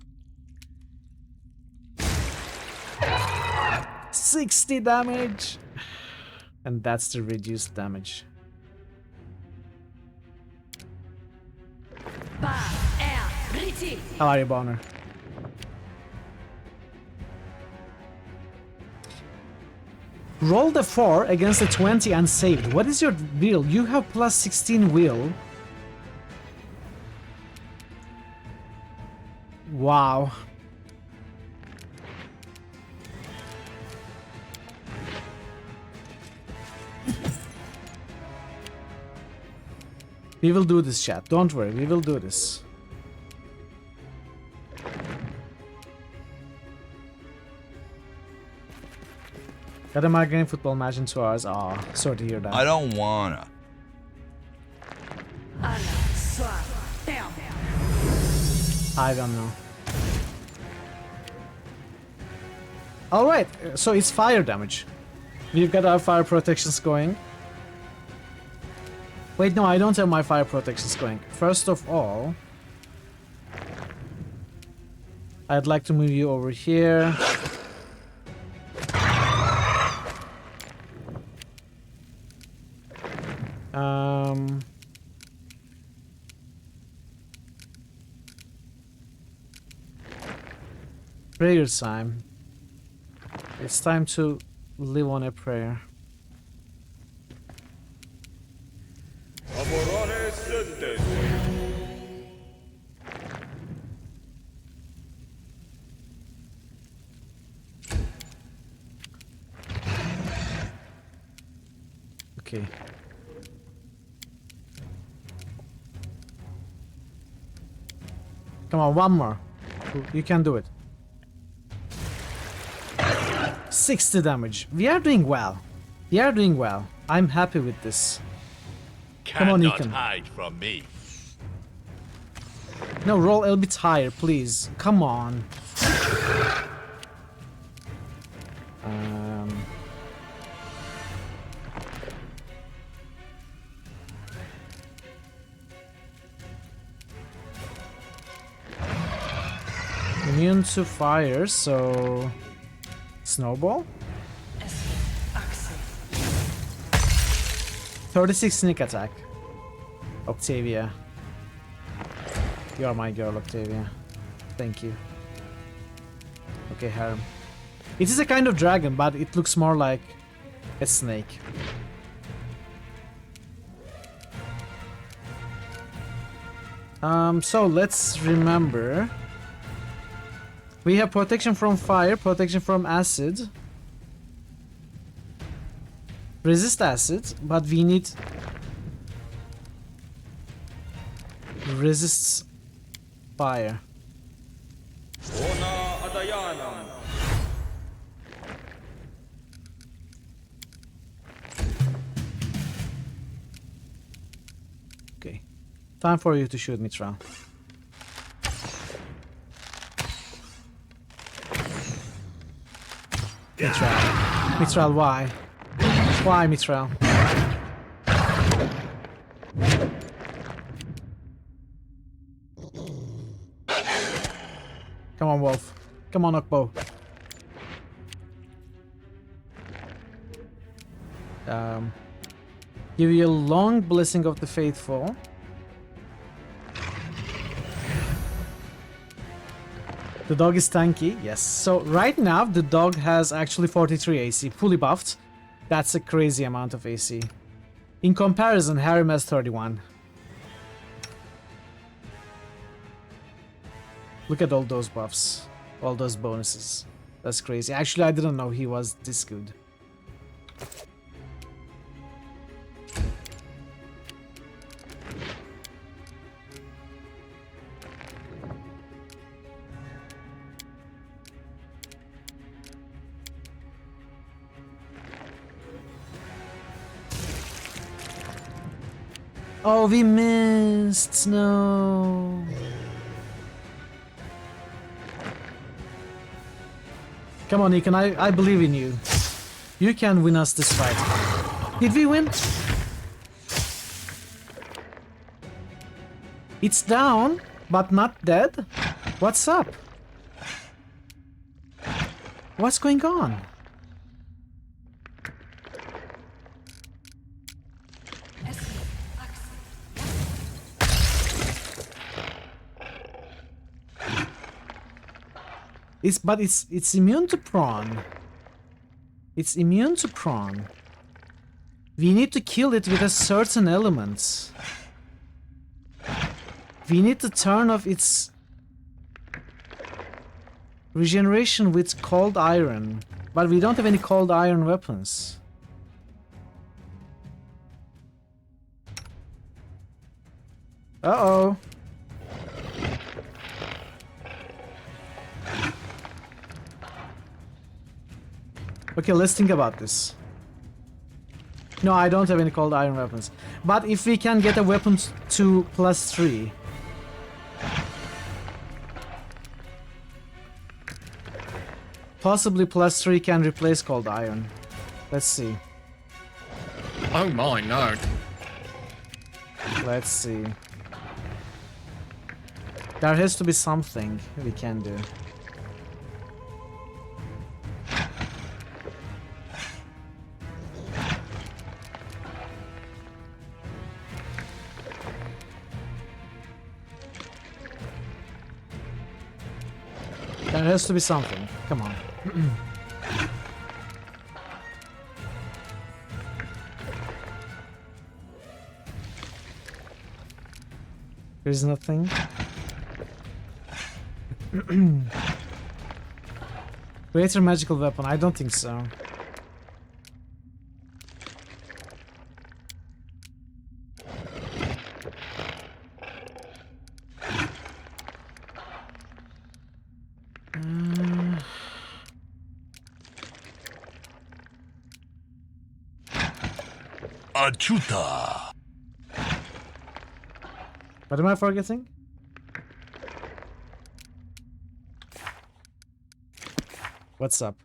60 damage. And that's the reduced damage. How are you, Bonner? Roll the 4 against the 20 and saved. What is your will? You have plus 16 will. Wow. We will do this, chat. Don't worry, we will do this. Got a migraine football match in 2 hours. Aw, sorry to hear that. I don't wanna. I don't know. Alright, so it's fire damage. We've got our fire protections going. Wait, no, I don't have my fire protections going. First of all, I'd like to move you over here. Prayer time. It's time to live on a prayer. Okay. Come on, one more. You can do it. 60 damage. We are doing well. We are doing well. I'm happy with this. Come on, Cannot Ethan. hide from me. No, roll a little bit higher, please. Come on. Immune to fire, so... Snowball? 36 sneak attack. Octavia. You are my girl, Octavia. Thank you. Okay, Harem. It is a kind of dragon, but it looks more like a snake. So let's remember. We have protection from fire, protection from acid. Resist acid, but we need resists fire. Okay. Time for you to shoot Mithril. Mithril. Mithril, why? Why, Mithril? Come on, Wolf. Come on, Okbo. Give you a long blessing of the faithful. The dog is tanky, yes. So right now the dog has actually 43 AC, fully buffed. That's a crazy amount of AC. In comparison, Harem has 31. Look at all those buffs, all those bonuses. That's crazy. Actually, I didn't know he was this good. Oh, we missed. No. Come on, Nikan. I believe in you. You can win us this fight. Did we win? It's down, but not dead. What's up? What's going on? It's immune to prawn. It's immune to prawn. We need to kill it with a certain element. We need to turn off its regeneration with cold iron. But we don't have any cold iron weapons. Uh-oh. Okay, let's think about this. No, I don't have any cold iron weapons. But if we can get a weapon to +3. Possibly +3 can replace cold iron. Let's see. Oh my, no. Let's see. There has to be something we can do. There has to be something. Come on. There's nothing. Greater magical weapon. I don't think so. Achuta. What am I forgetting? What's up?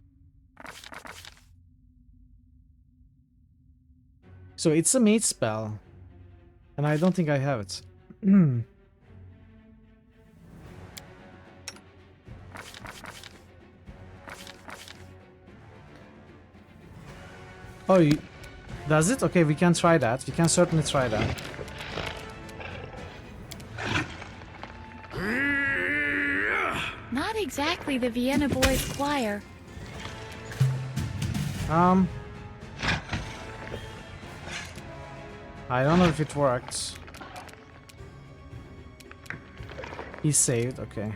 So it's a mage spell. And I don't think I have it. Oh, does it? Okay, we can try that. We can certainly try that. Not exactly the Vienna Boys Choir. I don't know if it worked. He saved, okay.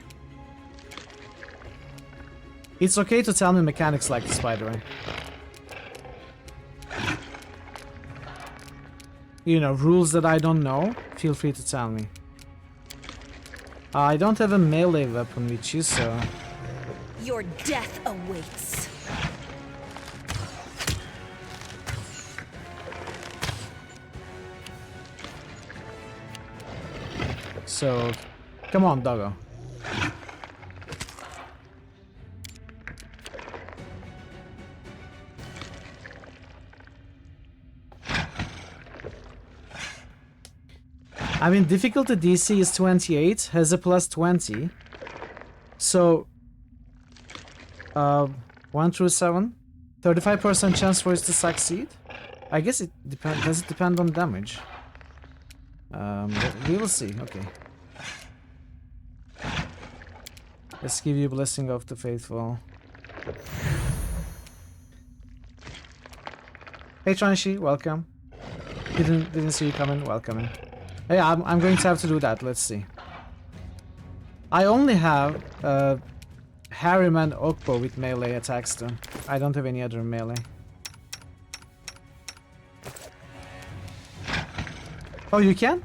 It's okay to tell me mechanics like this, by the way. You know, rules that I don't know, feel free to tell me. I don't have a melee weapon with you, so... Your death awaits. So, come on, doggo. I mean, difficulty DC is 28, has a +20. So, 1 through 7, 35% chance for it to succeed. I guess it depends. Does it depend on damage? We will see. Okay. Let's give you Blessing of the Faithful. Hey Transhi, welcome. Didn't see you coming. Welcome in. Hey, I'm going to have to do that. Let's see. I only have Harriman Okbo with melee attacks though. I don't have any other melee. Oh, you can?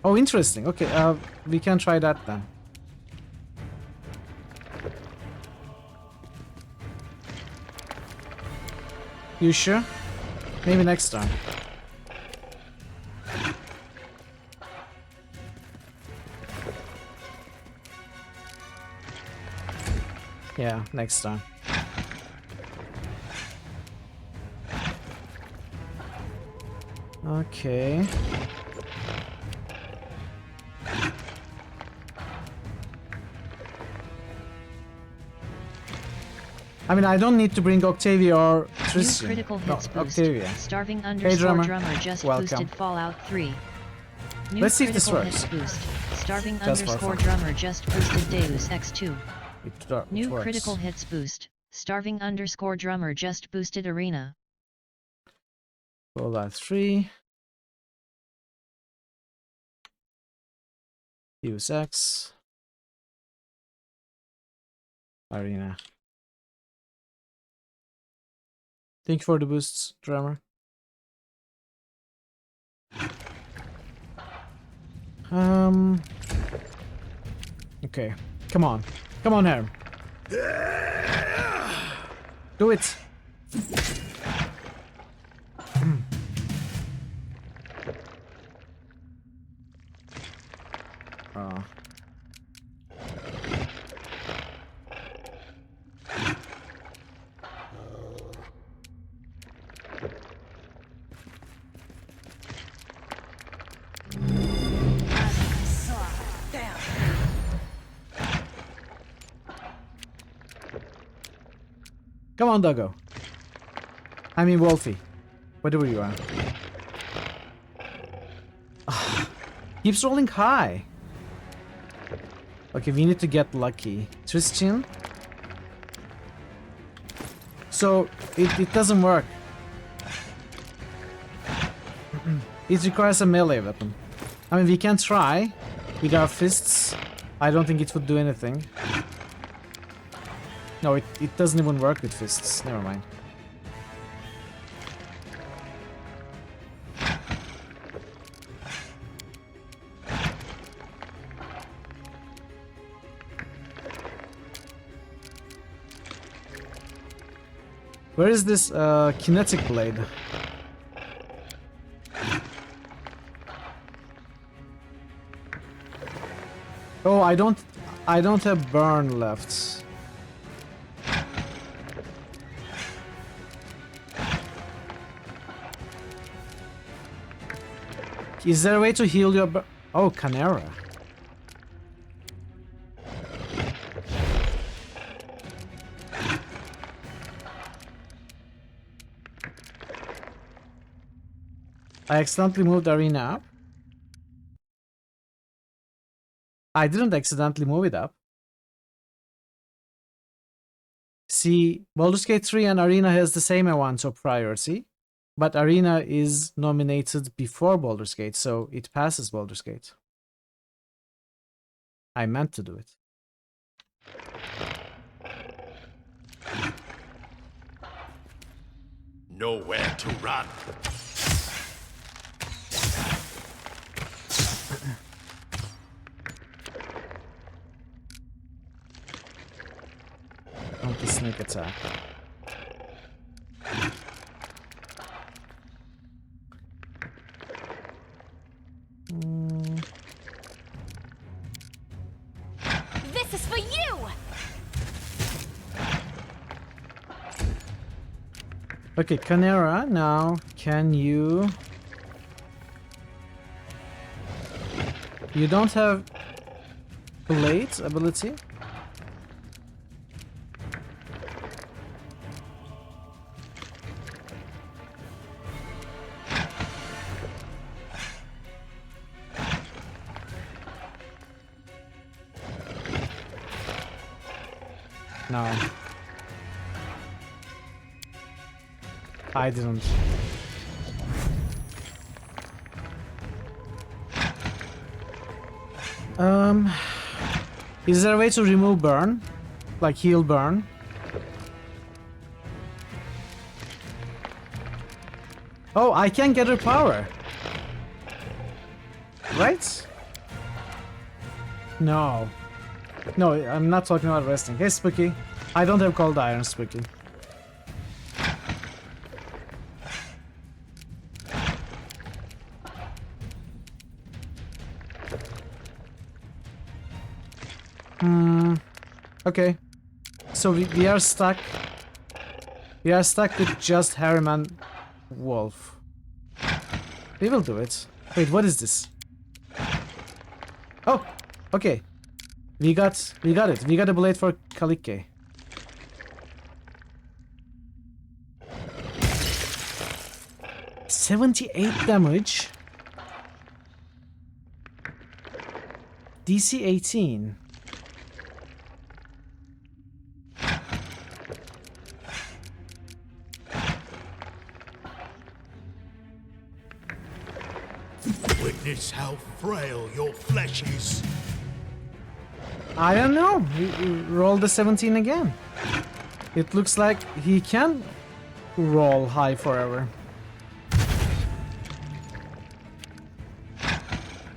Oh, interesting. Okay, we can try that then. You sure? Maybe next time. Yeah, next time. Okay. I mean, I don't need to bring Octavia or Tristan. New critical hits boost. Octavia. Starving Hey, _ drummer. just Welcome. boosted Fallout 3. New Let's see if this critical works. hits boost. Starving Just for _ fun. drummer just boosted Deus Ex 2. New works. critical hits boost. Starving_drummer just boosted arena. Call that 3. Use X. Arena. Thank you for the boosts, drummer. Okay. Come on. Come on, Herm. Do it. Oh. Come on, Doggo. I mean, Wolfie. Whatever you are. Keeps rolling high. Okay, we need to get lucky. Tristan. So, it doesn't work. It requires a melee weapon. I mean, we can try with our fists. I don't think it would do anything. No, it doesn't even work with fists. Never mind. Where is this kinetic blade? Oh, I don't have burn left. Is there a way to heal your burn? Oh, Canera. I accidentally moved Arena up. I didn't accidentally move it up. See, Baldur's Gate 3 and Arena has the same amount of priority, but Arena is nominated before Baldur's Gate, so it passes Baldur's Gate. I meant to do it. Nowhere to run. Anti-sneak attack. This is for you! Okay, Canera, now can you... You don't have blade ability? No. I didn't. Is there a way to remove burn? Like heal burn? Oh, I can get her power. Right? No. No, I'm not talking about resting. Hey, Spooky. I don't have cold iron, Spooky. Okay. So we are stuck. We are stuck with just Harem and Wolf. We will do it. Wait, what is this? Oh, okay. We got it. We got a blade for Kalike. $78 damage. DC 18. just how frail your flesh is. I don't know. He rolled the 17 again. It looks like he can roll high forever.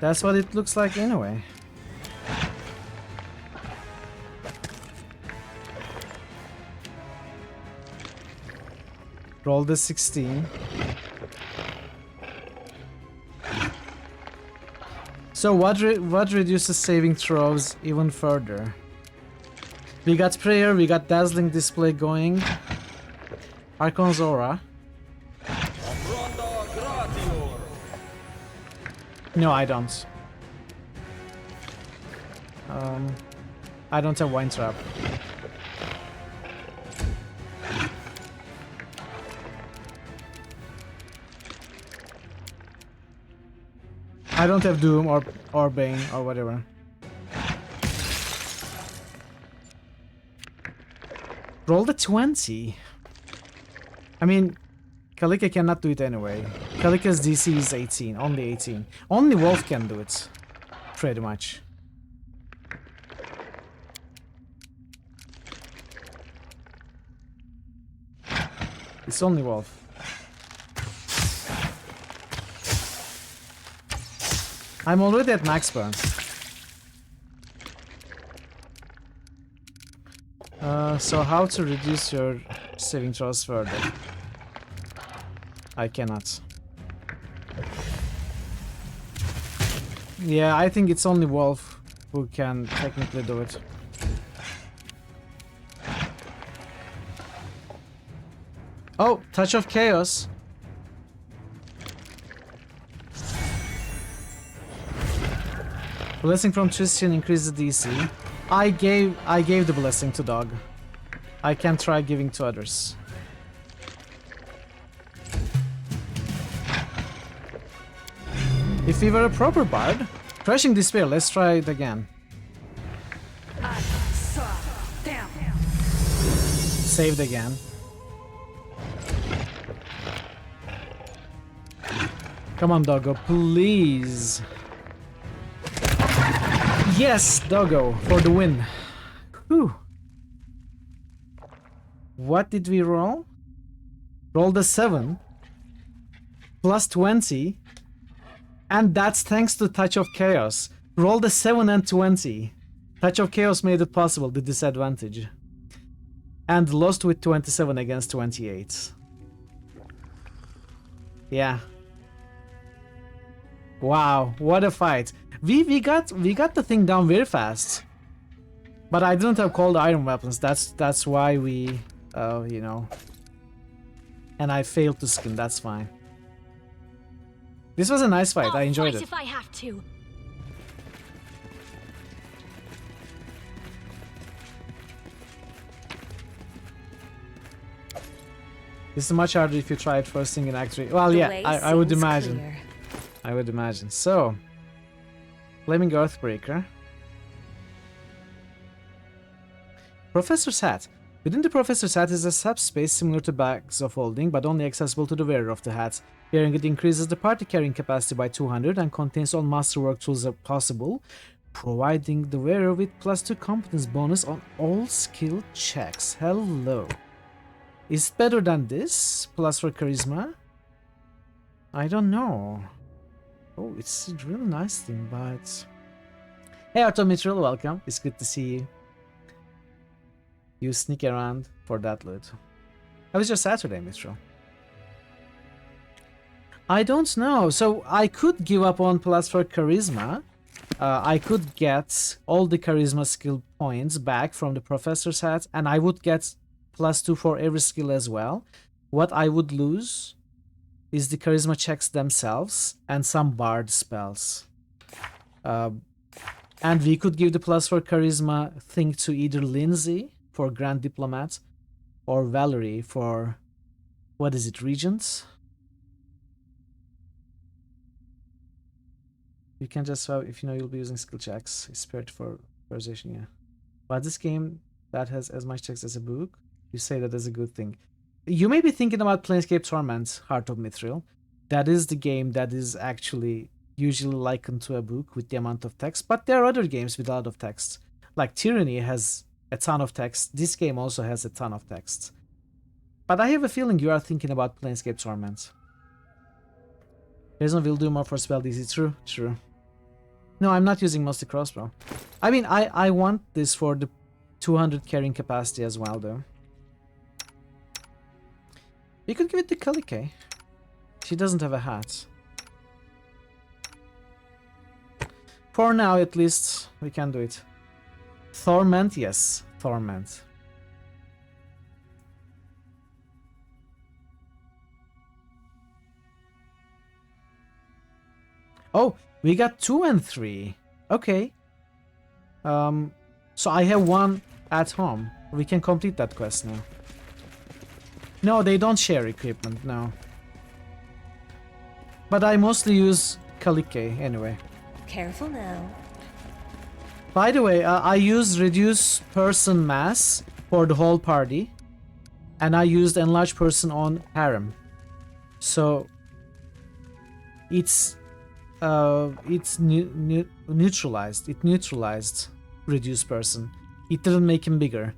That's what it looks like anyway. Roll the 16. So what reduces saving throws even further? We got prayer, we got dazzling display going. Archon's aura. No, I don't. I don't have wine trap. I don't have Doom or Bane or whatever. Roll the 20. I mean, Kalika cannot do it anyway. Kalika's DC is 18, only 18. Only Wolf can do it, pretty much. It's only Wolf. I'm already at max burn. So how to reduce your saving throws further? I cannot. Yeah, I think it's only Wolf who can technically do it. Oh, Touch of Chaos. Blessing from Tristan increases DC. I gave the blessing to Dog. I can try giving to others. If we were a proper bard, Crushing Despair, let's try it again. Saved again. Come on, Doggo, please. Yes, Doggo, for the win. Whew. What did we roll? Roll the 7. Plus 20. And that's thanks to Touch of Chaos. Roll the 7 and 20. Touch of Chaos made it possible, the disadvantage. And lost with 27 against 28. Yeah. Wow, what a fight. We got the thing down very fast. But I didn't have cold iron weapons. That's why we you know. And I failed to skin, that's fine. This was a nice fight. I enjoyed it. If I have to. This is much harder if you try it first thing in Act 3. Well, yeah, I would imagine. Clear. I would imagine. So, Flaming Earthbreaker. Professor's Hat. Within the Professor's Hat is a subspace similar to Bags of Holding, but only accessible to the wearer of the hat. Wearing it increases the party carrying capacity by 200 and contains all masterwork tools possible, providing the wearer with +2 competence bonus on all skill checks. Hello. Is it better than this? Plus for charisma? I don't know. Oh, it's a really nice thing, but... Hey Arto Mitchell, welcome. It's good to see you. You sneak around for that loot. How was your Saturday, Mitchell? I don't know. So I could give up on plus for charisma. I could get all the charisma skill points back from the Professor's Hat, and I would get +2 for every skill as well. What I would lose is the charisma checks themselves and some bard spells. And we could give the plus for charisma thing to either Lindsay for Grand Diplomat or Valerie for, what is it, Regents? You can just swap if you know you'll be using skill checks. Spirit for persuasion, yeah. But this game that has as much checks as a book, you say that as a good thing. You may be thinking about Planescape Torment, Heart of Mithril. That is the game that is actually usually likened to a book with the amount of text, but there are other games with a lot of text. Like Tyranny has a ton of text. This game also has a ton of text. But I have a feeling you are thinking about Planescape Torment. Reason will do more for spell DC. True, true. No, I'm not using mostly crossbow. I mean, I want this for the 200 carrying capacity as well, though. You could give it to Kalike. She doesn't have a hat. For now, at least, we can do it. Torment, yes. Torment. Oh, we got 2 and 3. Okay. So I have 1 at home. We can complete that quest now. No, they don't share equipment, no. But I mostly use Kalike anyway. Careful now. By the way, I use reduce person mass for the whole party. And I used enlarge person on harem. So it's neutralized. It neutralized reduced person. It didn't make him bigger.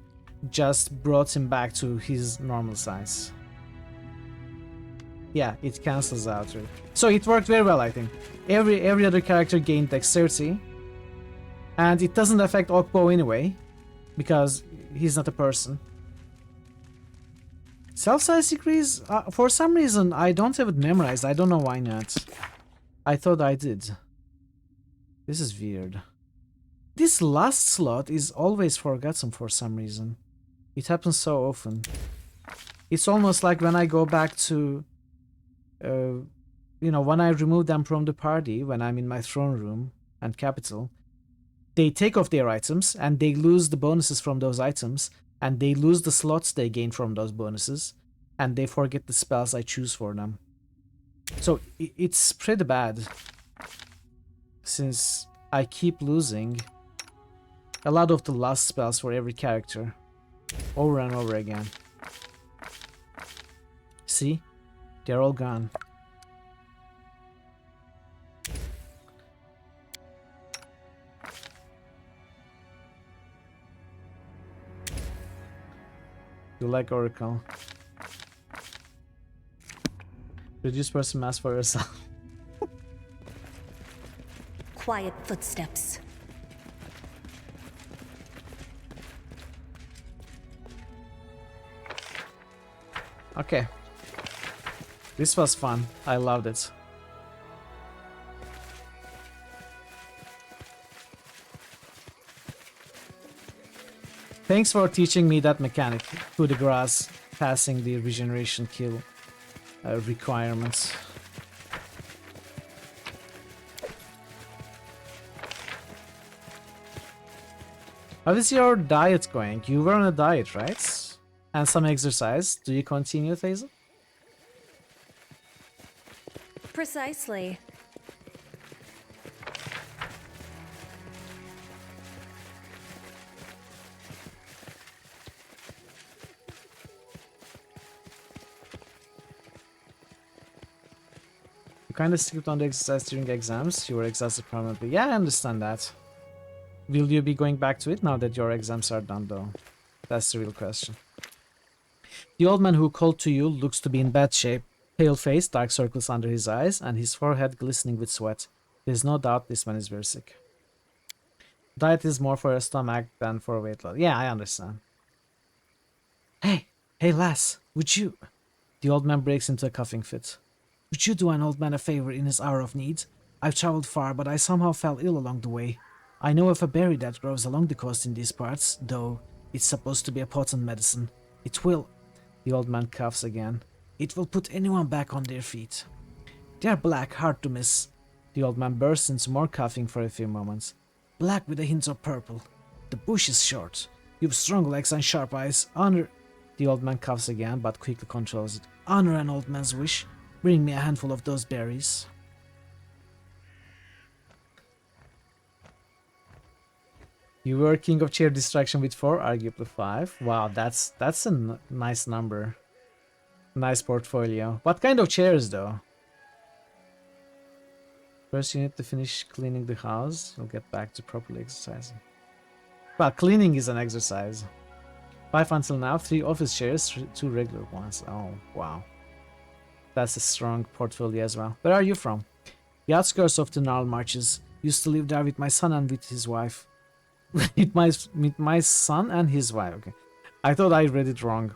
Just brought him back to his normal size. Yeah, it cancels out. Right? So it worked very well, I think. Every other character gained dexterity. And it doesn't affect Okbo anyway, because he's not a person. Self-size decrease? For some reason, I don't have it memorized. I don't know why not. I thought I did. This is weird. This last slot is always forgotten for some reason. It happens so often. It's almost like when I go back to... you know, when I remove them from the party, when I'm in my throne room and capital, they take off their items and they lose the bonuses from those items, and they lose the slots they gain from those bonuses, and they forget the spells I choose for them. So it's pretty bad, since I keep losing a lot of the last spells for every character over and over again. See? They're all gone. You like Oracle. Reduce person mass for yourself. Quiet footsteps. Okay. This was fun. I loved it. Thanks for teaching me that mechanic. Through the grass, passing the regeneration kill requirements. How is your diet going? You were on a diet, right? And some exercise. Do you continue, Thazel? Precisely. You kind of skipped on the exercise during exams. You were exhausted permanently. Yeah, I understand that. Will you be going back to it now that your exams are done, though? That's the real question. The old man who called to you looks to be in bad shape. Pale face, dark circles under his eyes, and his forehead glistening with sweat. There's no doubt this man is very sick. Diet is more for your stomach than for weight loss. Yeah, I understand. Hey lass, would you... The old man breaks into a coughing fit. Would you do an old man a favor in his hour of need? I've traveled far, but I somehow fell ill along the way. I know of a berry that grows along the coast in these parts, though it's supposed to be a potent medicine. It will... The old man coughs again. It will put anyone back on their feet. They are black, hard to miss. The old man bursts into more coughing for a few moments. Black with a hint of purple. The bush is short. You've strong legs and sharp eyes. Honor... The old man coughs again, but quickly controls it. Honor an old man's wish. Bring me a handful of those berries. You were king of chair distraction with 4, arguably 5. Wow, that's a nice number. Nice portfolio. What kind of chairs, though? First you need to finish cleaning the house. We'll get back to properly exercising. Well, cleaning is an exercise. 5 until now, 3 office chairs, 2 regular ones. Oh, wow. That's a strong portfolio as well. Where are you from? The outskirts of the gnarl marches. Used to live there with my son and with his wife. with my son and his wife. Okay. I thought I read it wrong.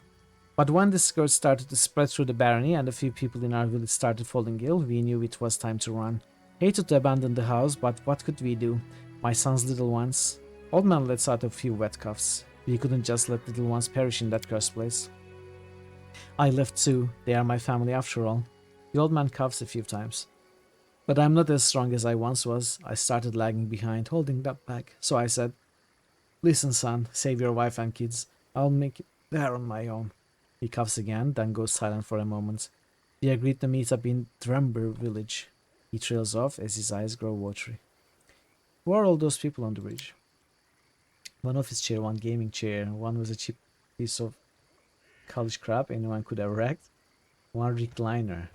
But when the scourge started to spread through the barony and a few people in our village started falling ill, we knew it was time to run. Hated to abandon the house, but what could we do? My son's little ones. Old man lets out a few wet cuffs. We couldn't just let little ones perish in that cursed place. I left too. They are my family after all. The old man coughs a few times. But I'm not as strong as I once was. I started lagging behind, holding that back. So I said, listen son, save your wife and kids. I'll make it there on my own. He coughs again, then goes silent for a moment. We agreed to meet up in Drember village. He trails off as his eyes grow watery. Who are all those people on the bridge? One office chair, one gaming chair, one was a cheap piece of college crap anyone could have wrecked. One recliner.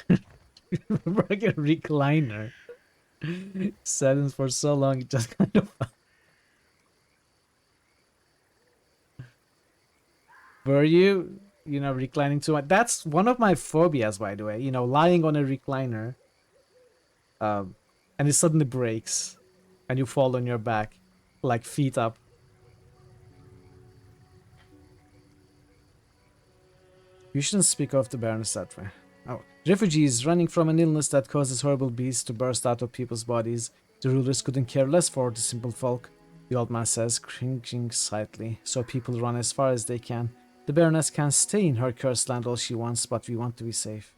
Like a recliner. Silence for so long, it just kind of... Were you reclining too much? That's one of my phobias, by the way. Lying on a recliner. And it suddenly breaks. And you fall on your back. Like feet up. You shouldn't speak of the Baroness that way. Oh. Refugees running from an illness that causes horrible beasts to burst out of people's bodies. The rulers couldn't care less for the simple folk. The old man says, cringing slightly. So people run as far as they can. The Baroness can stay in her cursed land all she wants, but we want to be safe.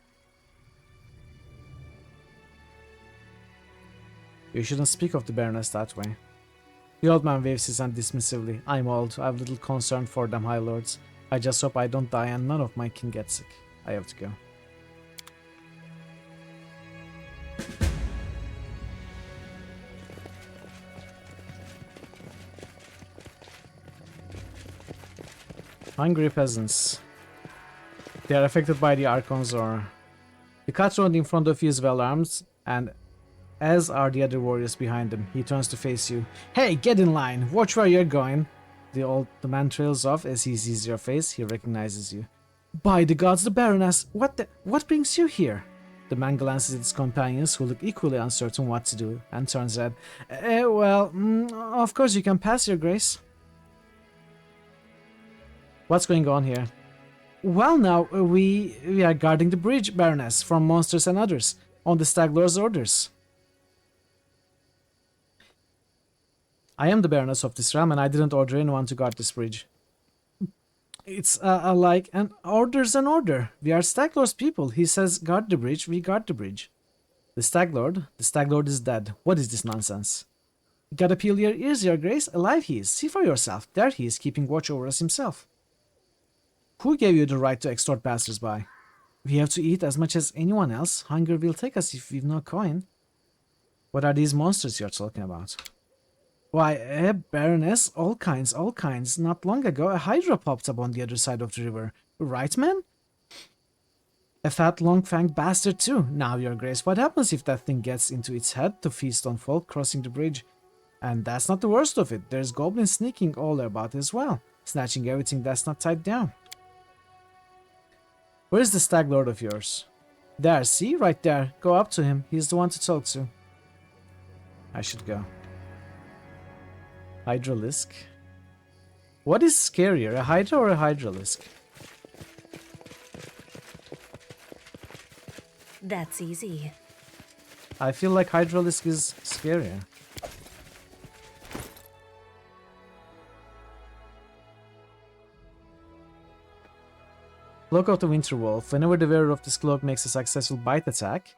You shouldn't speak of the Baroness that way. The old man waves his hand dismissively. I'm old. I have little concern for them High Lords. I just hope I don't die and none of my kin get sick. I have to go. Hungry peasants. They are affected by the Archon's or the Catron in front of you is well armed, and as are the other warriors behind them. He turns to face you. Hey, get in line! Watch where you're going! The man trails off as he sees your face. He recognizes you. By the gods, the Baroness! What brings you here? The man glances at his companions, who look equally uncertain what to do, and turns red. Of course you can pass, your grace. What's going on here? Well now, we are guarding the bridge, Baroness, from monsters and others, on the Stag Lord's orders. I am the Baroness of this realm, and I didn't order anyone to guard this bridge. It's like an order's an order. We are Stag Lord's people. He says guard the bridge, we guard the bridge. The Stag Lord is dead. What is this nonsense? Gotta peel your ears, your grace. Alive he is. See for yourself. There he is, keeping watch over us himself. Who gave you the right to extort passers-by? We have to eat as much as anyone else. Hunger will take us if we've no coin. What are these monsters you're talking about? Why, Baroness, all kinds. Not long ago, a hydra popped up on the other side of the river. Right, man? A fat, long-fanged bastard, too. Now, your grace, what happens if that thing gets into its head to feast on folk crossing the bridge? And that's not the worst of it. There's goblins sneaking all about as well, snatching everything that's not tied down. Where's the Stag Lord of yours? There, see? Right there. Go up to him. He's the one to talk to. I should go. Hydralisk. What is scarier, a Hydra or a Hydralisk? That's easy. I feel like Hydralisk is scarier. Cloak of the Winter Wolf. Whenever the wearer of this cloak makes a successful bite attack,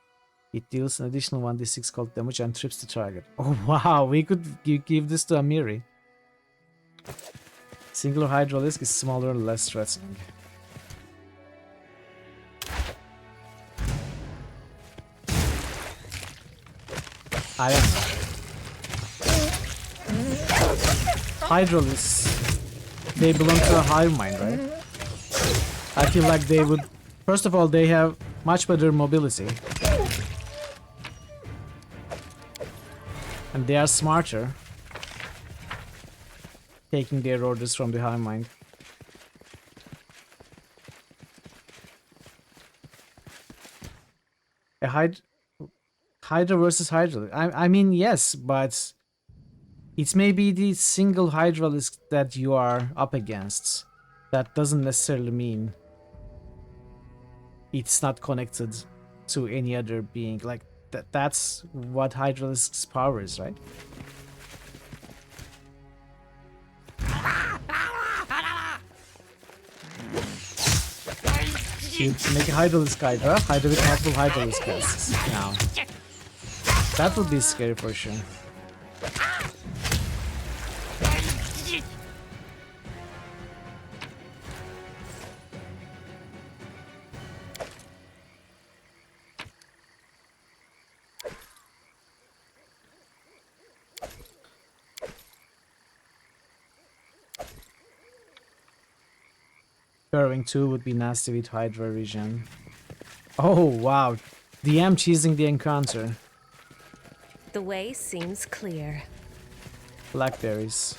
it deals an additional 1d6 cold damage and trips the target. Oh wow, we could give this to Amiri. Singular Hydralisk is smaller and less threatening. I don't know. Hydralisks, they belong to a hive mind, right? I feel like they would... First of all, they have much better mobility. And they are smarter. Taking their orders from the hive mind. A Hydra versus Hydra. I mean, yes, but it may be the single Hydralisk that you are up against. That doesn't necessarily mean it's not connected to any other being. Like, that's what Hydralisk's power is, right? You make a Hydralisk Hydra with multiple Hydralisk casts. Now, that would be scary for sure. Burrowing 2 would be nasty with Hydra region. Oh, wow. DM cheesing the encounter. The way seems clear. Blackberries.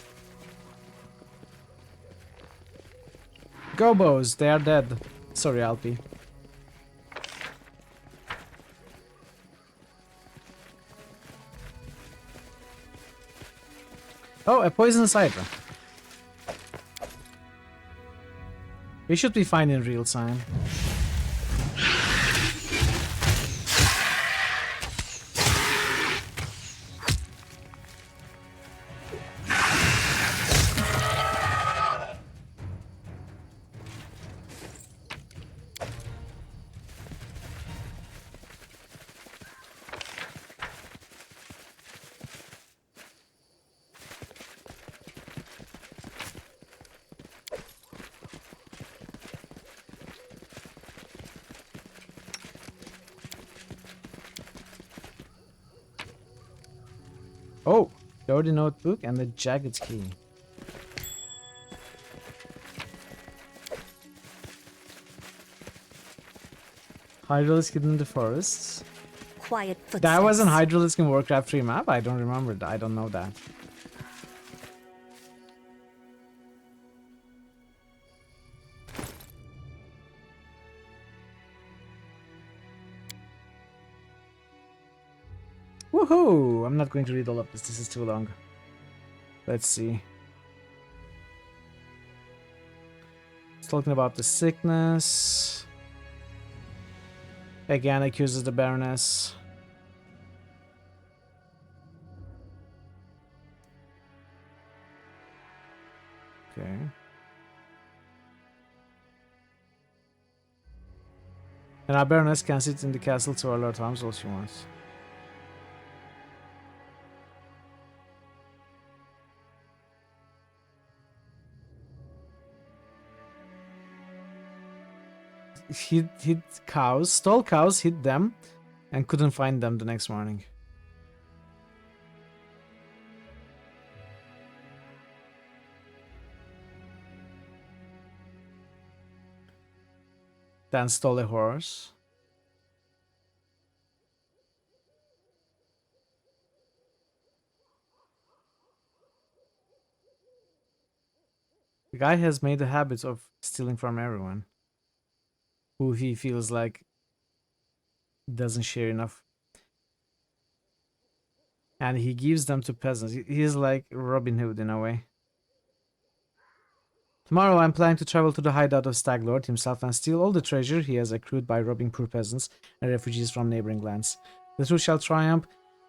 Gobos, they are dead. Sorry, Alpi. Oh, a poisonous Hydra. We should be fine in real time. Oh, dirty notebook and the jagged key. Hydralisk hidden in the forests. Quiet footsteps. That wasn't Hydralisk in Warcraft 3 map? I don't remember that. I don't know that. Woohoo! I'm not going to read all of this. This is too long. Let's see. It's talking about the sickness. Again, accuses the Baroness. Okay. And our Baroness can sit in the castle to alert times all she wants. Hid cows, stole cows, hid them, and couldn't find them the next morning. Then stole a horse. The guy has made a habit of stealing from everyone who he feels like doesn't share enough. And he gives them to peasants. He's like Robin Hood in a way. Tomorrow I'm planning to travel to the hideout of Staglord himself and steal all the treasure he has accrued by robbing poor peasants and refugees from neighboring lands. The truth shall triumph,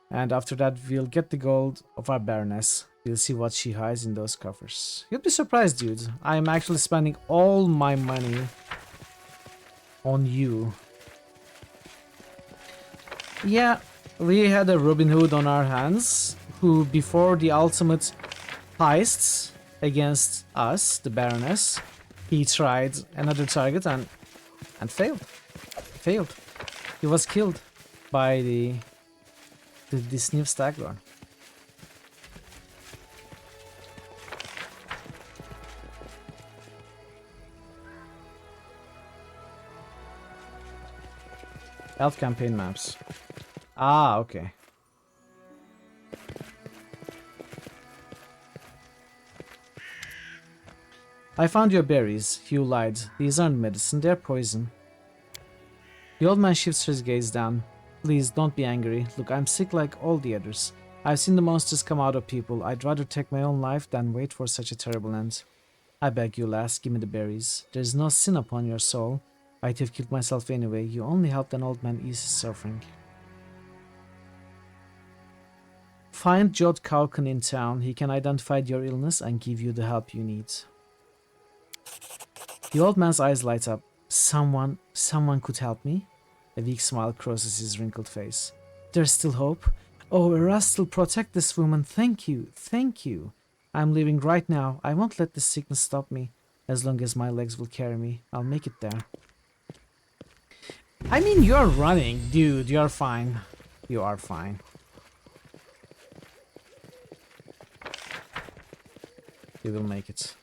and after that we'll get the gold of our Baroness. We'll see what she hides in those coffers. You'd be surprised, dude. I'm actually spending all my money on you. Yeah, we had a Robin Hood on our hands, who before the ultimate heists against us, the Baroness, he tried another target and failed. Failed. He was killed by this new Staglord. Elf campaign maps. Ah, okay. I found your berries. Hugh lied. These aren't medicine, they're poison. The old man shifts his gaze down. Please, don't be angry. Look, I'm sick like all the others. I've seen the monsters come out of people. I'd rather take my own life than wait for such a terrible end. I beg you, lass, give me the berries. There's no sin upon your soul. I'd have killed myself anyway. You only helped an old man ease his suffering. Find Jod Kauken in town. He can identify your illness and give you the help you need. The old man's eyes light up. Someone could help me? A weak smile crosses his wrinkled face. There's still hope. Oh, Erastil, protect this woman. Thank you. Thank you. I'm leaving right now. I won't let this sickness stop me. As long as my legs will carry me, I'll make it there. I mean, you're running. Dude, you're fine. You are fine. You will make it.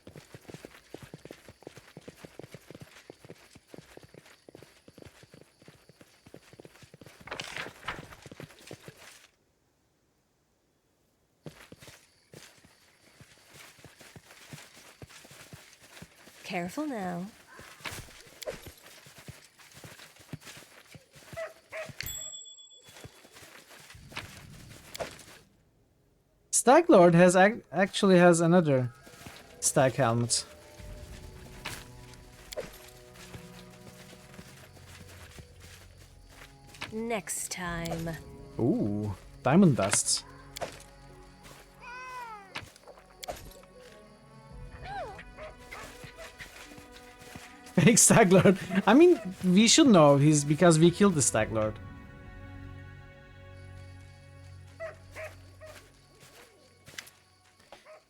Careful now. Stag Lord has actually has another stag helmet. Next time. Ooh, diamond dust. Fake Stag Lord. I mean, we should know he's because we killed the Stag Lord.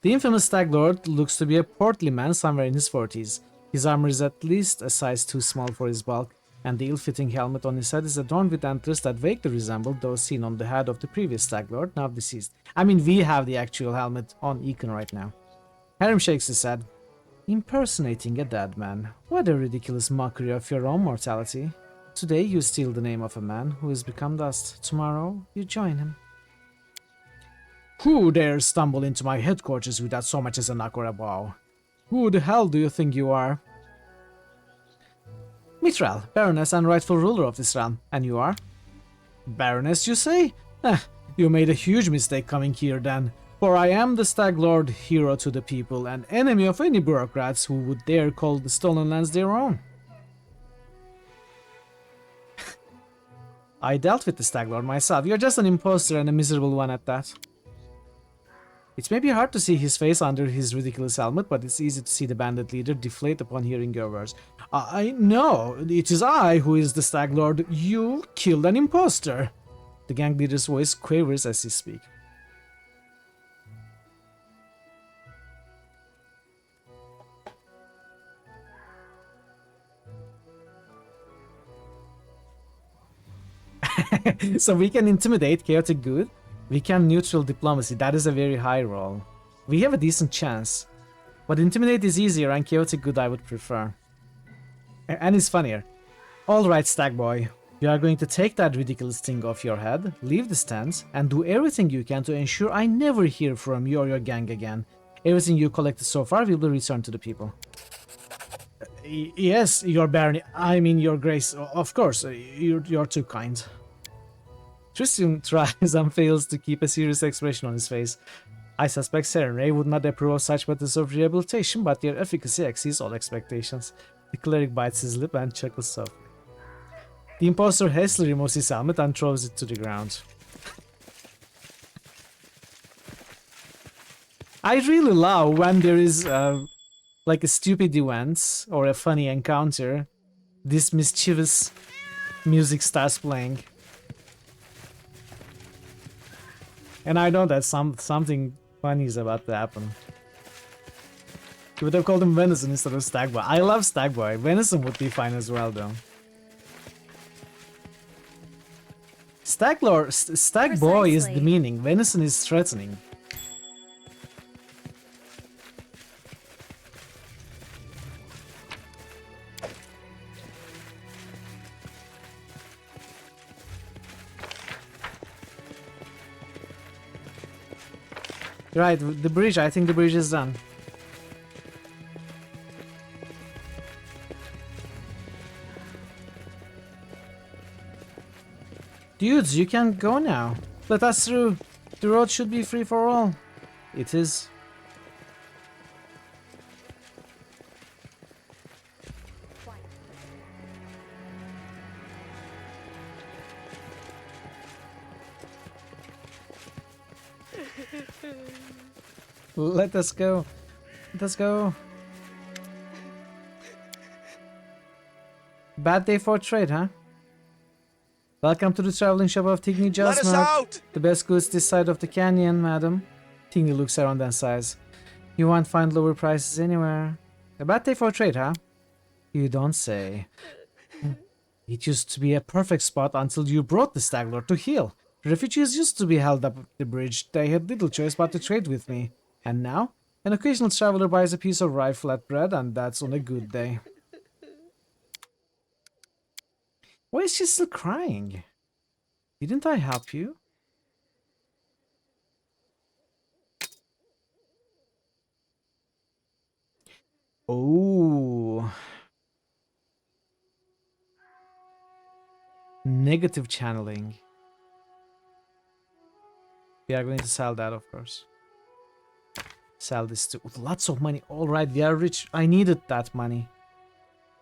The infamous Stag Lord looks to be a portly man somewhere in his 40s. His armor is at least a size too small for his bulk, and the ill-fitting helmet on his head is adorned with antlers that vaguely resemble those seen on the head of the previous Stag Lord, now deceased. I mean, we have the actual helmet on Econ right now. Harem shakes his head. Impersonating a dead man. What a ridiculous mockery of your own mortality. Today you steal the name of a man who has become dust. Tomorrow you join him. Who dares stumble into my headquarters without so much as a knock or a bow? Who the hell do you think you are? Mithril, Baroness and rightful ruler of this realm. And you are? Baroness, you say? You made a huge mistake coming here then. For I am the Stag Lord, hero to the people, and enemy of any bureaucrats who would dare call the stolen lands their own. I dealt with the Stag Lord myself. You're just an imposter and a miserable one at that. It may be hard to see his face under his ridiculous helmet, but it's easy to see the bandit leader deflate upon hearing your words. I know, it is I who is the Stag Lord. You killed an imposter. The gang leader's voice quavers as he speaks. So we can intimidate chaotic good. We can neutral diplomacy. That is a very high roll. We have a decent chance. But intimidate is easier and chaotic good I would prefer. And it's funnier. Alright, Stag Boy. You are going to take that ridiculous thing off your head, leave the stand, and do everything you can to ensure I never hear from you or your gang again. Everything you collected so far will be returned to the people. Yes, your barony. I mean, your grace. Of course, you're too kind. Tristan tries and fails to keep a serious expression on his face. I suspect Serenray would not approve of such methods of rehabilitation, but their efficacy exceeds all expectations. The cleric bites his lip and chuckles softly. The imposter hastily removes his helmet and throws it to the ground. I really love when there is like a stupid event or a funny encounter, this mischievous music starts playing. And I know that something funny is about to happen. You would have called him Venison instead of Stag Boy. I love Stag Boy. Venison would be fine as well, though. Stag Boy is demeaning. Venison is threatening. Right, the bridge. I think the bridge is done. Dudes, you can go now. Let us through. The road should be free for all. It is. Let us go. Let us go. Bad day for trade, huh? Welcome to the traveling shop of Tigny Let us Jasmine. out! The best goods this side of the canyon, madam. Tigny looks around and sighs. You won't find lower prices anywhere. A bad day for trade, huh? You don't say. It used to be a perfect spot until you brought the Staglord to heal. Refugees used to be held up the bridge. They had little choice but to trade with me. And now? An occasional traveler buys a piece of rye flatbread, and that's on a good day. Why is she still crying? Didn't I help you? Oh. Negative channeling. We are going to sell that, of course. Sell this too. Lots of money. Alright, we are rich. I needed that money.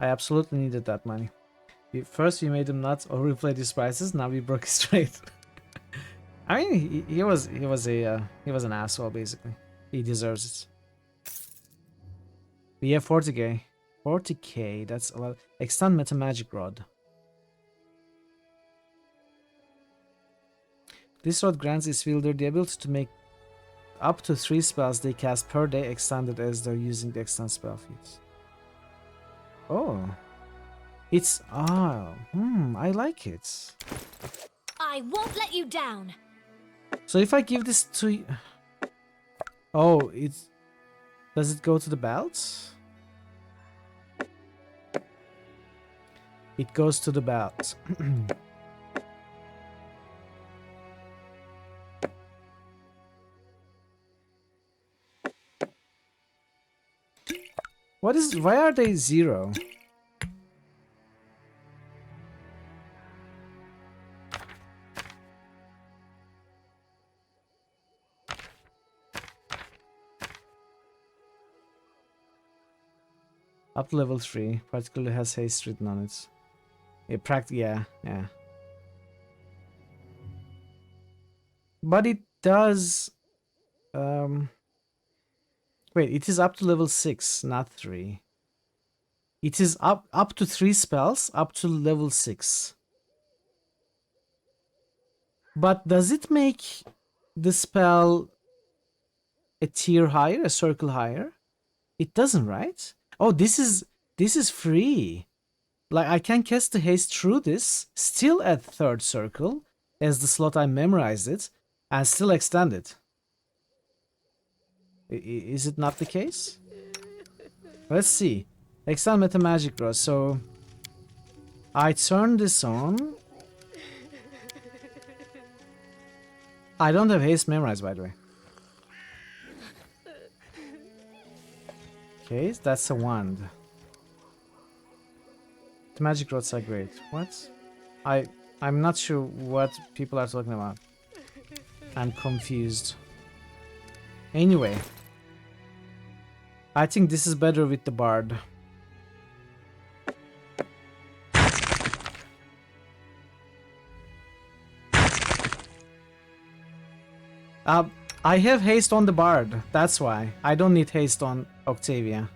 I absolutely needed that money. First we made him nuts, overplayed his prices, now we broke his trade. I mean, he was an asshole basically. He deserves it. We have 40k. 40k, that's a lot. Extend Meta Magic Rod. This rod grants its wielder the ability to make up to 3 spells they cast per day extended as they're using the extend spell feats. Oh. It's I like it. I won't let you down. So if I give this to oh, does it go to the belt? It goes to the belt. Why are they 0? Up to level 3, particularly has haste written on it. Yeah. But it does... Wait, it is up to level 6, not 3. It is up to 3 spells, up to level 6. But does it make the spell a tier higher, a circle higher? It doesn't, right? Oh, this is free. Like, I can cast the haste through this, still at 3rd circle, as the slot I memorized it, and still extend it. Is it not the case? Let's see. Extend Meta Magic Rod. So, I turn this on. I don't have haste memorized, by the way. Okay, that's a wand. The magic rods are great. What? I'm not sure what people are talking about. I'm confused. Anyway. I think this is better with the bard. I have haste on the bard. That's why. I don't need haste on Octavia.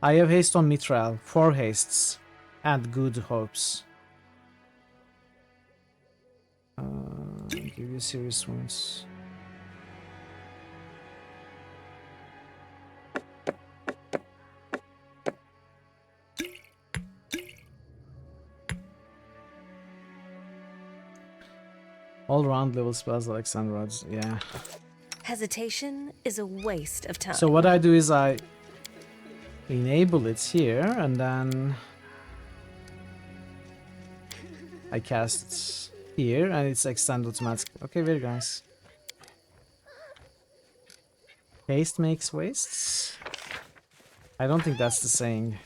I have haste on Mithral. 4 hastes. And good hopes. Give you serious wounds. All round level spells like Sun Rods, yeah. Hesitation is a waste of time. So what I do is I enable it here and then I cast it here and it's extended automatically. Okay, very nice. Haste makes wastes? I don't think that's the saying.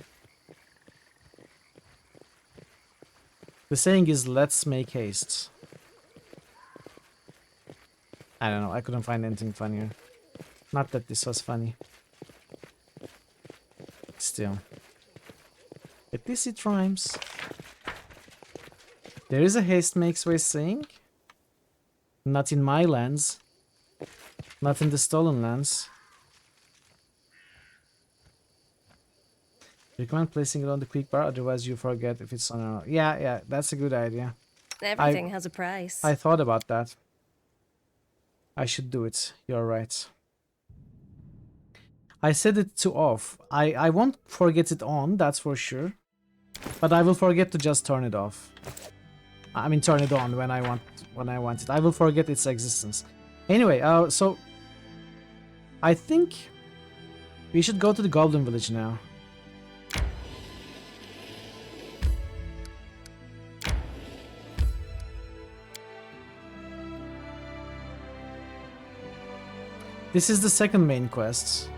The saying is, let's make haste. I don't know, I couldn't find anything funnier. Not that this was funny. Still. At least it rhymes. There is a haste makes waste saying. Not in my lands. Not in the stolen lands. Recommend placing it on the quick bar, otherwise you forget if it's on or not. Yeah, that's a good idea. Everything has a price. I thought about that. I should do it. You're right. I set it to off. I won't forget it on, that's for sure. But I will forget to just turn it off. I mean, turn it on when I want it. I will forget its existence. Anyway, so I think we should go to the Goblin Village now. This is the second main quest.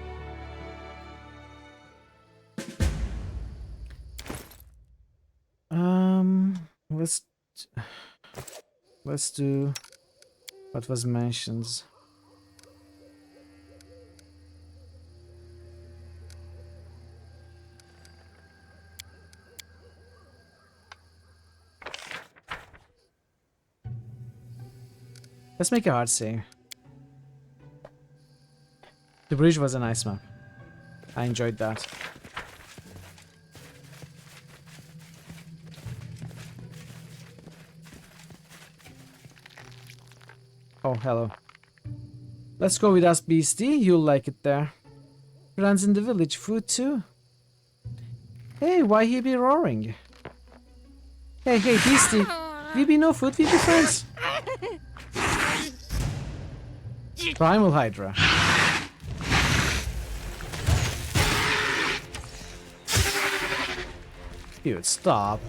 Let's do what was mentioned. Let's make a hard save. The bridge was a nice map. I enjoyed that. Oh, hello. Let's go with us, Beastie. You'll like it there. Friends in the village. Food too? Hey, why he be roaring? Hey, Beastie. We be no food, we be friends. Primal Hydra. Dude, stop.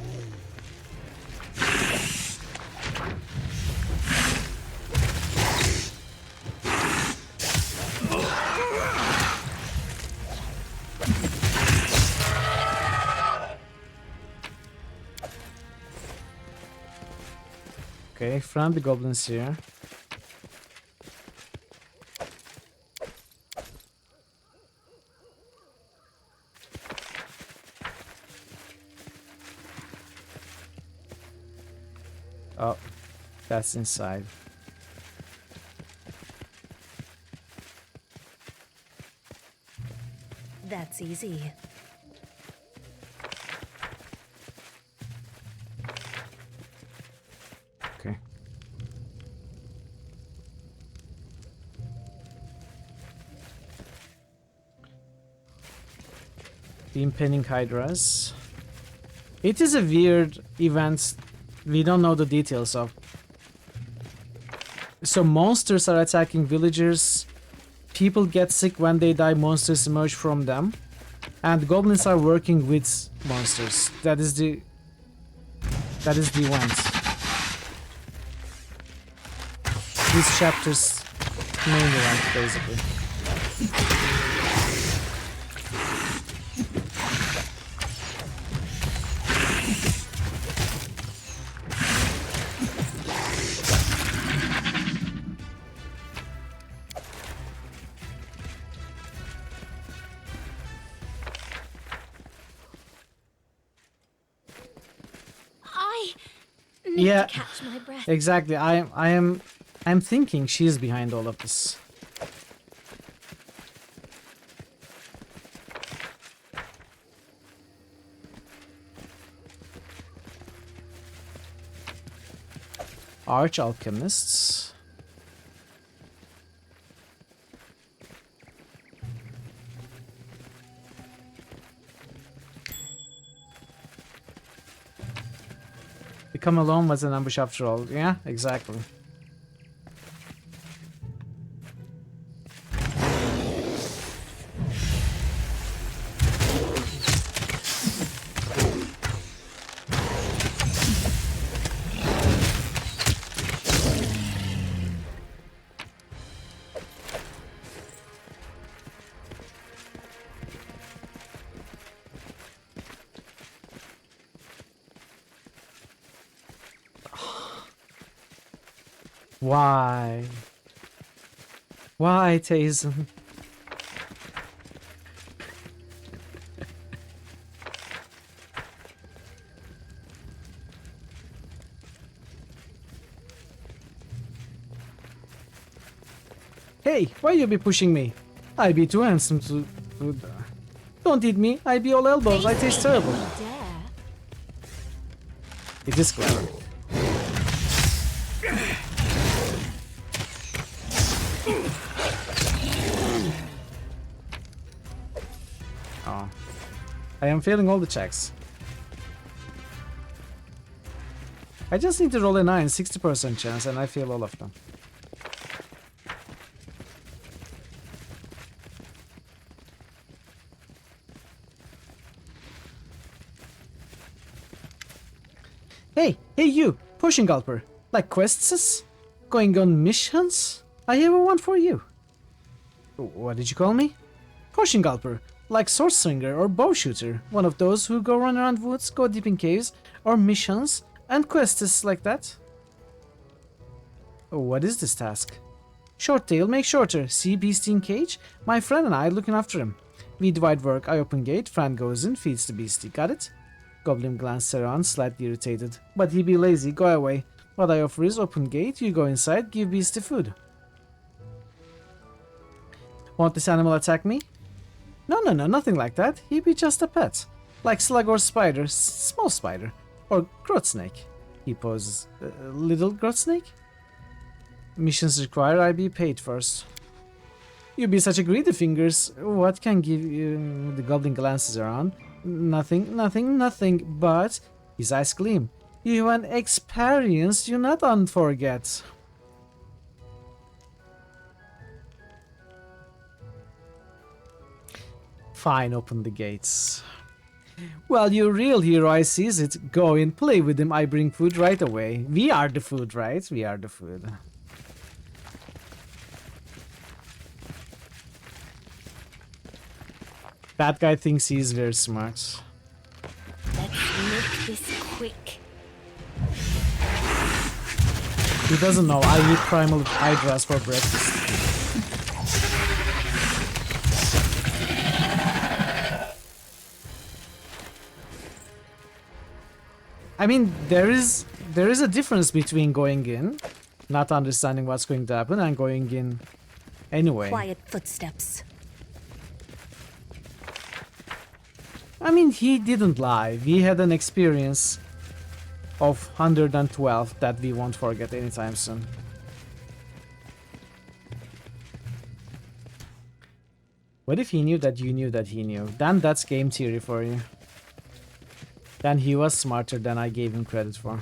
Okay, from the goblins here. Oh, that's inside. That's easy. Okay. The impending hydras. It is a weird event we don't know the details of. So monsters are attacking villagers. People get sick when they die, monsters emerge from them. And goblins are working with monsters. That is the event. This chapter's main event, basically. Yeah, to catch my breath. exactly. I'm thinking she's behind all of this. Arch alchemists. Become alone was an ambush after all. Yeah, exactly. Why? Why, Tayson? Hey, why you be pushing me? I be too handsome to... Don't eat me, I be all elbows, I taste terrible. It is clever. Oh. I am failing all the checks. I just need to roll a 9, 60% chance, and I fail all of them. Hey you, potion gulper. Like quests? Going on missions? I have one for you. What did you call me? Potion gulper. Like sword swinger or bow shooter. One of those who go run around woods, go deep in caves, or missions, and quests like that. What is this task? Short tail, make shorter. See beastie in cage? My friend and I looking after him. We divide work, I open gate, friend goes in, feeds the beastie. Got it? Goblin glanced around, slightly irritated. But he be lazy, go away. What I offer is open gate, you go inside, give beastie food. Won't this animal attack me? No, nothing like that. He be just a pet. Like slug or spider, small spider. Or growth snake. He poses. Little growth snake? Missions require I be paid first. You be such a greedy fingers. What can give you... The goblin glances around. Nothing, but his eyes gleam. You an experience you not unforget. Fine, open the gates. Well, you real hero, I sees it. Go in, play with him, I bring food right away. We are the food, right? We are the food. That guy thinks he's very smart. Let's make this quick. He doesn't know I eat primal hydras for breakfast. I mean, there is a difference between going in, not understanding what's going to happen, and going in anyway. Quiet footsteps. I mean, he didn't lie. We had an experience of 112 that we won't forget anytime soon. What if he knew that you knew that he knew? Then that's game theory for you. Then he was smarter than I gave him credit for.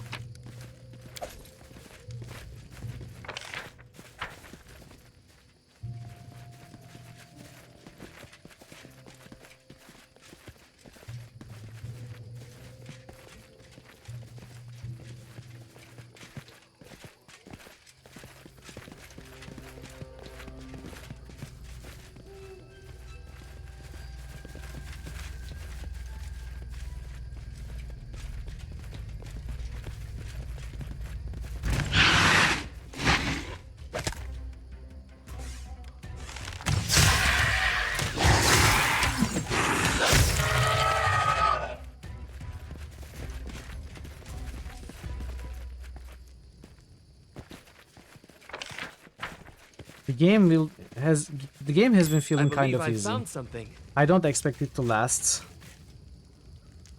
The game has been feeling kind of easy. Found something. I don't expect it to last.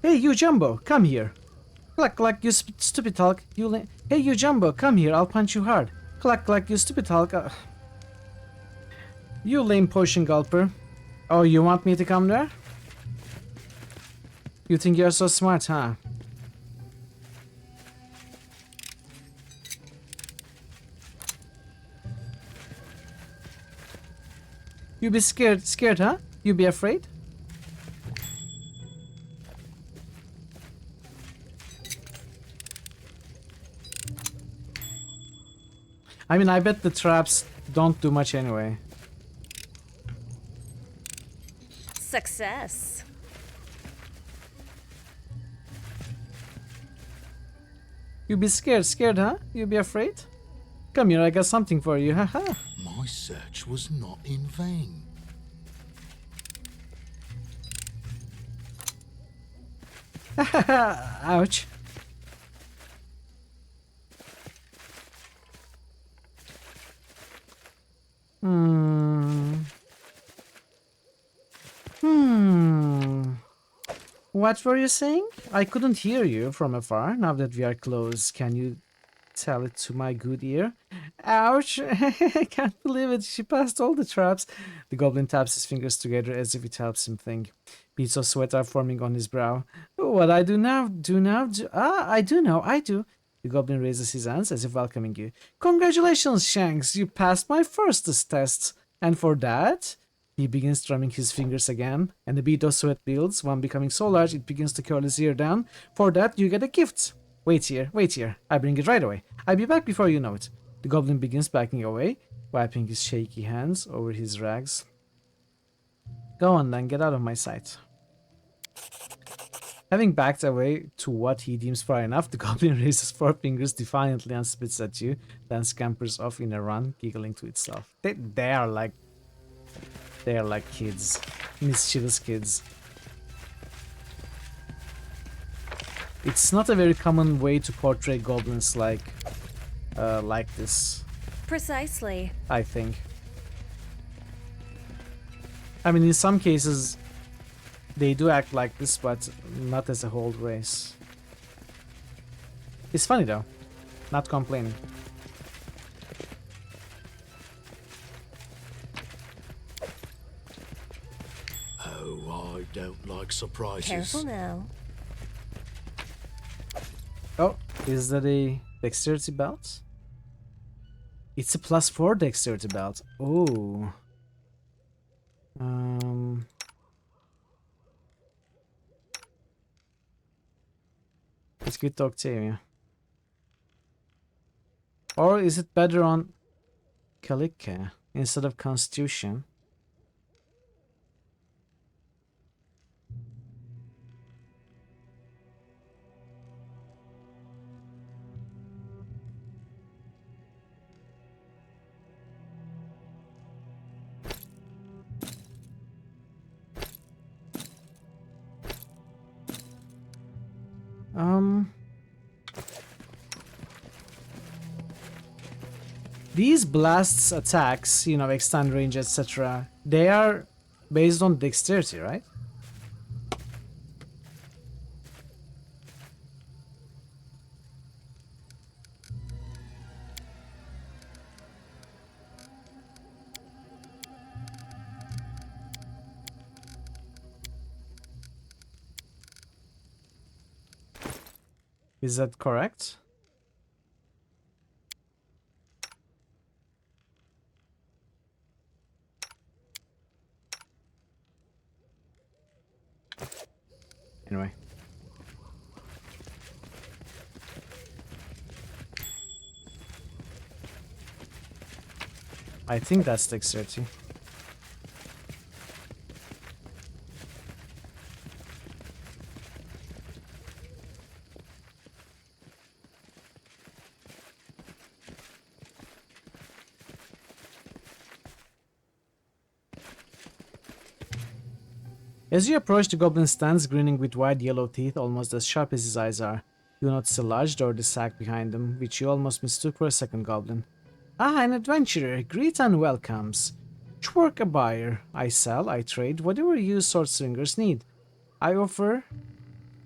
Hey you Jumbo, come here. Cluck cluck, you stupid Hulk. Hey you Jumbo, come here, I'll punch you hard. Cluck cluck, you stupid Hulk. You lame potion gulper. Oh, you want me to come there? You think you're so smart, huh? You be scared, huh? You be afraid? I mean, I bet the traps don't do much anyway. Success. You be scared, huh? You be afraid? Come here, I got something for you, haha. My search was not in vain. Ouch. What were you saying? I couldn't hear you from afar. Now that we are close, can you tell it to my good ear? Ouch! I can't believe it. She passed all the traps. The goblin taps his fingers together as if it helps him think. Beads of sweat are forming on his brow. What I do now? I do know, I do. The goblin raises his hands as if welcoming you. Congratulations, Shanks! You passed my first test. And for that... He begins drumming his fingers again, and the bead of sweat builds, one becoming so large it begins to curl his ear down. For that, you get a gift. Wait here, I bring it right away. I'll be back before you know it. The goblin begins backing away, wiping his shaky hands over his rags. Go on then, get out of my sight. Having backed away to what he deems far enough, the goblin raises four fingers defiantly and spits at you, then scampers off in a run, giggling to itself. They are like kids. Mischievous kids. It's not a very common way to portray goblins like this. Precisely. I think. I mean, in some cases, they do act like this, but not as a whole race. It's funny though. Not complaining. Oh, I don't like surprises. Careful now. Oh, is that a dexterity belt? It's a +4 dexterity belt. Oh. Let's give it to Octavia. Or is it better on Kalika instead of Constitution? These blasts attacks, you know, extend range, etc., they are based on dexterity, right? Is that correct? Anyway. I think that's dexterity. As you approach, the goblin stands, grinning with wide yellow teeth, almost as sharp as his eyes are. You notice a large door, the sack behind him, which you almost mistook for a second goblin. Ah, an adventurer! Greet and welcomes. Twerk a buyer. I sell, I trade, whatever you sword swingers need. I offer.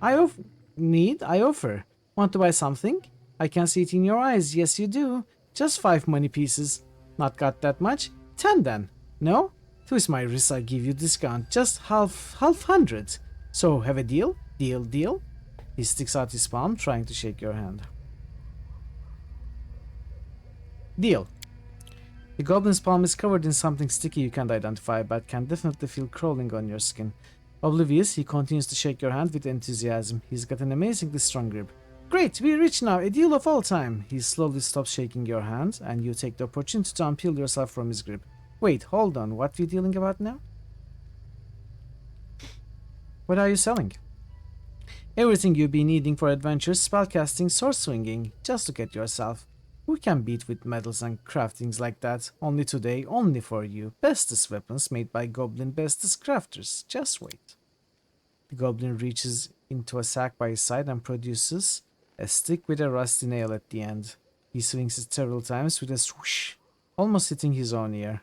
I offer. Want to buy something? I can see it in your eyes. Yes, you do. Just 5 money pieces. Not got that much? 10 then. No? Twist my wrist, I give you discount. Just half hundred. So, have a deal? Deal? He sticks out his palm, trying to shake your hand. Deal. The goblin's palm is covered in something sticky you can't identify, but can definitely feel crawling on your skin. Oblivious, he continues to shake your hand with enthusiasm. He's got an amazingly strong grip. Great, we're rich now, a deal of all time. He slowly stops shaking your hand, and you take the opportunity to unpeel yourself from his grip. Wait, hold on, what are you dealing about now? What are you selling? Everything you've been needing for adventures, spellcasting, sword swinging. Just look at yourself. Who can beat with metals and craftings like that? Only today, only for you. Bestest weapons made by goblin bestest crafters. Just wait. The goblin reaches into a sack by his side and produces a stick with a rusty nail at the end. He swings it several times with a swoosh, almost hitting his own ear.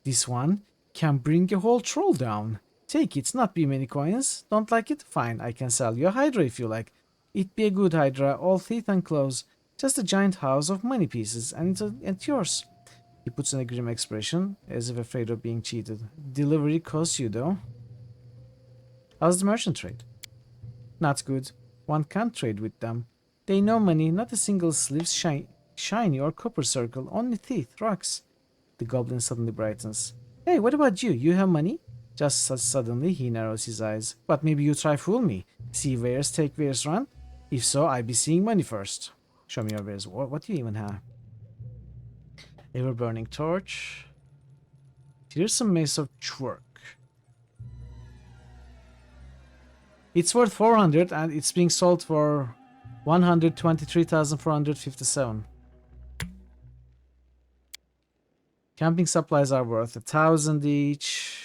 This one can bring a whole troll down. Take it, not be many coins. Don't like it? Fine, I can sell you a hydra if you like. It'd be a good hydra, all teeth and claws. Just a giant house of money pieces, and it's yours. He puts on a grim expression, as if afraid of being cheated. Delivery costs you, though. How's the merchant trade? Not good. One can't trade with them. They know money, not a single sleeve shiny or copper circle, only teeth, rocks. The goblin suddenly brightens. Hey, what about you? You have money? Just as suddenly he narrows his eyes. But maybe you try fool me. See wares, take wares, run? If so, I be seeing money first. Show me your wares. What do you even have? Ever-burning torch. Here's some mace of twerk. It's worth 400 and it's being sold for 123,457. Camping supplies are worth 1,000 each.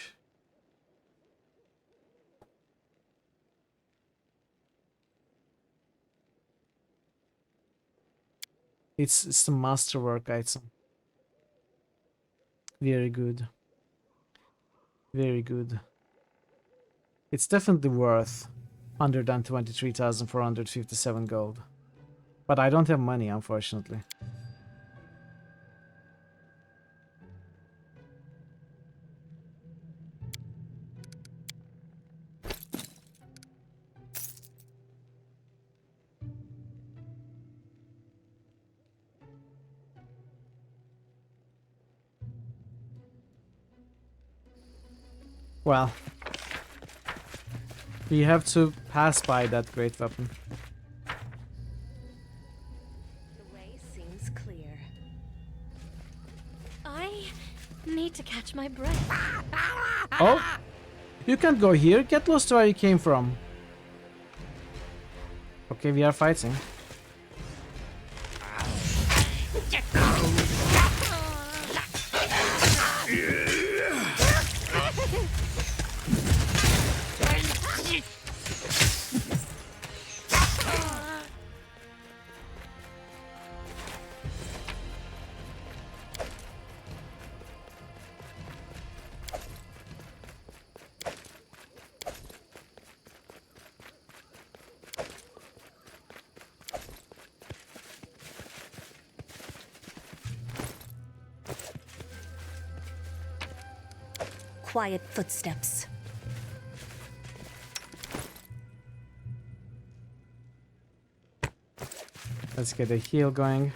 It's the masterwork item. Very good. Very good. It's definitely worth 123,457 gold. But I don't have money, unfortunately. Well, we have to pass by that great weapon. The way seems clear. I need to catch my breath. Oh, you can't go here. Get lost to where you came from. Okay, we are fighting. Quiet footsteps. Let's get a heal going.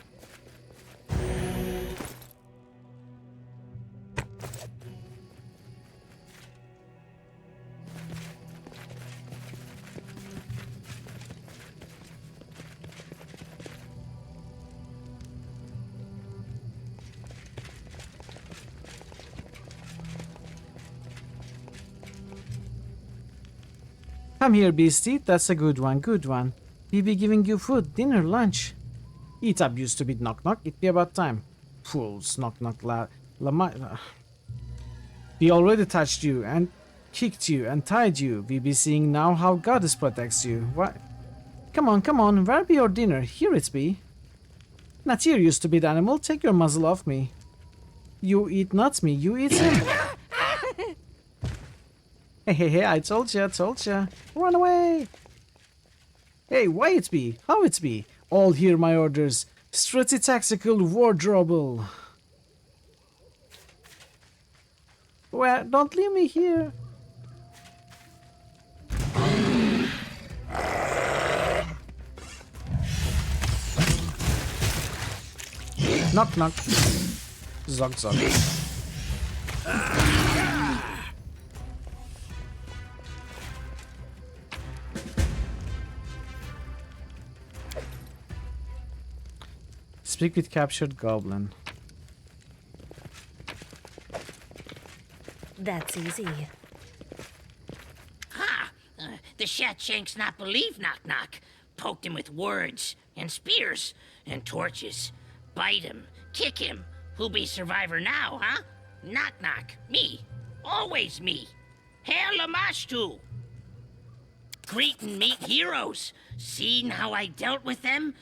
Come here, beastie. That's a good one, good one. We be giving you food, dinner, lunch. Eat up used to be knock knock. It be about time. Fools, knock knock We already touched you and kicked you and tied you. We be seeing now how Goddess protects you. What? Come on, where be your dinner? Here it be. Not here used to be the animal. Take your muzzle off me. You eat not me, you eat him. Hey, I told ya. Run away. Hey, why it be? How it be? All hear my orders. Strutty tactical wardrobe. Where? Don't leave me here. Knock knock. Zog zog. Speak with captured goblin. That's easy. Ha! The Shatshanks not believe knock knock. Poked him with words and spears and torches. bite him, kick him. Who be survivor now, huh? Knock knock. Me. Always me. Hail Lamashtu. Greet and meet heroes. Seen how I dealt with them?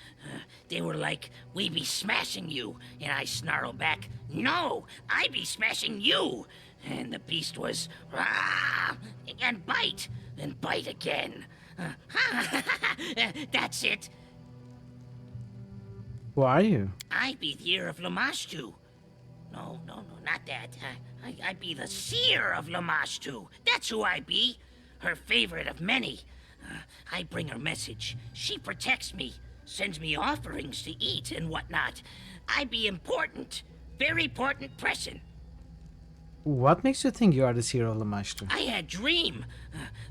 They were like, we be smashing you. And I snarl back, no, I be smashing you. And the beast was, rah, and bite again. That's it. Who are you? I be the ear of Lamashtu. No, not that. I be the seer of Lamashtu. That's who I be. Her favorite of many. I bring her message. She protects me. Sends me offerings to eat and whatnot. I be important. Very important present. What makes you think you are the hero of Lamashtu? I had dream.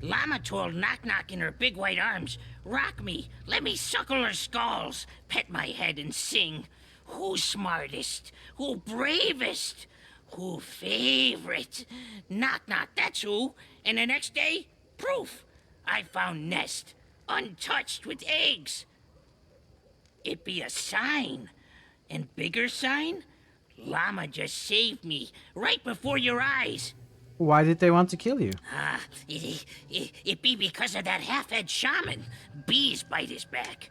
Llama told Knock Knock in her big white arms, rock me, let me suckle her skulls, pet my head and sing. Who's smartest? Who bravest? Who favorite? Knock Knock, that's who. And the next day, proof. I found nest, untouched with eggs. It be a sign. And bigger sign? Llama just saved me, right before your eyes. Why did they want to kill you? It be because of that half-head shaman. Bees bite his back.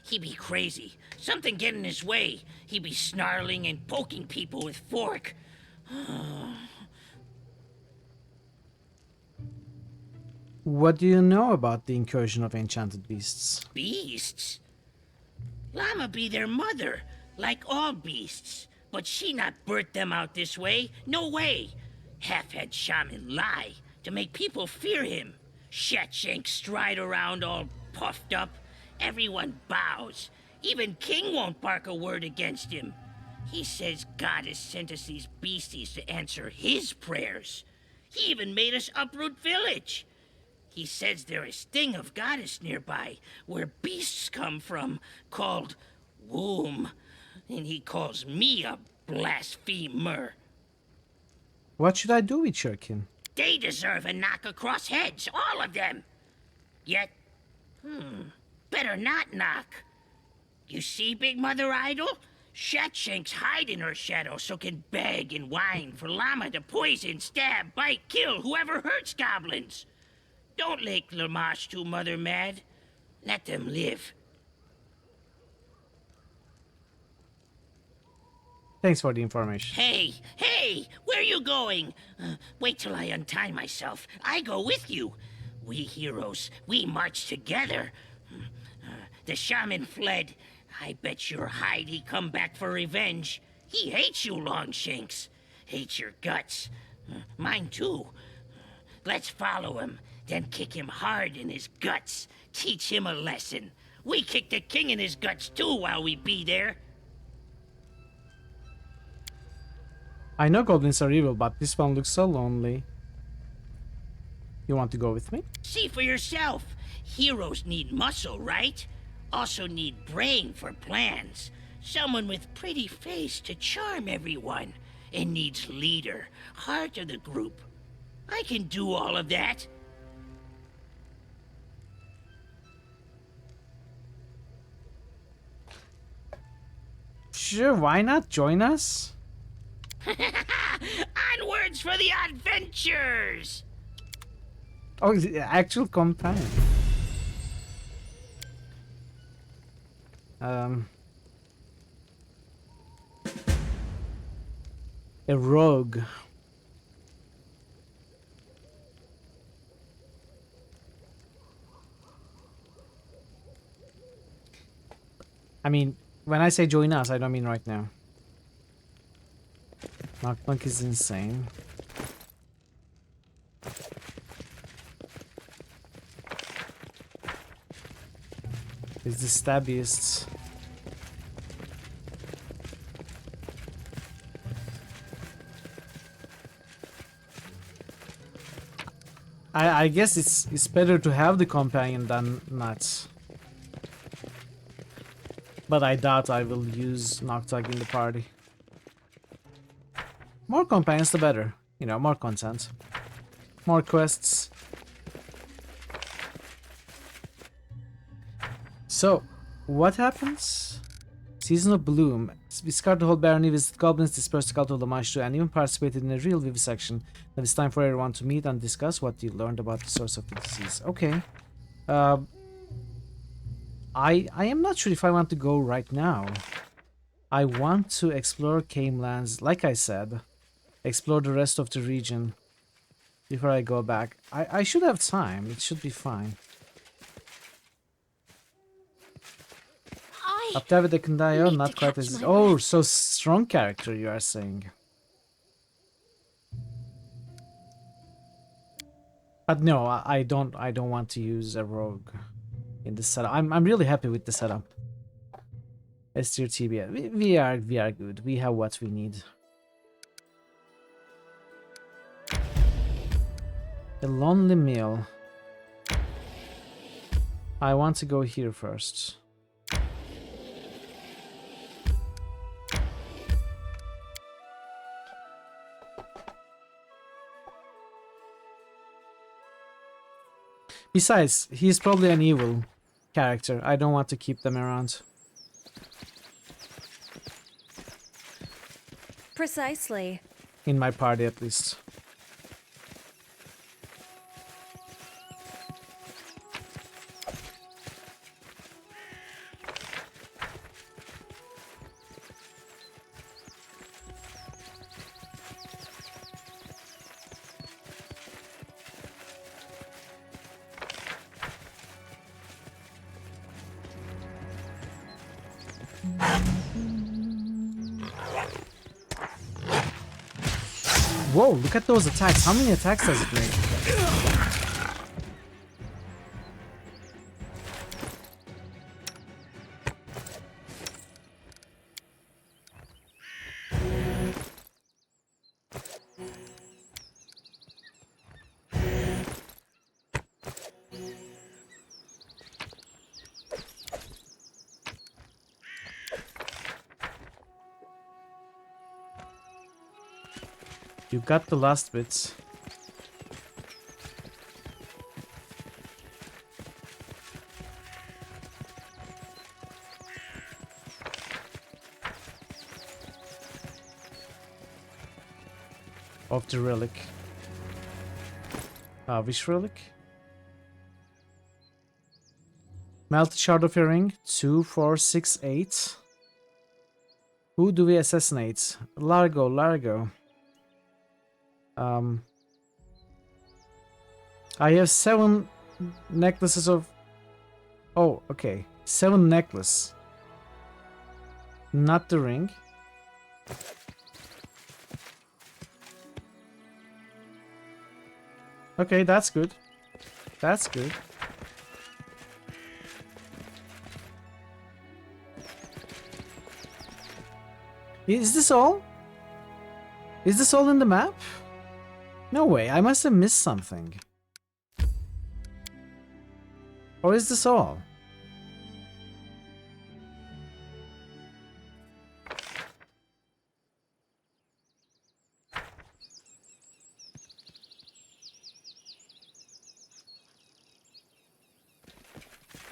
He be crazy. Something get in his way. He be snarling and poking people with fork. What do you know about the incursion of enchanted beasts? Beasts? Llama be their mother, like all beasts. But she not birthed them out this way. No way. Half-head shaman lie to make people fear him. Shatshank stride around all puffed up. Everyone bows. Even King won't bark a word against him. He says God has sent us these beasties to answer his prayers. He even made us uproot village. He says there is thing of goddess nearby, where beasts come from, called womb. And he calls me a blasphemer. What should I do with Shurkin? They deserve a knock across heads, all of them. Yet, better not knock. You see, Big Mother Idol? Shatshank's hide in her shadow so can beg and whine for Llama to poison, stab, bite, kill whoever hurts goblins. Don't make Lamashtu Mother mad. Let them live. Thanks for the information. Hey, where you going? Wait till I untie myself. I go with you. We heroes, we march together. The shaman fled. I bet your hide he come back for revenge. He hates you, Longshanks. Hates your guts. Mine too. Let's follow him, then kick him hard in his guts. Teach him a lesson. We kick the king in his guts too while we be there. I know goblins are evil, but this one looks so lonely. You want to go with me? See for yourself. Heroes need muscle, right? Also need brain for plans. Someone with pretty face to charm everyone. And needs leader, heart of the group. I can do all of that. Sure, why not join us? Onwards for the adventures! Oh, the actual companion. A rogue. I mean, when I say join us, I don't mean right now. Knock Knock is insane. It's the stabbiest. I guess it's better to have the companion than not. But I doubt I will use Noctug in the party. More companions the better. You know, more content. More quests. So, what happens? Season of Bloom. discard the whole barony, visit goblins, disperse the cult of the Maestro, and even participated in a real vivisection. Then it's time for everyone to meet and discuss what you learned about the source of the disease. Okay. I am not sure if I want to go right now. I want to explore Camelands, like I said. Explore the rest of the region before I go back. I should have time. It should be fine. Up there with the Kundayo, not quite as... Oh, so strong character, you are saying. But no, I don't want to use a rogue in this setup. I'm really happy with the setup. S tier TBA. We are good. We have what we need. A lonely meal. I want to go here first. Besides, he's probably an evil character. I don't want to keep them around. Precisely. In my party, at least. Whoa, look at those attacks. How many attacks does it make? You got the last bits. Of the relic. Which relic? Melted shard of your ring. 2, 4, 6, 8. Who do we assassinate? Largo. I have 7 necklaces of... Oh, okay. 7 necklace. Not the ring. Okay, that's good. That's good. Is this all? Is this all in the map? No way, I must have missed something. Or is this all?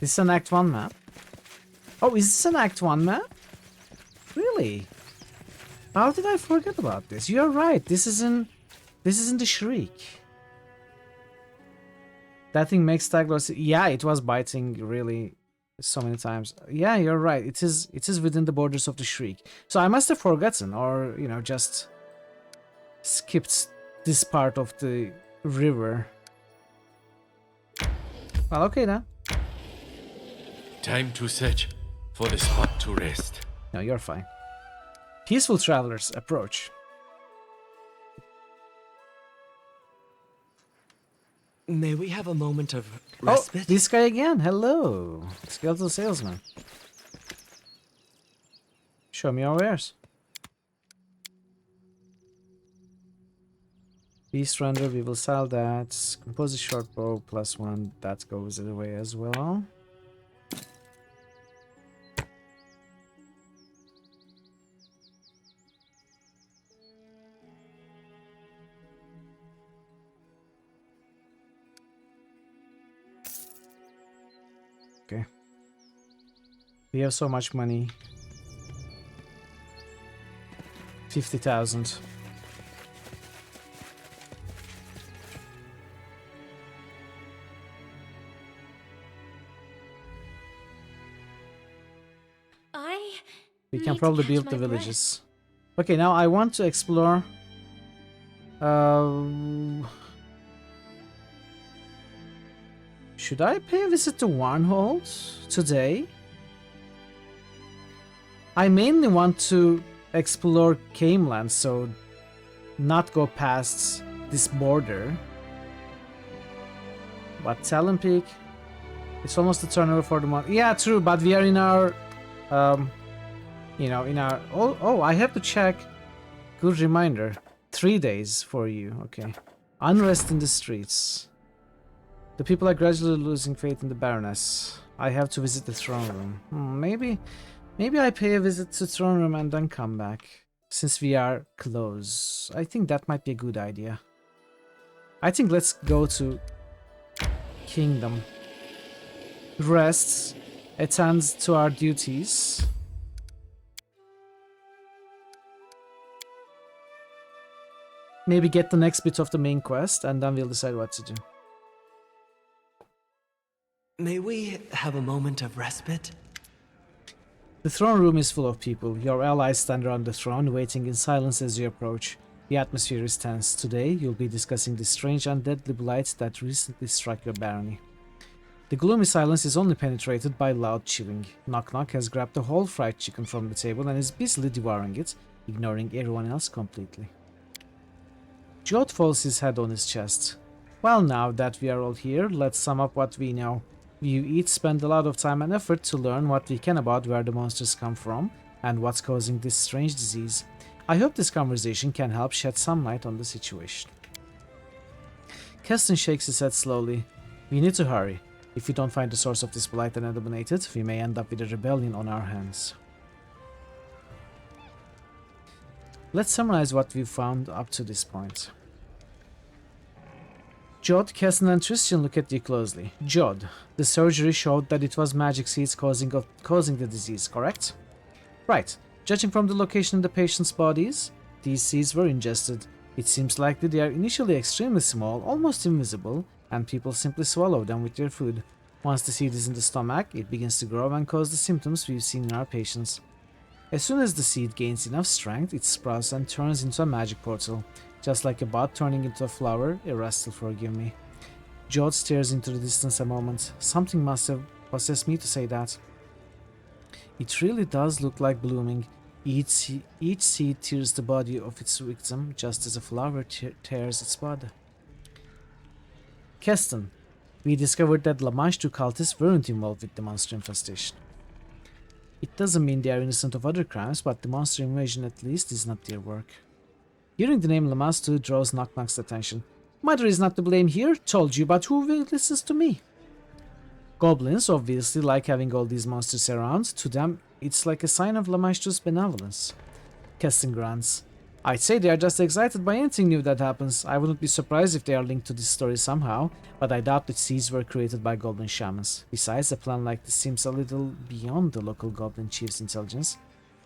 This is an Act 1 map? Oh, is this an Act 1 map? Really? How did I forget about this? You're right, this is in the Shriek. That thing makes Taglos... Yeah, it was biting really so many times. Yeah, you're right. It is within the borders of the Shriek. So I must have forgotten or, you know, just skipped this part of the river. Well, okay then. Time to search for the spot to rest. No, you're fine. Peaceful travelers, approach. May we have a moment of respite? Oh, this guy again. Hello. Skeletal salesman. Show me your wares. Beast render, we will sell that. Compose a short bow, +1. That goes away as well. Okay. We have so much money. 50,000. We can probably build the villages. Okay, now I want to explore. Should I pay a visit to Warnhold today? I mainly want to explore Cameland, so not go past this border. But Talon Peak, it's almost the turnover for the month. Yeah, true, but we are in our, you know, in our. Oh, I have to check. Good reminder. 3 days for you. Okay. Unrest in the streets. The people are gradually losing faith in the Baroness. I have to visit the throne room. Maybe I pay a visit to the throne room and then come back. Since we are close. I think that might be a good idea. I think let's go to Kingdom. Rest. Attend to our duties. Maybe get the next bit of the main quest and then we'll decide what to do. May we have a moment of respite? The throne room is full of people. Your allies stand around the throne, waiting in silence as you approach. The atmosphere is tense. Today, you'll be discussing the strange and deadly blight that recently struck your barony. The gloomy silence is only penetrated by loud chewing. Knock Knock has grabbed the whole fried chicken from the table and is busily devouring it, ignoring everyone else completely. Jot falls his head on his chest. Well, now that we are all here, let's sum up what we know. You each spend a lot of time and effort to learn what we can about where the monsters come from and what's causing this strange disease. I hope this conversation can help shed some light on the situation. Keston shakes his head slowly. We need to hurry. If we don't find the source of this blight and eliminate it, we may end up with a rebellion on our hands. Let's summarize what we've found up to this point. Jod, Keston and Tristan look at you closely. Jod, the surgery showed that it was magic seeds causing the disease, correct? Right. Judging from the location of the patient's bodies, these seeds were ingested. It seems likely they are initially extremely small, almost invisible, and people simply swallow them with their food. Once the seed is in the stomach, it begins to grow and cause the symptoms we've seen in our patients. As soon as the seed gains enough strength, it sprouts and turns into a magic portal. Just like a bud turning into a flower, Erastil, forgive me. Jod stares into the distance a moment. Something must have possessed me to say that. It really does look like blooming. Each seed tears the body of its victim, just as a flower tears its bud. Keston, we discovered that Lamashtu cultists weren't involved with the monster infestation. It doesn't mean they are innocent of other crimes, but the monster invasion at least is not their work. Hearing the name Lamashtu draws Knock Knock's attention. Mother is not to blame here, told you, but who will listen to me? Goblins obviously like having all these monsters around. To them, it's like a sign of Lamashtu's benevolence. Keston grunts. I'd say they are just excited by anything new that happens. I wouldn't be surprised if they are linked to this story somehow, but I doubt that seeds were created by goblin shamans. Besides, a plan like this seems a little beyond the local goblin chief's intelligence.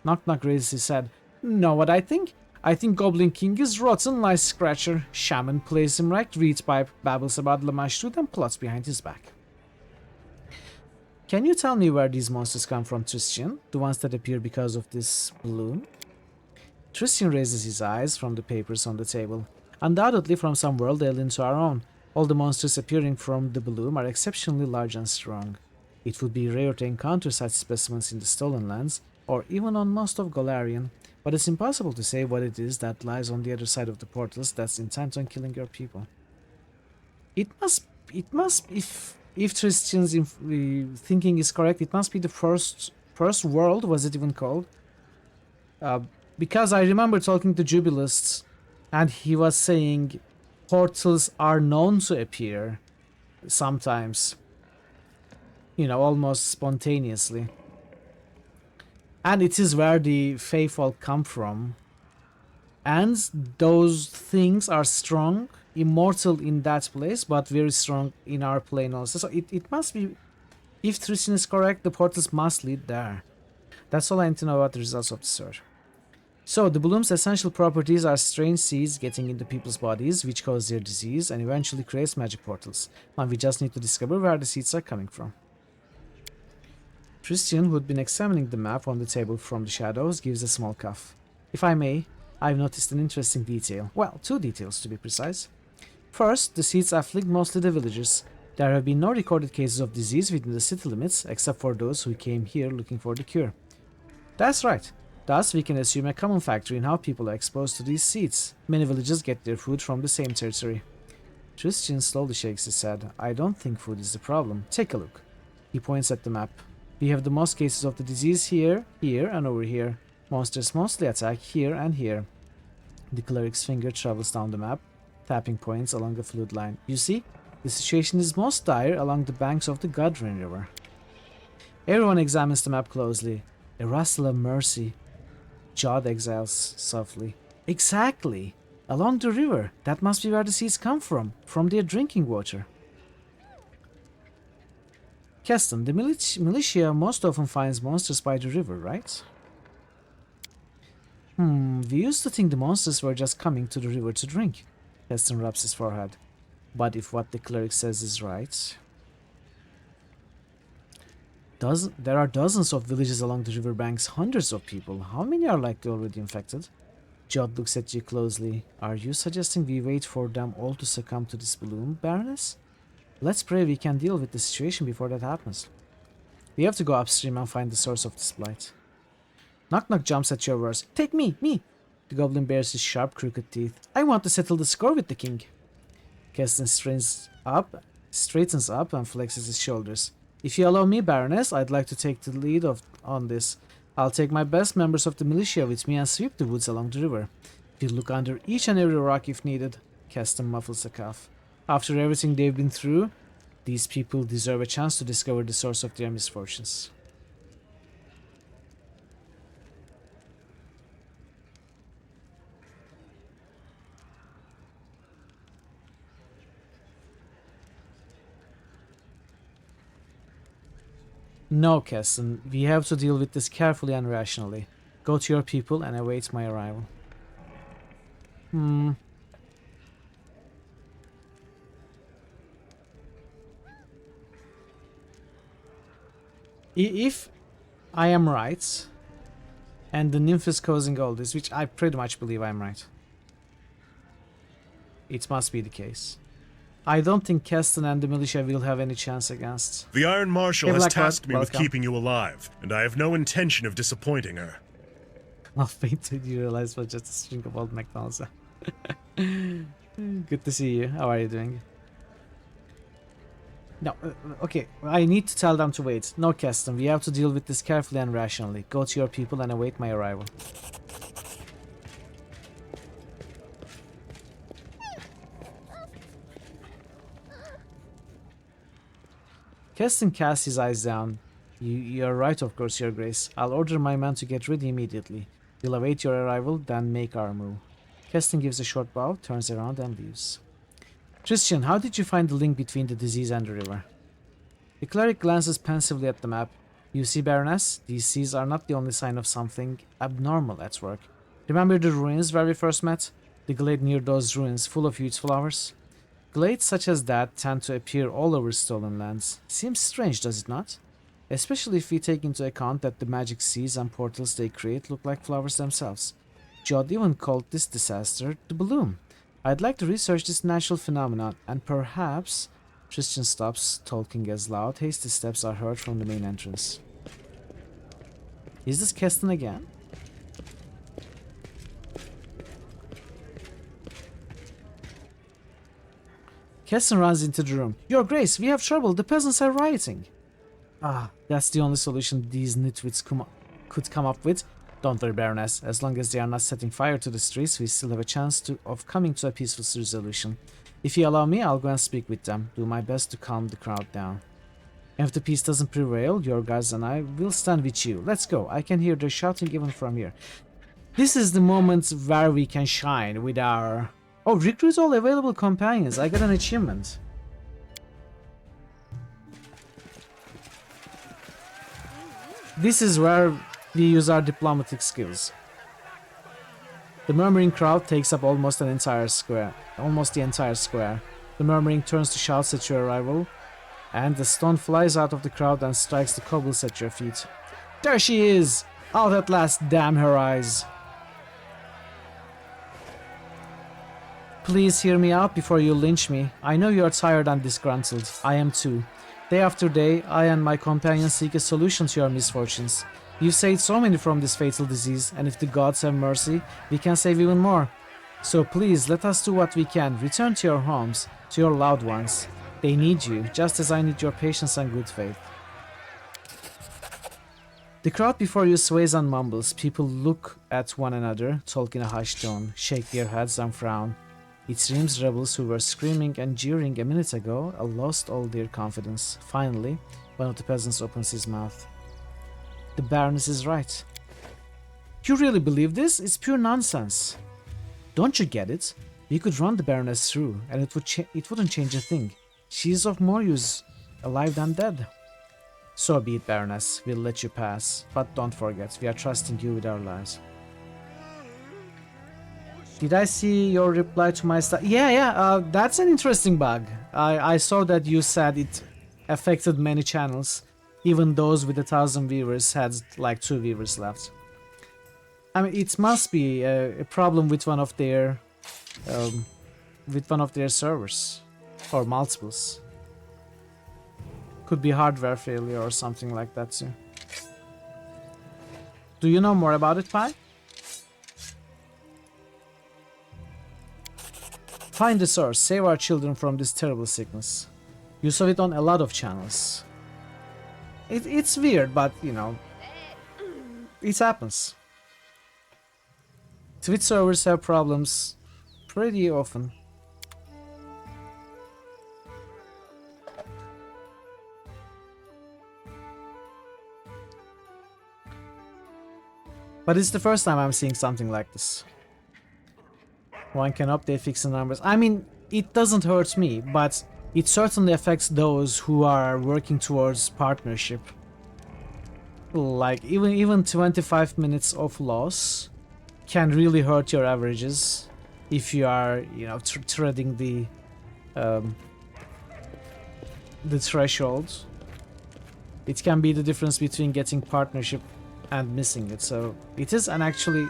Knock Knock raises his head. Know what I think? I think Goblin King is rotten lice scratcher. Shaman plays him right, reed pipe, babbles about Lamashtu, and plots behind his back. Can you tell me where these monsters come from, Tristan? The ones that appear because of this balloon? Tristan raises his eyes from the papers on the table. Undoubtedly from some world alien to our own. All the monsters appearing from the balloon are exceptionally large and strong. It would be rare to encounter such specimens in the Stolen Lands, or even on most of Golarion. But it's impossible to say what it is that lies on the other side of the portals that's intent on killing your people. It must, if Tristan's thinking is correct, it must be the first world, was it even called? Because I remember talking to Jubilist, and he was saying portals are known to appear sometimes, you know, almost spontaneously. And it is where the Faefolk come from. And those things are strong, immortal in that place, but very strong in our plane also. So it must be, if Tristan is correct, the portals must lead there. That's all I need to know about the results of the search. So, the bloom's essential properties are strange seeds getting into people's bodies, which cause their disease and eventually creates magic portals. And we just need to discover where the seeds are coming from. Christian, who had been examining the map on the table from the shadows, gives a small cough. If I may, I've noticed an interesting detail. Well, 2 details to be precise. First, the seeds afflict mostly the villagers. There have been no recorded cases of disease within the city limits, except for those who came here looking for the cure. That's right. Thus, we can assume a common factor in how people are exposed to these seeds. Many villages get their food from the same territory. Christian slowly shakes his head. I don't think food is the problem. Take a look. He points at the map. We have the most cases of the disease here, here, and over here. Monsters mostly attack here and here. The cleric's finger travels down the map, tapping points along the flood line. You see, the situation is most dire along the banks of the Godwin River. Everyone examines the map closely. A rustle of mercy. Jod exhales softly. Exactly! Along the river. That must be where the seeds come from their drinking water. Keston, the militia most often finds monsters by the river, right? We used to think the monsters were just coming to the river to drink. Keston rubs his forehead. But if what the cleric says is right... There are dozens of villages along the riverbanks, hundreds of people. How many are likely already infected? Jod looks at you closely. Are you suggesting we wait for them all to succumb to this bloom, Baroness? Let's pray we can deal with the situation before that happens. We have to go upstream and find the source of this blight. Knock Knock jumps at your words. Take me! The goblin bares his sharp, crooked teeth. I want to settle the score with the king. Keston straightens up and flexes his shoulders. If you allow me, Baroness, I'd like to take the lead on this. I'll take my best members of the militia with me and sweep the woods along the river. We'll look under each and every rock if needed. Keston muffles a cough. After everything they've been through, these people deserve a chance to discover the source of their misfortunes. No, Keston, we have to deal with this carefully and rationally. Go to your people and await my arrival. If I am right, and the nymph is causing all this, which I pretty much believe I'm right, it must be the case. I don't think Keston and the militia will have any chance against. The Iron Marshal has tasked me with welcome. keeping you alive, and I have no intention of disappointing her. I'll wait till you realize what just a string of old McDonald's. Good to see you. How are you doing? No, okay, I need to tell them to wait. No, Keston, we have to deal with this carefully and rationally. Go to your people and await my arrival. Keston casts his eyes down. You're right, of course, Your Grace. I'll order my men to get ready immediately. We'll await your arrival, then make our move. Keston gives a short bow, turns around and leaves. Christian, how did you find the link between the disease and the river? The cleric glances pensively at the map. You see, Baroness, these seas are not the only sign of something abnormal at work. Remember the ruins where we first met? The glade near those ruins full of huge flowers? Glades such as that tend to appear all over stolen lands. Seems strange, does it not? Especially if we take into account that the magic seas and portals they create look like flowers themselves. Jod even called this disaster the bloom. I'd like to research this natural phenomenon, and perhaps... Christian stops, talking as loud, hasty steps are heard from the main entrance. Is this Keston again? Keston runs into the room. Your Grace, we have trouble. The peasants are rioting. Ah, that's the only solution these nitwits could come up with. Don't worry, Baroness. As long as they are not setting fire to the streets, we still have a chance of coming to a peaceful resolution. If you allow me, I'll go and speak with them. Do my best to calm the crowd down. If the peace doesn't prevail, your guards and I will stand with you. Let's go. I can hear the shouting even from here. This is the moment where we can shine with our... Oh, recruit all available companions. I got an achievement. This is where we use our diplomatic skills. The murmuring crowd takes up almost the entire square. The murmuring turns to shouts at your arrival, and the stone flies out of the crowd and strikes the cobbles at your feet. There she is! Out at last, damn her eyes! Please hear me out before you lynch me. I know you are tired and disgruntled. I am too. Day after day, I and my companions seek a solution to your misfortunes. You've saved so many from this fatal disease, and if the gods have mercy, we can save even more. So please, let us do what we can. Return to your homes, to your loved ones. They need you, just as I need your patience and good faith. The crowd before you sways and mumbles. People look at one another, talk in a hushed tone, shake their heads and frown. It seems rebels who were screaming and jeering a minute ago lost all their confidence. Finally, one of the peasants opens his mouth. The Baroness is right. You really believe this? It's pure nonsense. Don't you get it? We could run the Baroness through, and it wouldn't change a thing. She is of more use alive than dead. So be it, Baroness. We'll let you pass. But don't forget, we are trusting you with our lives. Did I see your reply to my stuff? Yeah, that's an interesting bug. I saw that you said it affected many channels. Even those with 1,000 viewers had like 2 viewers left. I mean, it must be a problem with one of their servers, or multiples. Could be hardware failure or something like that too. Do you know more about it, Pi? Find the source, save our children from this terrible sickness. You saw it on a lot of channels. It's weird, but you know, it happens. Twitch servers have problems pretty often. But it's the first time I'm seeing something like this. One can update, fix the numbers. I mean, it doesn't hurt me, but it certainly affects those who are working towards partnership. Like, even 25 minutes of loss can really hurt your averages if you are, you know, treading the threshold. It can be the difference between getting partnership and missing it, so it is an actually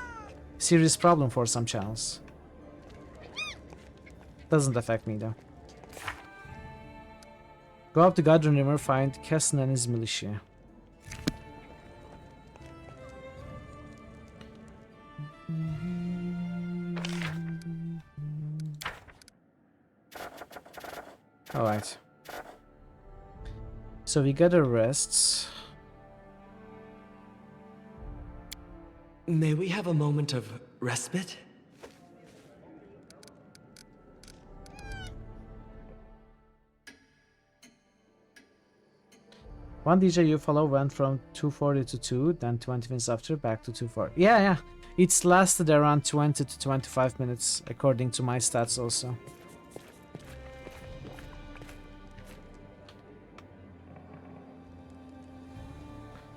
serious problem for some channels. Doesn't affect me though. Go up the Godrun River, find Keston and his militia. Alright. So we gotta rest. May we have a moment of respite? One DJ you follow went from 240 to 2, then 20 minutes after back to 240. Yeah. It's lasted around 20 to 25 minutes, according to my stats also.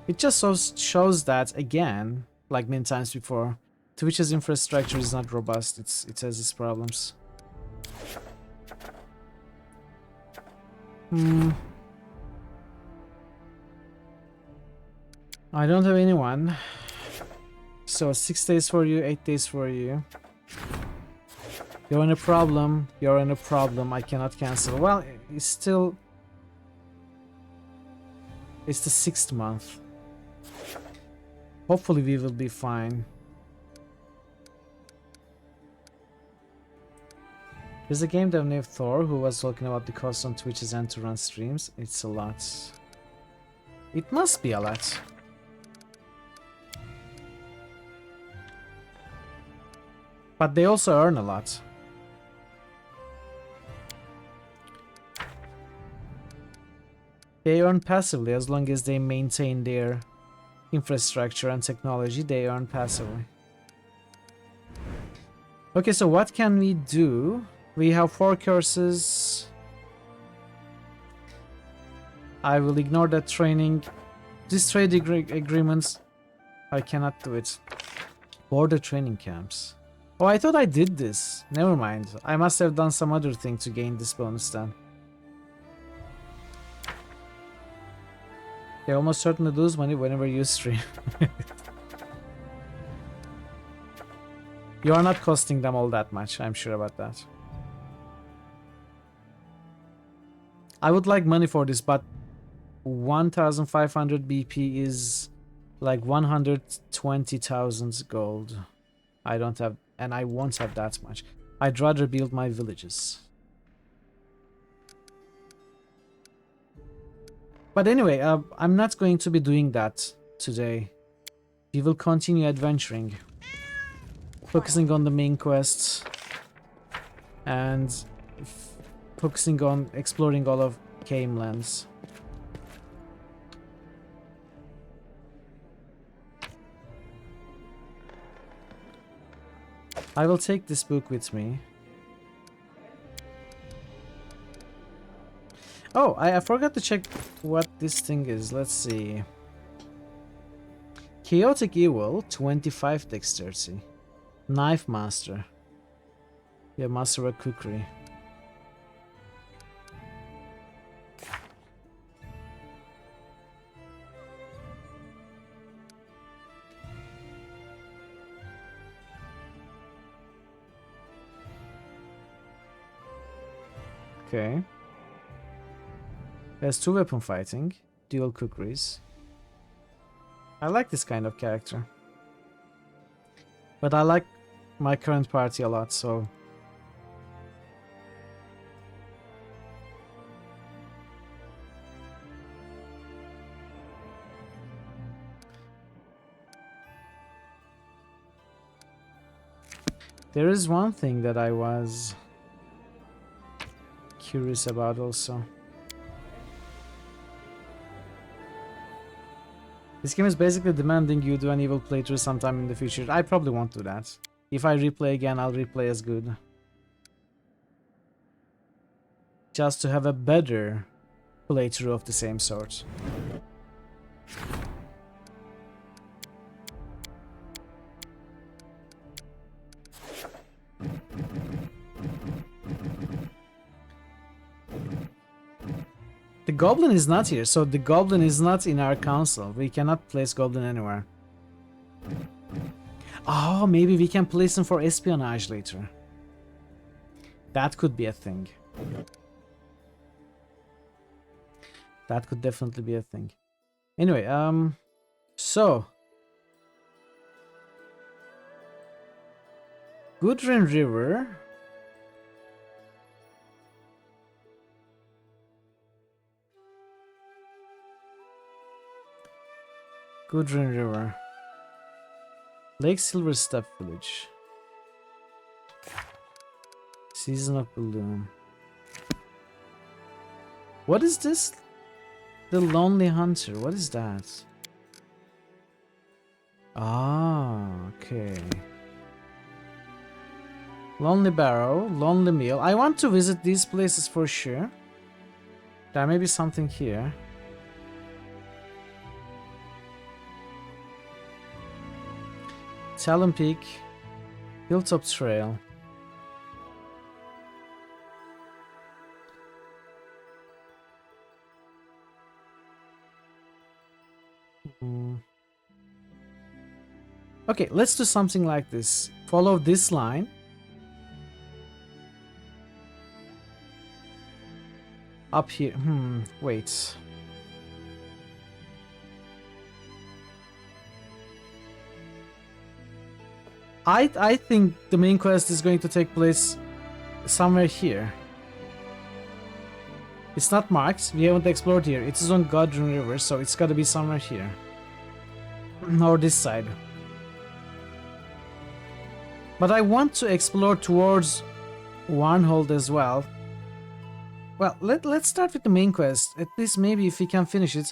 It just shows that, again, like many times before, Twitch's infrastructure is not robust. It has its problems. I don't have anyone. So 6 days for you, 8 days for you. You're in a problem. You're in a problem. I cannot cancel. Well, it's still... It's the 6th month. Hopefully we will be fine. There's a game dev named Thor who was talking about the cost on Twitch's end to run streams. It's a lot. It must be a lot. But they also earn a lot. They earn passively as long as they maintain their infrastructure and technology. They earn passively. Okay, so what can we do? We have 4 curses. I will ignore that training. These trade agreements, I cannot do it. Border training camps. Oh, I thought I did this. Never mind. I must have done some other thing to gain this bonus then. They almost certainly lose money whenever you stream. You are not costing them all that much, I'm sure about that. I would like money for this, but 1,500 BP is like 120,000 gold. I don't have, and I won't have that much. I'd rather build my villages. But anyway, I'm not going to be doing that today. We will continue adventuring, focusing on the main quests and focusing on exploring all of Camelands. I will take this book with me. Oh, I forgot to check what this thing is. Let's see. Chaotic Evil, 25 dexterity. Knife Master. Yeah, Master of Cookery. Okay. There's 2 weapon fighting, dual cookeries. I like this kind of character. But I like my current party a lot, so... There is one thing that I was curious about also. This game is basically demanding you do an evil playthrough sometime in the future. I probably won't do that. If I replay again, I'll replay as good. Just to have a better playthrough of the same sort. The goblin is not here, so the goblin is not in our council. We cannot place goblin anywhere. Oh, maybe we can place him for espionage later. That could be a thing. That could definitely be a thing. Anyway, so Gudrun River. Gudrun River. Lake Silverstep Village. Season of Bloom. What is this? The Lonely Hunter. What is that? Ah, okay. Lonely Barrow, Lonely Meal. I want to visit these places for sure. There may be something here. Talon Peak, Hilltop Trail. Okay, let's do something like this. Follow this line. Up here. Wait. I think the main quest is going to take place somewhere here. It's not marked. We haven't explored here. It is on Gudrun River, so it's gotta be somewhere here. Or this side. But I want to explore towards Warnhold as well. Well, let's start with the main quest. At least maybe if we can finish it,